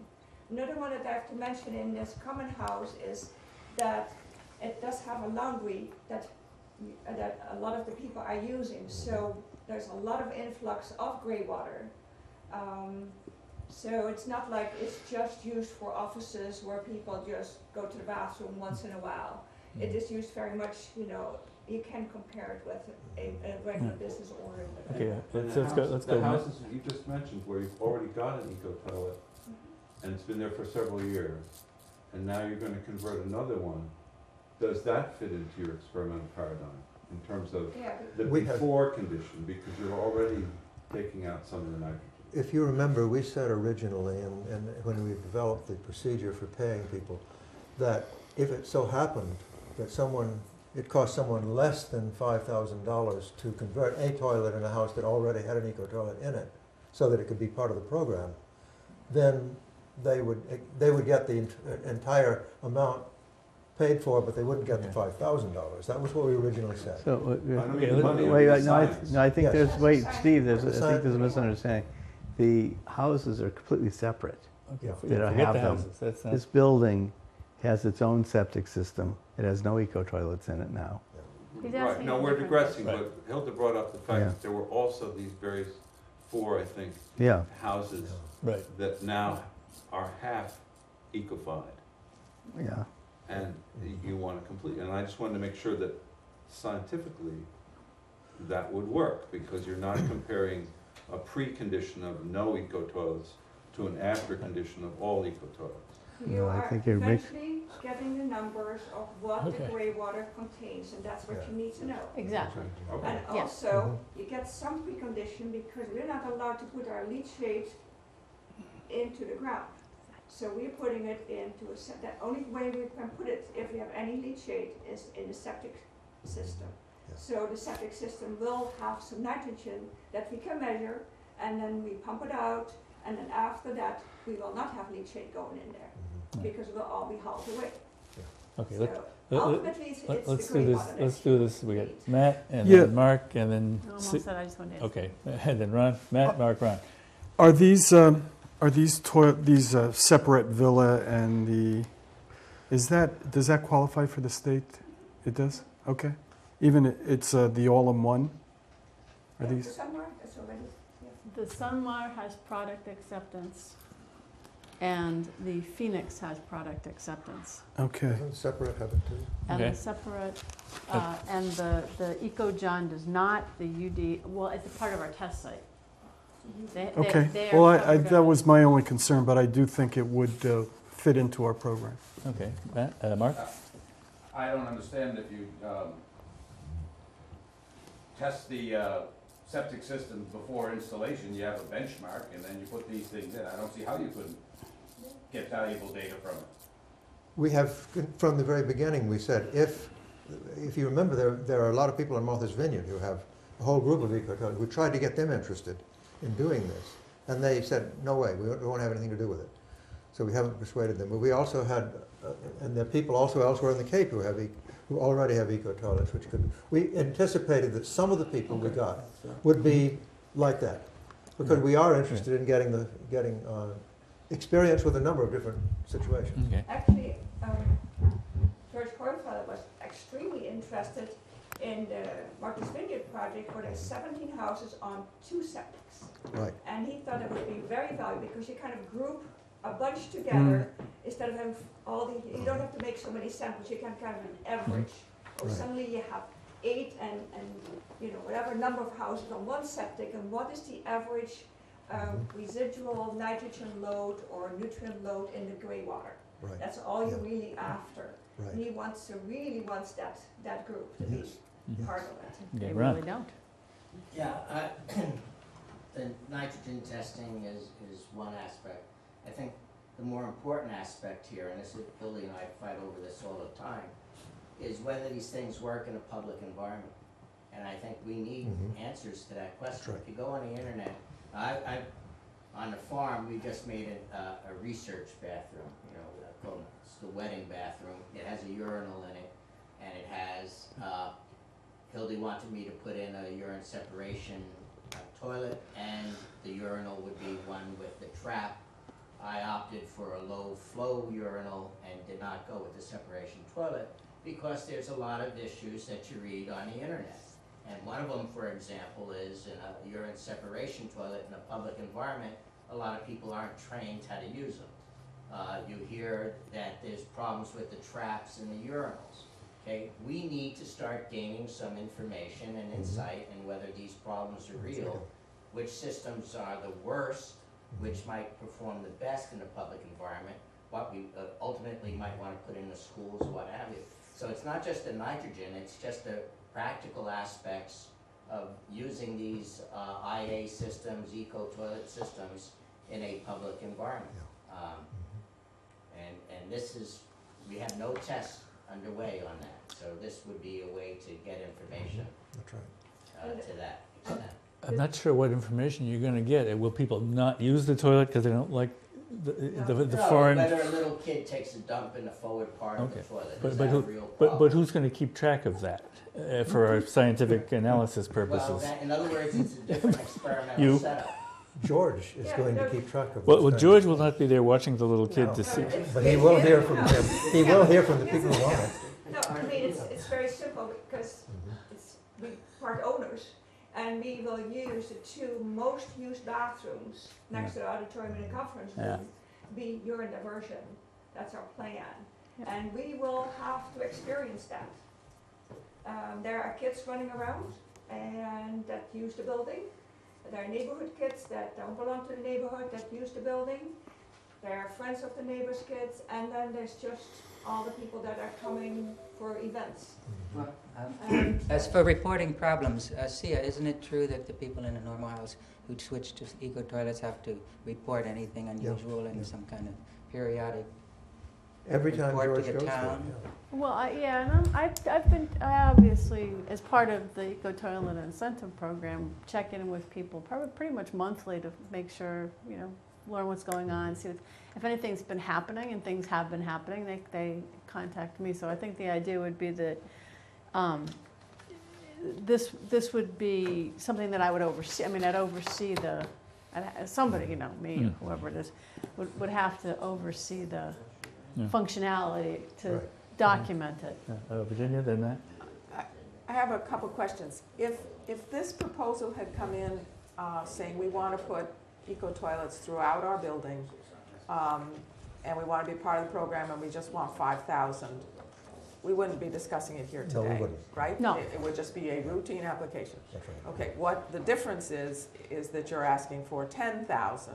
J: Another one that I have to mention in this common house is that it does have a laundry that a lot of the people are using. So there's a lot of influx of gray water. So it's not like it's just used for offices where people just go to the bathroom once in a while. It is used very much, you can compare it with a regular business order.
A: Okay,
H: And
A: let's go.
H: the houses that you just mentioned where you've already got an eco toilet, and it's been there for several years, and now you're gonna convert another one, does that fit into your experimental paradigm in terms of
J: Yeah,
H: the
I: We have-
H: before condition, because you're already taking out some of the nitrogen?
I: If you remember, we said originally, and when we developed the procedure for paying people, that if it so happened that it cost someone less than $5,000 to convert a toilet in a house that already had an eco toilet in it, so that it could be part of the program, then they would get the entire amount paid for, but they wouldn't get the $5,000. That was what we originally said.
F: So,
H: I don't
A: Okay,
H: mean the money, I
F: wait,
H: mean
F: no, I,
H: science.
F: no, I think
I: Yes.
F: there's, wait, Steve, I
I: The
F: think
I: science-
F: there's a misunderstanding. The houses are completely separate.
I: Yeah.
F: They don't
A: Forget
F: have
A: the
F: them.
A: houses. That's not.
F: This building has its own septic system. It has no eco toilets in it now.
E: He's
H: Right,
E: asking
H: no,
E: a
H: we're
E: different
H: digressing,
A: Right.
H: but Hilda brought up the fact
F: Yeah.
H: that there were also these various 4, I think,
F: Yeah,
H: houses
A: Right.
H: that now are half ecofied,
F: yeah.
H: and you want to complete, and I just wanted to make sure that scientifically that would work, because you're not comparing a precondition of no eco toilets to an after condition of all eco toilets.
J: You
F: No, I
J: are
F: think it makes-
J: eventually getting the numbers of what the
A: Okay.
J: gray water contains, and that's what
I: Yeah.
J: you need to know.
E: Exactly.
H: Okay.
J: And
E: Yeah.
J: also, you get some precondition because we're not allowed to put our leachate into the ground. So we're putting it into the only way we can put it, if we have any leachate, is in the septic system.
I: Yeah.
J: So the septic system will have some nitrogen that we can measure, and then we pump it out, and then after that, we will not have leachate going in there, because we'll all be hauled away.
A: Okay,
J: So
A: let-
J: ultimately, it's
A: let's
J: the
A: do
J: gray
A: this.
J: water
A: Let's
J: that's
A: do this. We got
J: used.
A: Matt and
B: Yeah.
A: then Mark and then.
E: No, I'm all set, I just wanted to.
A: Okay, and then Ron. Matt, Mark, Ron.
B: Are these separate villa and does that qualify for the state? It does? Okay. Even it's the all-in-one? Are
J: Yeah,
B: these?
J: the sunmark, that's already, yeah.
E: The Sunmar has product acceptance, and the Phoenix has product acceptance.
B: Okay.
I: Doesn't separate have it too?
E: And
A: Okay.
E: the separate, and the Eco-John does not, the UD, well, it's a part of our test site.
B: Okay.
E: They are
B: Well,
E: covered
B: that
E: under-
B: was my only concern, but I do think it would fit into our program.
A: Okay, Matt, Mark.
G: I don't understand if you test the septic system before installation, you have a benchmark, and then you put these things in. I don't see how you couldn't get valuable data from it.
I: We have, from the very beginning, we said, if you remember, there are a lot of people in Martha's Vineyard who have a whole group of eco-toilets. We tried to get them interested in doing this, and they said, no way, we won't have anything to do with it. So we haven't persuaded them. But we also had, and there are people also elsewhere in the Cape who already have eco toilets, which could, we anticipated that some of the people we got would be like that. Because we are interested in getting experience with a number of different situations.
A: Okay.
J: Actually, George Cornfellow was extremely interested in the Martha's Vineyard project where there's 17 houses on 2 septics.
I: Right.
J: And he thought it would be very valuable because you kind of group a bunch together instead of having you don't have to make so many samples, you can kind of an average. Or
I: Right.
J: suddenly you have 8 and whatever number of houses on one septic, and what is the average residual nitrogen load or nutrient load in the grey water?
I: Right.
J: That's all you're
I: Yeah.
J: really after.
I: Right.
J: And he really wants that group to
I: Yes.
J: be part of it.
A: Yeah,
E: They
A: Ron.
E: really don't.
K: Yeah, the nitrogen testing is one aspect. I think the more important aspect here, and this is, Billy and I fight over this all the time, is whether these things work in a public environment. And I think we need answers to that question.
I: That's right.
K: If you go on the internet, on the farm, we just made a research bathroom, called, it's the wedding bathroom. It has a urinal in it, and it has, Hildy wanted me to put in a urine separation toilet, and the urinal would be one with the trap. I opted for a low flow urinal and did not go with the separation toilet because there's a lot of issues that you read on the internet. And one of them, for example, is in a urine separation toilet in a public environment, a lot of people aren't trained how to use them. You hear that there's problems with the traps in the urinals. Okay, we need to start gaining some information and insight in whether these problems are real, which systems are the worst, which might perform the best in a public environment, what we ultimately might want to put in the schools, what have you. So it's not just the nitrogen, it's just the practical aspects of using these IA systems, eco-toilet systems in a public environment. And this is, we have no tests underway on that, so this would be a way to get information
I: That's right.
K: to that extent.
A: I'm not sure what information you're gonna get. Will people not use the toilet because they don't like the
K: No,
A: foreign?
K: whether a little kid takes a dump in the forward part of the
A: Okay.
K: toilet,
A: But,
K: is
A: but,
K: that a
A: who,
K: real problem?
A: but who's gonna keep track of that for our scientific analysis
K: Well,
A: purposes?
K: in other words, it's a different experimental
A: You.
K: setup.
I: George is
J: Yeah,
I: going to
J: no.
I: keep track of
A: Well,
I: what's
A: George
I: going
A: will not be there watching the little kid to see.
I: But he will hear from him. He will hear from the people who want it.
J: No, I mean, it's very simple because we part owners and we will use the 2 most used bathrooms next to the auditorium and the conference room be urine diversion. That's our plan. And we will have to experience that. There are kids running around and that use the building. There are neighborhood kids that don't belong to the neighborhood that use the building. There are friends of the neighbors' kids, and then there's just all the people that are coming for events.
M: As for reporting problems, Sia, isn't it true that the people in a normal house who switch to eco toilets have to report anything unusual in some kind of periodic
I: Every time
M: report
I: George
M: to the
I: goes there.
M: town?
E: Well, and I've been, I obviously, as part of the Eco Toilet Incentive Program, check in with people probably pretty much monthly to make sure, learn what's going on, see if anything's been happening, and things have been happening, they contact me. So I think the idea would be that this would be something that I would oversee. I mean, I'd oversee somebody, me, whoever it is, would have to oversee the functionality to document it.
A: Virginia, then that?
C: I have a couple questions. If this proposal had come in saying we want to put eco-toilets throughout our building, and we want to be part of the program and we just want 5,000, we wouldn't be discussing it here today,
I: No, we wouldn't.
C: right?
E: No.
C: It would just be a routine application.
I: That's right.
C: Okay, what the difference is that you're asking for 10,000.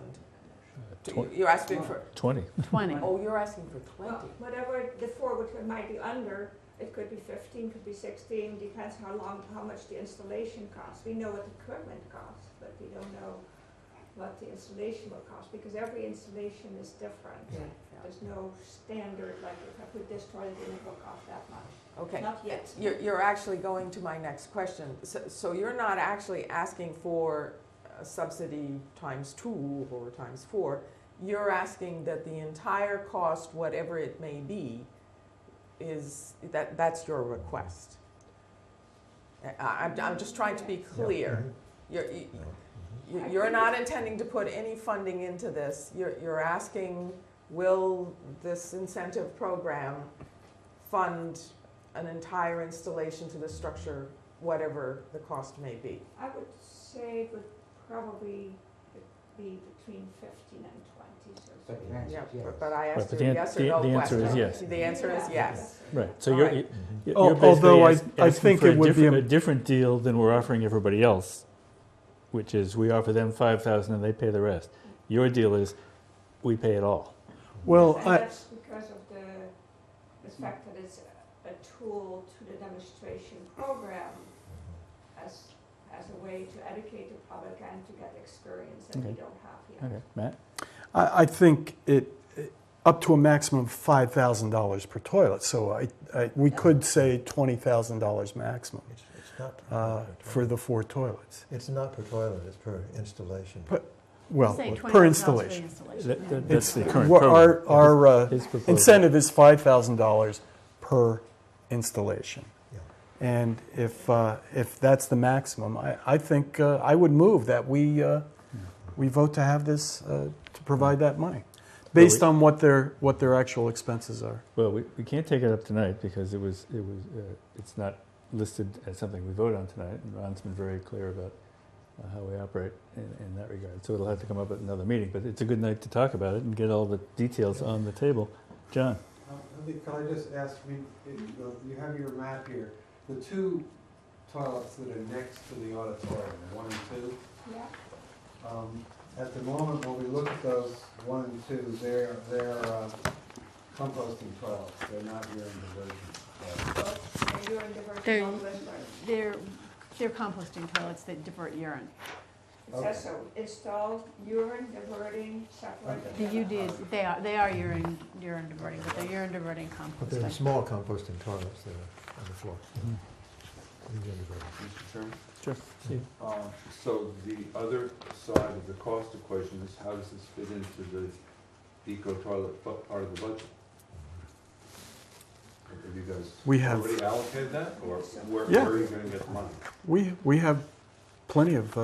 C: You're asking for,
A: 20.
E: 20.
C: oh, you're asking for 20.
J: Well, whatever the 4 might be under, it could be 15, could be 16, depends how much the installation costs. We know what the equipment costs, but we don't know what the installation will cost, because every installation is different.
C: Yeah.
J: There's no standard, like if I put this toilet in, it will cost that much.
C: Okay.
J: Not yet.
C: You're actually going to my next question. So you're not actually asking for a subsidy times 2 or times 4. you're asking that the entire cost, whatever it may be, that's your request. I'm just trying to be clear. You're not intending to put any funding into this. You're asking, will this incentive program fund an entire installation to the structure, whatever the cost may be?
J: I would say it would probably be between 15 and 20. So
C: Yeah, but I asked
A: But
C: her yes or no
A: the answer
C: question.
A: is yes.
C: The answer is yes.
A: Right, so
C: All
A: you're,
C: right.
A: you're
B: Although
A: basically
B: I
A: asking
B: think
A: for
B: it would be
A: a different deal than we're offering everybody else, which is we offer them 5,000 and they pay the rest. Your deal is we pay it all.
B: Well,
J: and that's because of the fact that it's a tool to the demonstration program as a way to educate the public and to get experience that we
A: Okay.
J: don't have yet.
A: Okay, Matt?
B: I think it up to a maximum of $5,000 per toilet. So we could say $20,000 maximum
I: It's not
B: for the 4 toilets.
I: It's not per toilet, it's per installation.
B: Well,
E: Say
B: per
E: $20,000 for the
B: installation.
E: installation.
A: That's the current
B: What
A: program.
B: our
A: His proposal.
B: incentive is $5,000 per installation.
I: Yeah.
B: And if that's the maximum, I think I would move that we vote to have this to provide that money, based on what their actual expenses are.
A: Well, we can't take it up tonight because it's not listed as something we vote on tonight, and Ron's been very clear about how we operate in that regard. So it'll have to come up at another meeting, but it's a good night to talk about it and get all the details on the table. John?
N: Can I just ask, you have your map here, the 2 toilets that are next to the auditorium, 1 and 2?
J: Yeah.
N: At the moment, when we look at those 1 and 2, they're composting toilets, they're not urine diversion toilets.
J: And you're in diversion on the website.
E: They're composting toilets that divert urine.
J: It says so, install urine diverting separated.
E: The UD, they are urine diverting, but they're urine diverting
I: But they're
E: composting.
I: small composting toilets that are on the floor.
H: Mr. Chairman?
A: Sure. Steve?
H: So the other side of the cost equation is how does this fit into the eco-toilet part of the budget? Have you guys already allocated that, or where are you gonna get the money?
B: We have plenty of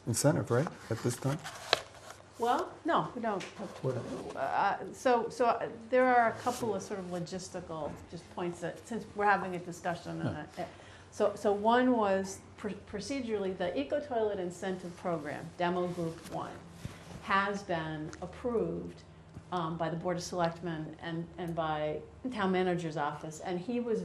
B: incentive, right, at this time?
E: Well, no, we don't. So there are a couple of sort of logistical just points that, since we're having a discussion on it. So one was procedurally, the Eco Toilet Incentive Program, Demo Group 1, has been approved by the Board of Selectmen and by the Town Manager's Office. And he was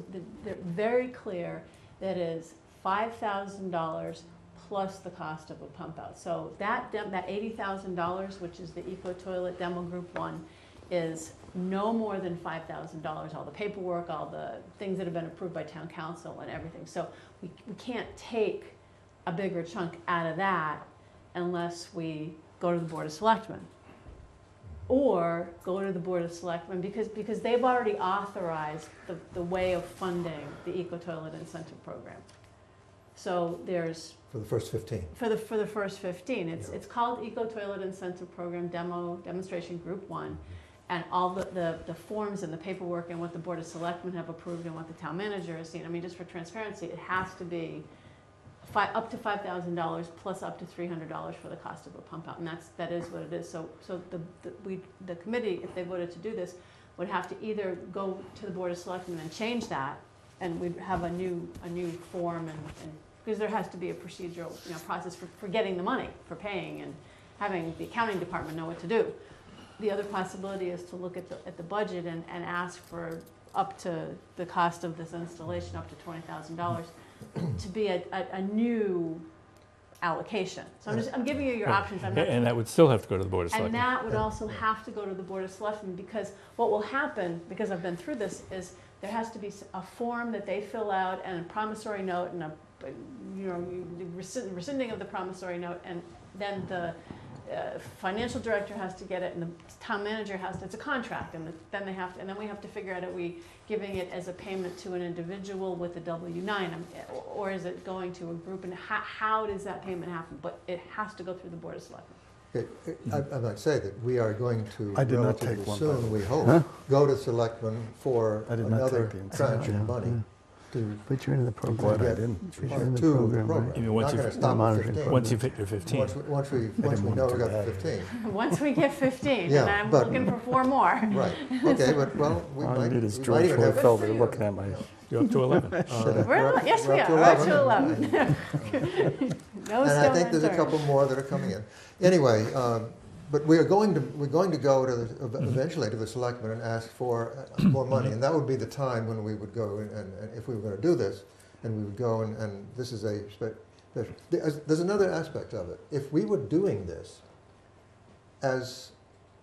E: very clear that is $5,000 plus the cost of a pump out. So that $80,000, which is the Eco Toilet Demo Group 1, is no more than $5,000, all the paperwork, all the things that have been approved by Town Council and everything. So we can't take a bigger chunk out of that unless we go to the Board of Selectmen. Or go to the Board of Selectmen because they've already authorized the way of funding the Eco Toilet Incentive Program. So there's
I: For the first 15.
E: for the first 15. It's called Eco Toilet Incentive Program Demonstration Group 1, and all the forms and the paperwork and what the Board of Selectmen have approved and what the Town Manager has seen. I mean, just for transparency, it has to be up to $5,000 plus up to $300 for the cost of a pump out, and that is what it is. So the committee, if they voted to do this, would have to either go to the Board of Selectmen and change that, and we'd have a new form and because there has to be a procedural process for getting the money, for paying, and having the accounting department know what to do. The other possibility is to look at the budget and ask for up to the cost of this installation, up to $20,000, to be a new allocation. So I'm giving you your options. I'm not,
A: And that would still have to go to the Board of
E: and
A: Selectmen.
E: that would also have to go to the Board of Selectmen, because what will happen, because I've been through this, is there has to be a form that they fill out and a promissory note and rescinding of the promissory note, and then the financial director has to get it, and the town manager has to. It's a contract, and then then we have to figure out, are we giving it as a payment to an individual with a W-9, or is it going to a group, and how does that payment happen? But it has to go through the Board of Selectmen.
I: I might say that we are going to
B: I did not
I: relatively
B: take one, by the
I: soon,
B: way.
I: we hope, go to selectmen for
B: I did not
I: another
B: take the incentive.
I: tranche of money to
F: But you're in the
B: I'm
F: program.
B: glad I
I: get
B: didn't.
F: You're in the
I: two of the
F: program, right?
I: program.
A: You mean once
I: Not
A: you've-
I: gonna stop at
F: Monitoring
I: 15.
A: Once you've hit your 15.
I: Once we
B: want
I: know
B: to
I: we got
B: add
I: to
B: it.
I: 15.
E: Once we get 15,
I: Yeah,
E: and I'm
I: but-
E: looking for 4 more.
I: Right, okay, but, well, we
B: All I
I: might,
B: need is
I: we might
B: George
I: even have.
B: Hoyfelder looking at my,
A: You're up to 11.
E: We're
I: up-
E: yes,
I: we're
E: we
I: up
E: are.
I: to
E: We're up to
I: 11.
E: 11. No
I: And I
E: stone
I: think there's a
E: unturned.
I: couple more that are coming in. Anyway, but we're going to go to eventually to the selectmen and ask for more money, and that would be the time when we would go and if we were going to do this, and we would go and this is there's another aspect of it. If we were doing this as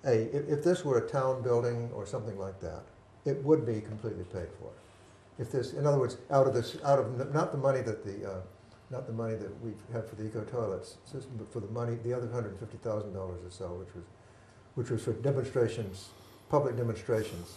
I: if this were a town building or something like that, it would be completely paid for. If this, in other words, out of not the money that we've had for the eco toilets system, but for the other $150,000 or so, which was for demonstrations, public demonstrations.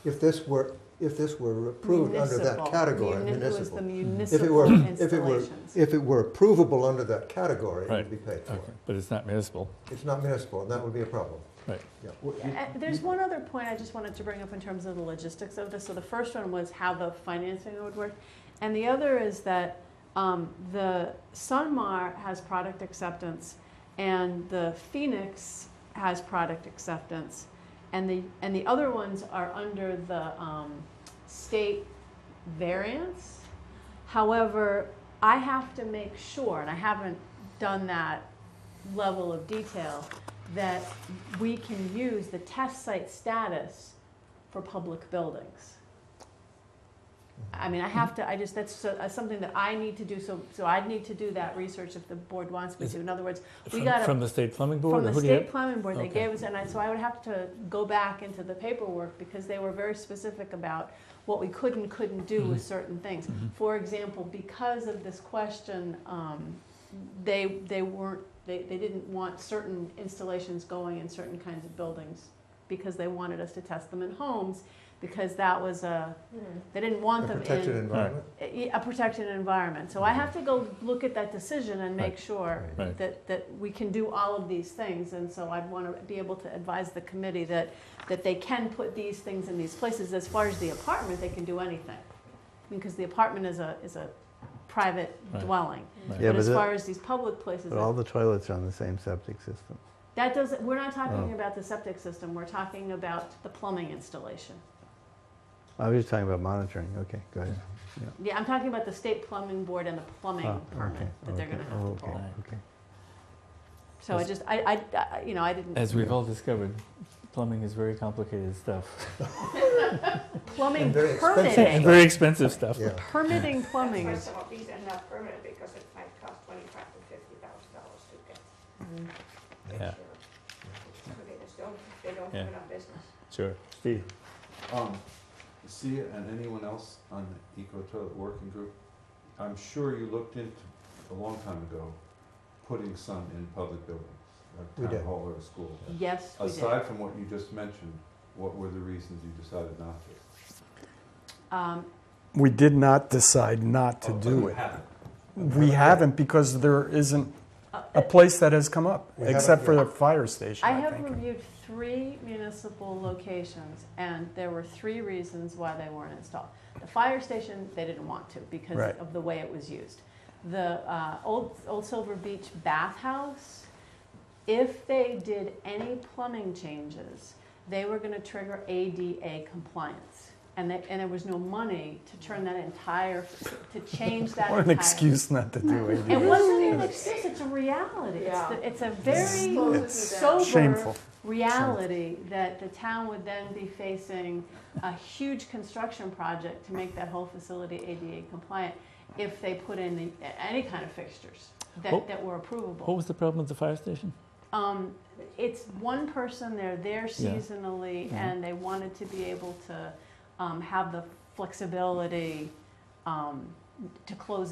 I: If this were approved under that category,
E: It was the
I: municipal.
E: municipal installations.
I: If it were approvable under that category, it
A: Right.
I: would be paid for.
A: Okay, but it's not municipal.
I: It's not municipal, and that would be a problem.
A: Right.
I: Yeah.
E: There's one other point I just wanted to bring up in terms of the logistics of this. So the first one was how the financing would work. And the other is that the Sunmar has product acceptance and the Phoenix has product acceptance. And the other ones are under the state variance. However, I have to make sure, and I haven't done that level of detail, that we can use the test site status for public buildings. I mean, that's something that I need to do, so I'd need to do that research if the board wants me to. In other words, we got
A: From the state plumbing board?
E: from
A: or
E: the
A: who do you
E: state
A: have?
E: plumbing board, they
A: Okay.
E: gave us, so I would have to go back into the paperwork because they were very specific about what we could and couldn't do with certain things.
A: Mhm.
E: For example, because of this question, they didn't want certain installations going in certain kinds of buildings because they wanted us to test them in homes because that was they didn't want
I: A
E: them
I: protected
E: in
I: environment?
E: a protected environment. So I have to go look at that decision and make sure
A: Right.
E: that we can do all of these things. And so I'd want to be able to advise the committee that they can put these things in these places. As far as the apartment, they can do anything. Because the apartment is a private
A: Right.
E: dwelling.
A: Right.
F: Yeah,
E: But as
F: but
E: far as these public places,
F: all the toilets are on the same septic system.
E: that doesn't, we're not talking
F: Oh.
E: about the septic system, we're talking about the plumbing installation.
F: I was just talking about monitoring, okay, go ahead.
E: Yeah, I'm talking about the state plumbing board and the plumbing
F: Oh,
E: permit
F: okay,
E: that they're
F: okay,
E: gonna have to
F: okay,
E: pull.
F: okay.
E: So I just, I didn't,
A: As we've all discovered, plumbing is very complicated stuff.
E: plumbing
I: And very expensive.
A: And
E: permitting,
A: very expensive stuff.
I: Yeah.
E: permitting plumbing
J: Why
E: is,
J: some of these are not permanent because it might cost $25,000 to $50,000 to get.
A: Yeah.
J: So they don't
A: Yeah.
J: put on business.
A: Sure. Steve?
H: See, and anyone else on the Eco Toilet Working Group, I'm sure you looked into, a long time ago, putting sun in public buildings,
I: We
H: like
I: did.
H: town hall or a school.
E: yes, we did.
H: Aside from what you just mentioned, what were the reasons you decided not to?
B: we did not decide not to
H: Oh,
B: do
H: you
B: it.
H: haven't.
B: We haven't because there isn't a place that has come up,
I: We
B: except for
I: haven't,
B: the fire station,
E: I
B: I
E: have
B: think.
E: reviewed 3 municipal locations, and there were 3 reasons why they weren't installed. The fire station, they didn't want to because
B: Right.
E: of the way it was used. The Old Silver Beach bathhouse, if they did any plumbing changes, they were gonna trigger ADA compliance. And there was no money to turn that entire, to change that
B: What
E: entire.
B: an excuse not to do
E: It
B: ADA.
E: wasn't an excuse, it's a reality.
C: Yeah.
E: It's a very
B: It's
E: sober
B: shameful.
E: reality that the town would then be facing a huge construction project to make that whole facility ADA compliant if they put in any kind of fixtures
A: What-
E: that were approvable.
A: What was the problem with the fire station?
E: It's one person, they're there
A: Yeah.
E: seasonally,
A: Yeah.
E: and they wanted to be able to have the flexibility to close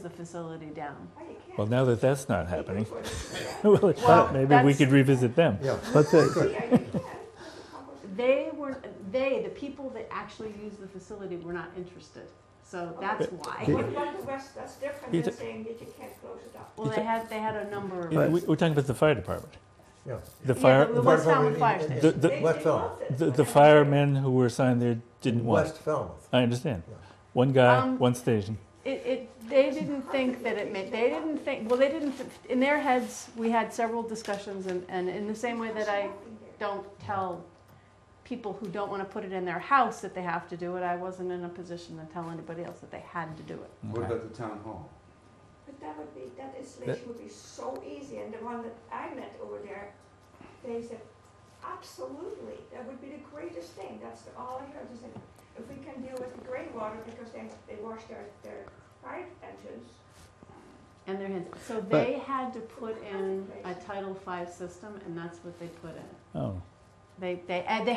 E: the facility down.
J: Why you can't?
A: Well, now that that's not happening,
J: Well,
A: well, maybe we
E: that's-
A: could revisit them.
I: Yeah.
F: But the,
J: yeah, you can.
E: The people that actually use the facility were not interested. So that's why.
J: What about the West, that's different
A: You
J: than
A: ta-
J: saying that you can't close it up.
E: Well, they had a number of.
A: We're talking about the fire department.
I: Yeah.
A: The fire,
E: the West Falmouth Fire
I: in- in-
E: Station.
A: The-
I: West Falmouth.
A: the firemen who were assigned there didn't want it.
I: West Falmouth.
A: I understand.
I: Yeah.
A: One guy,
E: Um,
A: one station.
E: They didn't think that it made, they didn't think, well, they didn't, in their heads, we had several discussions, and in the same way that I don't tell people who don't want to put it in their house that they have to do it, I wasn't in a position to tell anybody else that they had to do it.
H: What about the town hall?
J: But that installation would be so easy, and the one that I met over there, they said, absolutely, that would be the greatest thing, all I heard, they said, if we can deal with the gray water, because they wash their fire engines.
E: And their hands, so they had to put in a Title V system, and that's what they put in.
A: Oh,
E: They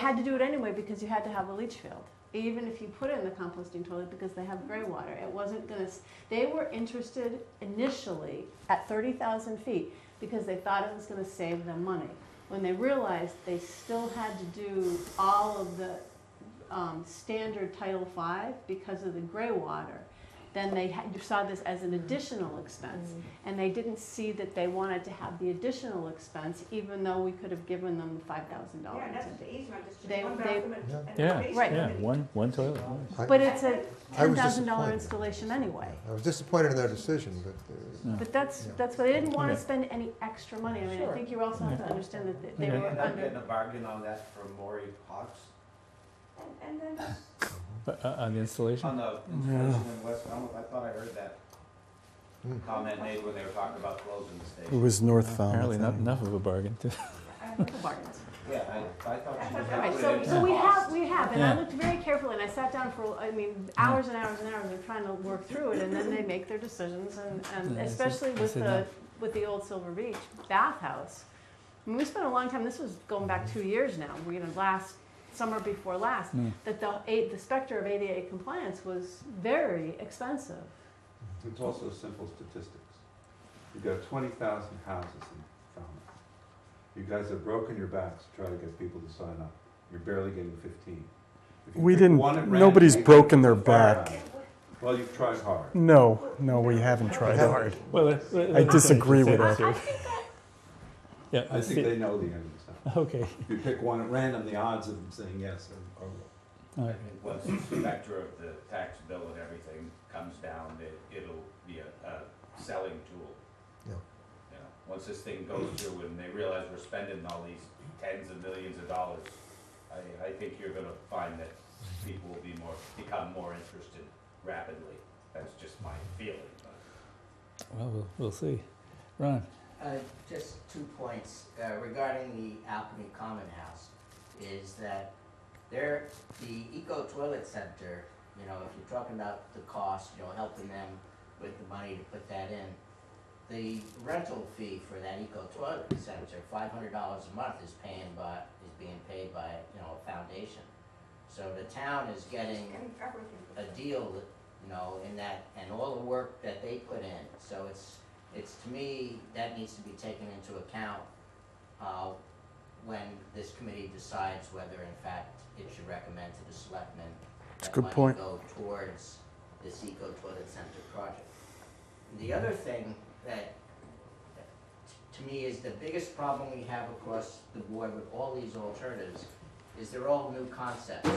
E: had to do it anyway because you had to have a leach field, even if you put in the composting toilet, because they have gray water. It wasn't gonna, they were interested initially at 30,000 feet because they thought it was gonna save them money. When they realized they still had to do all of the standard Title V because of the gray water, then you saw this as an additional expense. And they didn't see that they wanted to have the additional expense, even though we could have given them the $5,000.
J: Yeah, that's the easy one, just
E: They-
J: one
E: they-
J: bathroom and
A: yeah,
J: basement.
E: Right.
A: yeah, one toilet.
E: But it's a
I: I was
E: $10,000
I: disappointed.
E: installation anyway.
I: I was disappointed in their decision, but,
E: But that's
I: Yeah.
E: why they didn't want
A: Yeah.
E: to spend any extra money. I mean, I think you also have to understand that they
A: Yeah.
E: were under.
G: a bargain on that from Maury Hawks?
J: And then,
A: On the installation?
G: On the installation in West Falmouth, I thought I heard that comment made when they were talking about closing the
B: It
G: station.
B: was North Falmouth.
A: Apparently not
B: anyway.
A: enough of a bargain.
E: bargains.
G: Yeah, I thought she was.
E: Right, so we have, and I looked very carefully, and I sat down for, hours and hours and hours of trying to work through it, and then they make their decisions, and
A: Yeah, I see-
E: especially
A: I
E: with
A: see
E: the,
A: that.
E: with the old Silver Beach bathhouse. I mean, we spent a long time, this was going back 2 years now, last, summer before last,
A: Mm.
E: that the specter of ADA compliance was very expensive.
H: It's also simple statistics. You've got 20,000 houses in Falmouth. You guys have broken your backs to try to get people to sign up. You're barely getting 15. If you
B: We
H: pick
B: didn't,
H: one at random,
B: nobody's
H: you
B: broken
H: get
B: their
H: the fire
B: back.
H: hydrant. Well, you've tried hard.
B: No, we haven't tried hard.
A: Well,
B: I disagree with
A: that.
B: that.
A: Yeah,
H: I think they know the end of the
A: okay.
H: If you pick one at random, the odds of them saying yes are low.
A: All right.
G: Once the vector of the tax bill and everything comes down, it'll be a selling tool.
I: Yeah.
G: You know, once this thing goes through and they realize we're spending all these tens of millions of dollars, I think you're gonna find that people will become more interested rapidly. That's just my feeling, but.
A: Well, we'll see. Ron?
K: Just 2 points regarding the Alchemy Common House, is that the Eco Toilet Center, if you're talking about the cost, helping them with the money to put that in, the rental fee for that Eco Toilet Center, $500 a month, is being paid by a foundation. So the town is getting a deal, in that, and all the work that they put in. So it's to me, that needs to be taken into account when this committee decides whether in fact it should recommend to the selectmen
B: That's a
K: that
B: good
K: money
B: point.
K: go towards this Eco Toilet Center project. The other thing that to me is the biggest problem we have across the board with all these alternatives is they're all new concepts,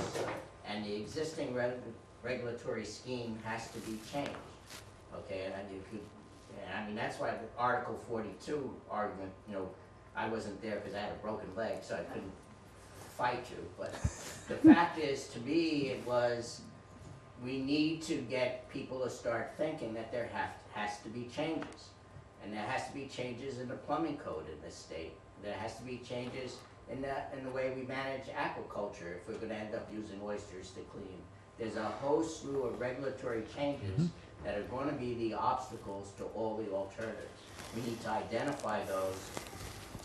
K: and the existing regulatory scheme has to be changed. Okay, and that's why the Article 42 argument, I wasn't there because I had a broken leg, so I couldn't fight you. But the fact is, to me, it was, we need to get people to start thinking that there has to be changes. And there has to be changes in the plumbing code in this state. There has to be changes in the way we manage aquaculture if we're gonna end up using oysters to clean. There's a whole slew of regulatory changes that are gonna be the obstacles to all the alternatives. We need to identify those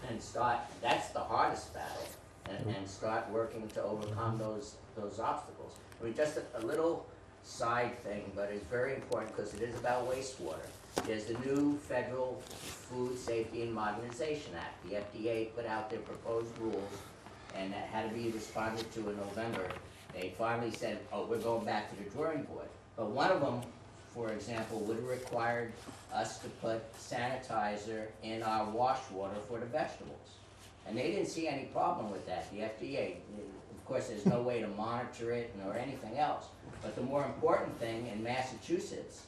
K: and start, that's the hardest battle, and start working to overcome those obstacles. Just a little side thing, but it's very important because it is about wastewater. There's the new Federal Food Safety and Modernization Act. The FDA put out their proposed rules, and that had to be responded to in November. They finally said, we're going back to the drawing board. But one of them, for example, would have required us to put sanitizer in our wash water for the vegetables. And they didn't see any problem with that, the FDA. Of course, there's no way to monitor it nor anything else. But the more important thing, in Massachusetts,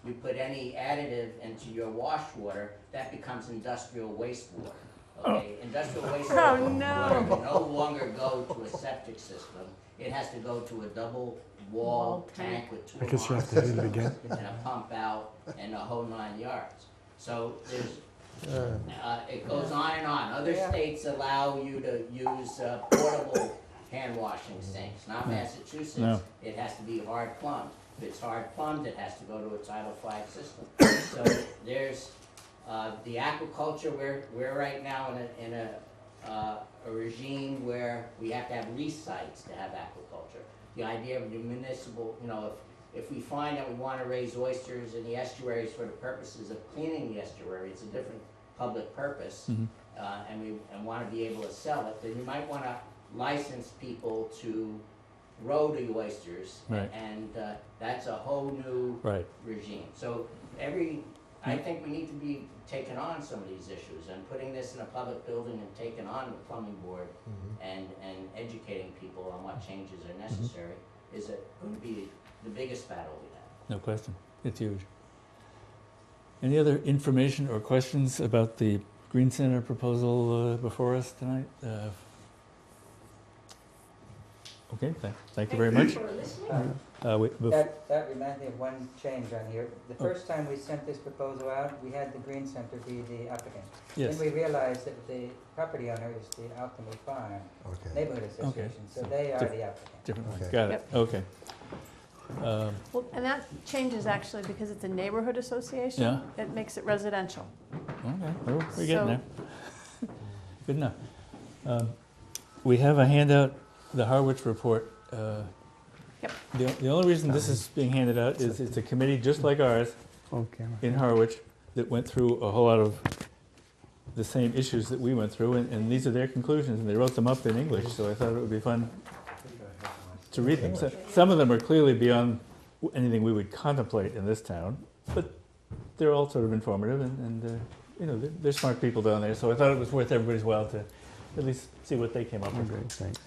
K: you put any additive into your wash water, that becomes industrial wastewater. Okay, industrial wastewater water can no longer go to a septic system. It has to go to a double wall tank with 2
B: I guess you have to hit it again.
K: and a pump out and the whole 9 yards. So there's, it goes on and on. Other states allow you to use portable hand washing sinks, not Massachusetts.
A: No.
K: It has to be hard plumbed. If it's hard plumbed, it has to go to a Title V system. So there's the aquaculture. We're right now in a regime where we have to have lease sites to have aquaculture. The idea of the municipal, if we find that we want to raise oysters in the estuaries for the purposes of cleaning the estuary, it's a different public purpose, and want to be able to sell it, then you might want to license people to grow the oysters,
A: Right.
K: and that's a whole new
A: Right.
K: regime. So I think we need to be taking on some of these issues and putting this in a public building and taking on the plumbing board and educating people on what changes are necessary is going to be the biggest battle we have.
A: No question. It's huge. Any other information or questions about the Green Center proposal before us tonight? Okay, thank you very much.
M: That reminds me of one change on here. The first time we sent this proposal out, we had the Green Center be the applicant.
A: Yes.
M: Then we realized that the property owner is the Alchemy Farm Neighborhood Association, so they are the applicant.
A: Different one.
I: Okay.
A: Got it. Okay.
O: Well, and that changes actually because it's a neighborhood association.
A: Yeah.
O: It makes it residential.
A: Okay, we're getting
O: So-
A: there. Good enough. We have a handout, the Harwich report.
O: Yep.
A: The only reason this is being handed out is it's a committee just like ours in Harwich that went through a whole lot of the same issues that we went through, and these are their conclusions, and they wrote them up in English, so I thought it would be fun to read them. So, some of them are clearly beyond anything we would contemplate in this town, but they're all sort of informative, and they're smart people down there, so I thought it was worth everybody's while to at least see what they came up with.
I: Great, thanks.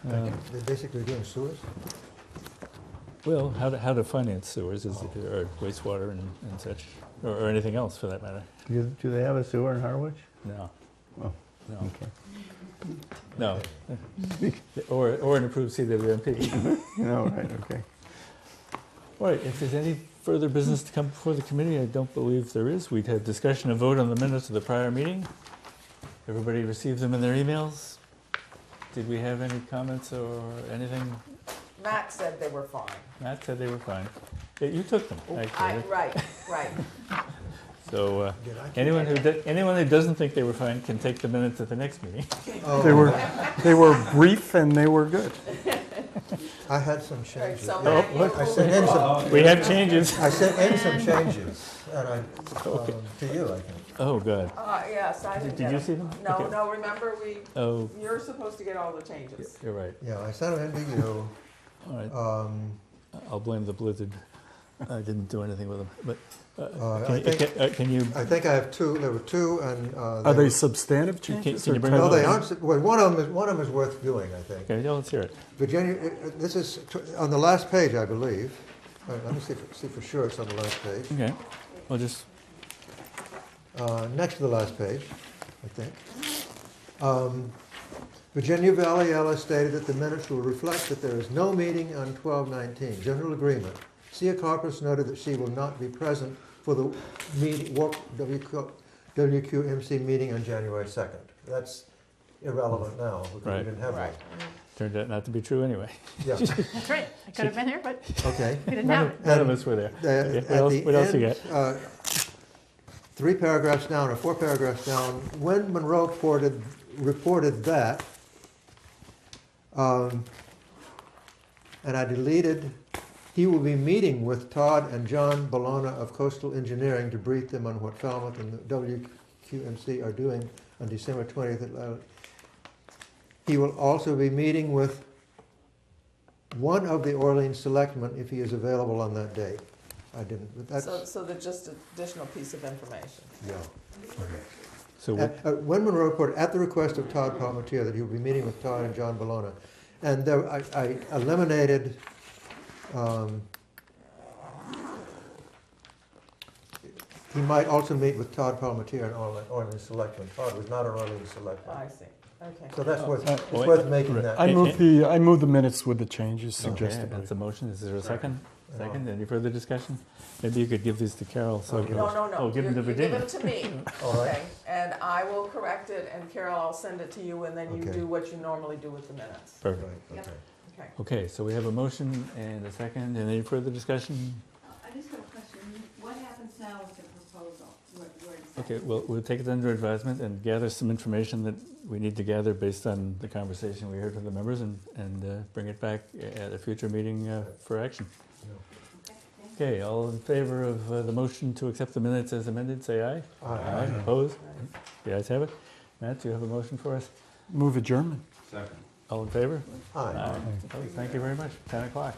I: They're basically doing sewers?
A: Well, how to finance sewers or wastewater and such, or anything else for that matter.
F: Do they have a sewer in Harwich?
A: No.
F: Oh,
A: No.
F: okay.
A: No. or an approved CWMP.
F: Right, okay.
A: All right, if there's any further business to come before the committee, I don't believe there is. We'd have discussion and vote on the minutes of the prior meeting. Everybody received them in their emails? Did we have any comments or anything?
C: Matt said they were fine.
A: Matt said they were fine. Yeah, you took them, actually.
C: Right.
A: So anyone who doesn't think they were fine can take the minutes at the next meeting.
B: They were brief and they were good.
I: I had some changes.
C: So
I: Yeah,
C: Matt,
I: look, I sent in some.
A: We have changes.
I: I sent in some changes, and to you, I think.
A: Oh, God.
C: yes, I didn't
A: Did
C: get
A: you
C: it.
A: see them?
C: No,
A: Okay.
C: no, remember
A: Oh,
C: you're supposed to get all the changes.
A: you're right.
I: Yeah, I sent them in to you.
A: All right.
I: Um,
A: I'll blame the blizzard. I didn't do anything with them, but
I: I
A: can you?
I: I think I have two, there were two, and.
B: Are they substantive changes?
A: can you bring
B: or
A: them
I: No,
A: up?
I: they aren't, well, one of them is worth doing, I think.
A: Okay, yeah, let's hear it.
I: Virginia, this is on the last page, I believe. All right, let me see for sure it's on the last page.
A: Okay, we'll just.
I: Next to the last page, I think. Virginia Valley Ella stated that the minutes will reflect that there is no meeting on 12/19. General agreement. Sia Carpus noted that she will not be present for the meeting, WQMC meeting on January 2nd. That's irrelevant now because
A: Right.
I: we didn't have one.
A: Turned out not to be true anyway.
I: Yeah.
O: That's right. I could have been here, but
I: Okay.
O: we didn't have it.
A: None of us were there. Okay, what else you got?
I: 3 paragraphs down or 4 paragraphs down, when Monroe reported that, and I deleted, he will be meeting with Todd and John Bologna of Coastal Engineering to brief them on what Falmouth and the WQMC are doing on December 20th. He will also be meeting with one of the Orleans selectmen if he is available on that day. I didn't, but that's.
C: So that's just an additional piece of information.
I: Yeah.
A: So what,
I: When Monroe reported, at the request of Todd Palmatier, that he will be meeting with Todd and John Bologna. And there, I eliminated, he might also meet with Todd Palmatier and Orleans Selectmen. Todd was not an Orleans Selectman.
C: I see, okay.
I: So that's worth, it's
A: wait,
I: worth making
A: right.
I: that.
B: I move the minutes with the changes suggested.
A: okay, that's a motion. Is there a second? Second, any further discussion? Maybe you could give these to Carol, so.
C: No,
A: Oh, give them to
C: you give
A: Virginia.
C: them to me,
I: All right.
C: okay? And I will correct it, and Carol, I'll send it to you, and then you
I: Okay.
C: do what you normally do with the minutes.
A: Perfect.
I: Right, okay.
C: Okay.
A: Okay, so we have a motion and a second, and any further discussion?
E: I just have a question. What happens now with the proposal? Where does that-
A: Okay, well, we'll take it under advisement and gather some information that we need to gather based on the conversation we heard from the members and bring it back at a future meeting for action. Okay, all in favor of the motion to accept the minutes as amended, say aye.
I: Aye.
A: Opposed? The ayes have it. Matt, do you have a motion for us?
B: Move adjournment.
H: Second.
A: All in favor?
I: Aye.
A: Opposed? Thank you very much. 10 o'clock.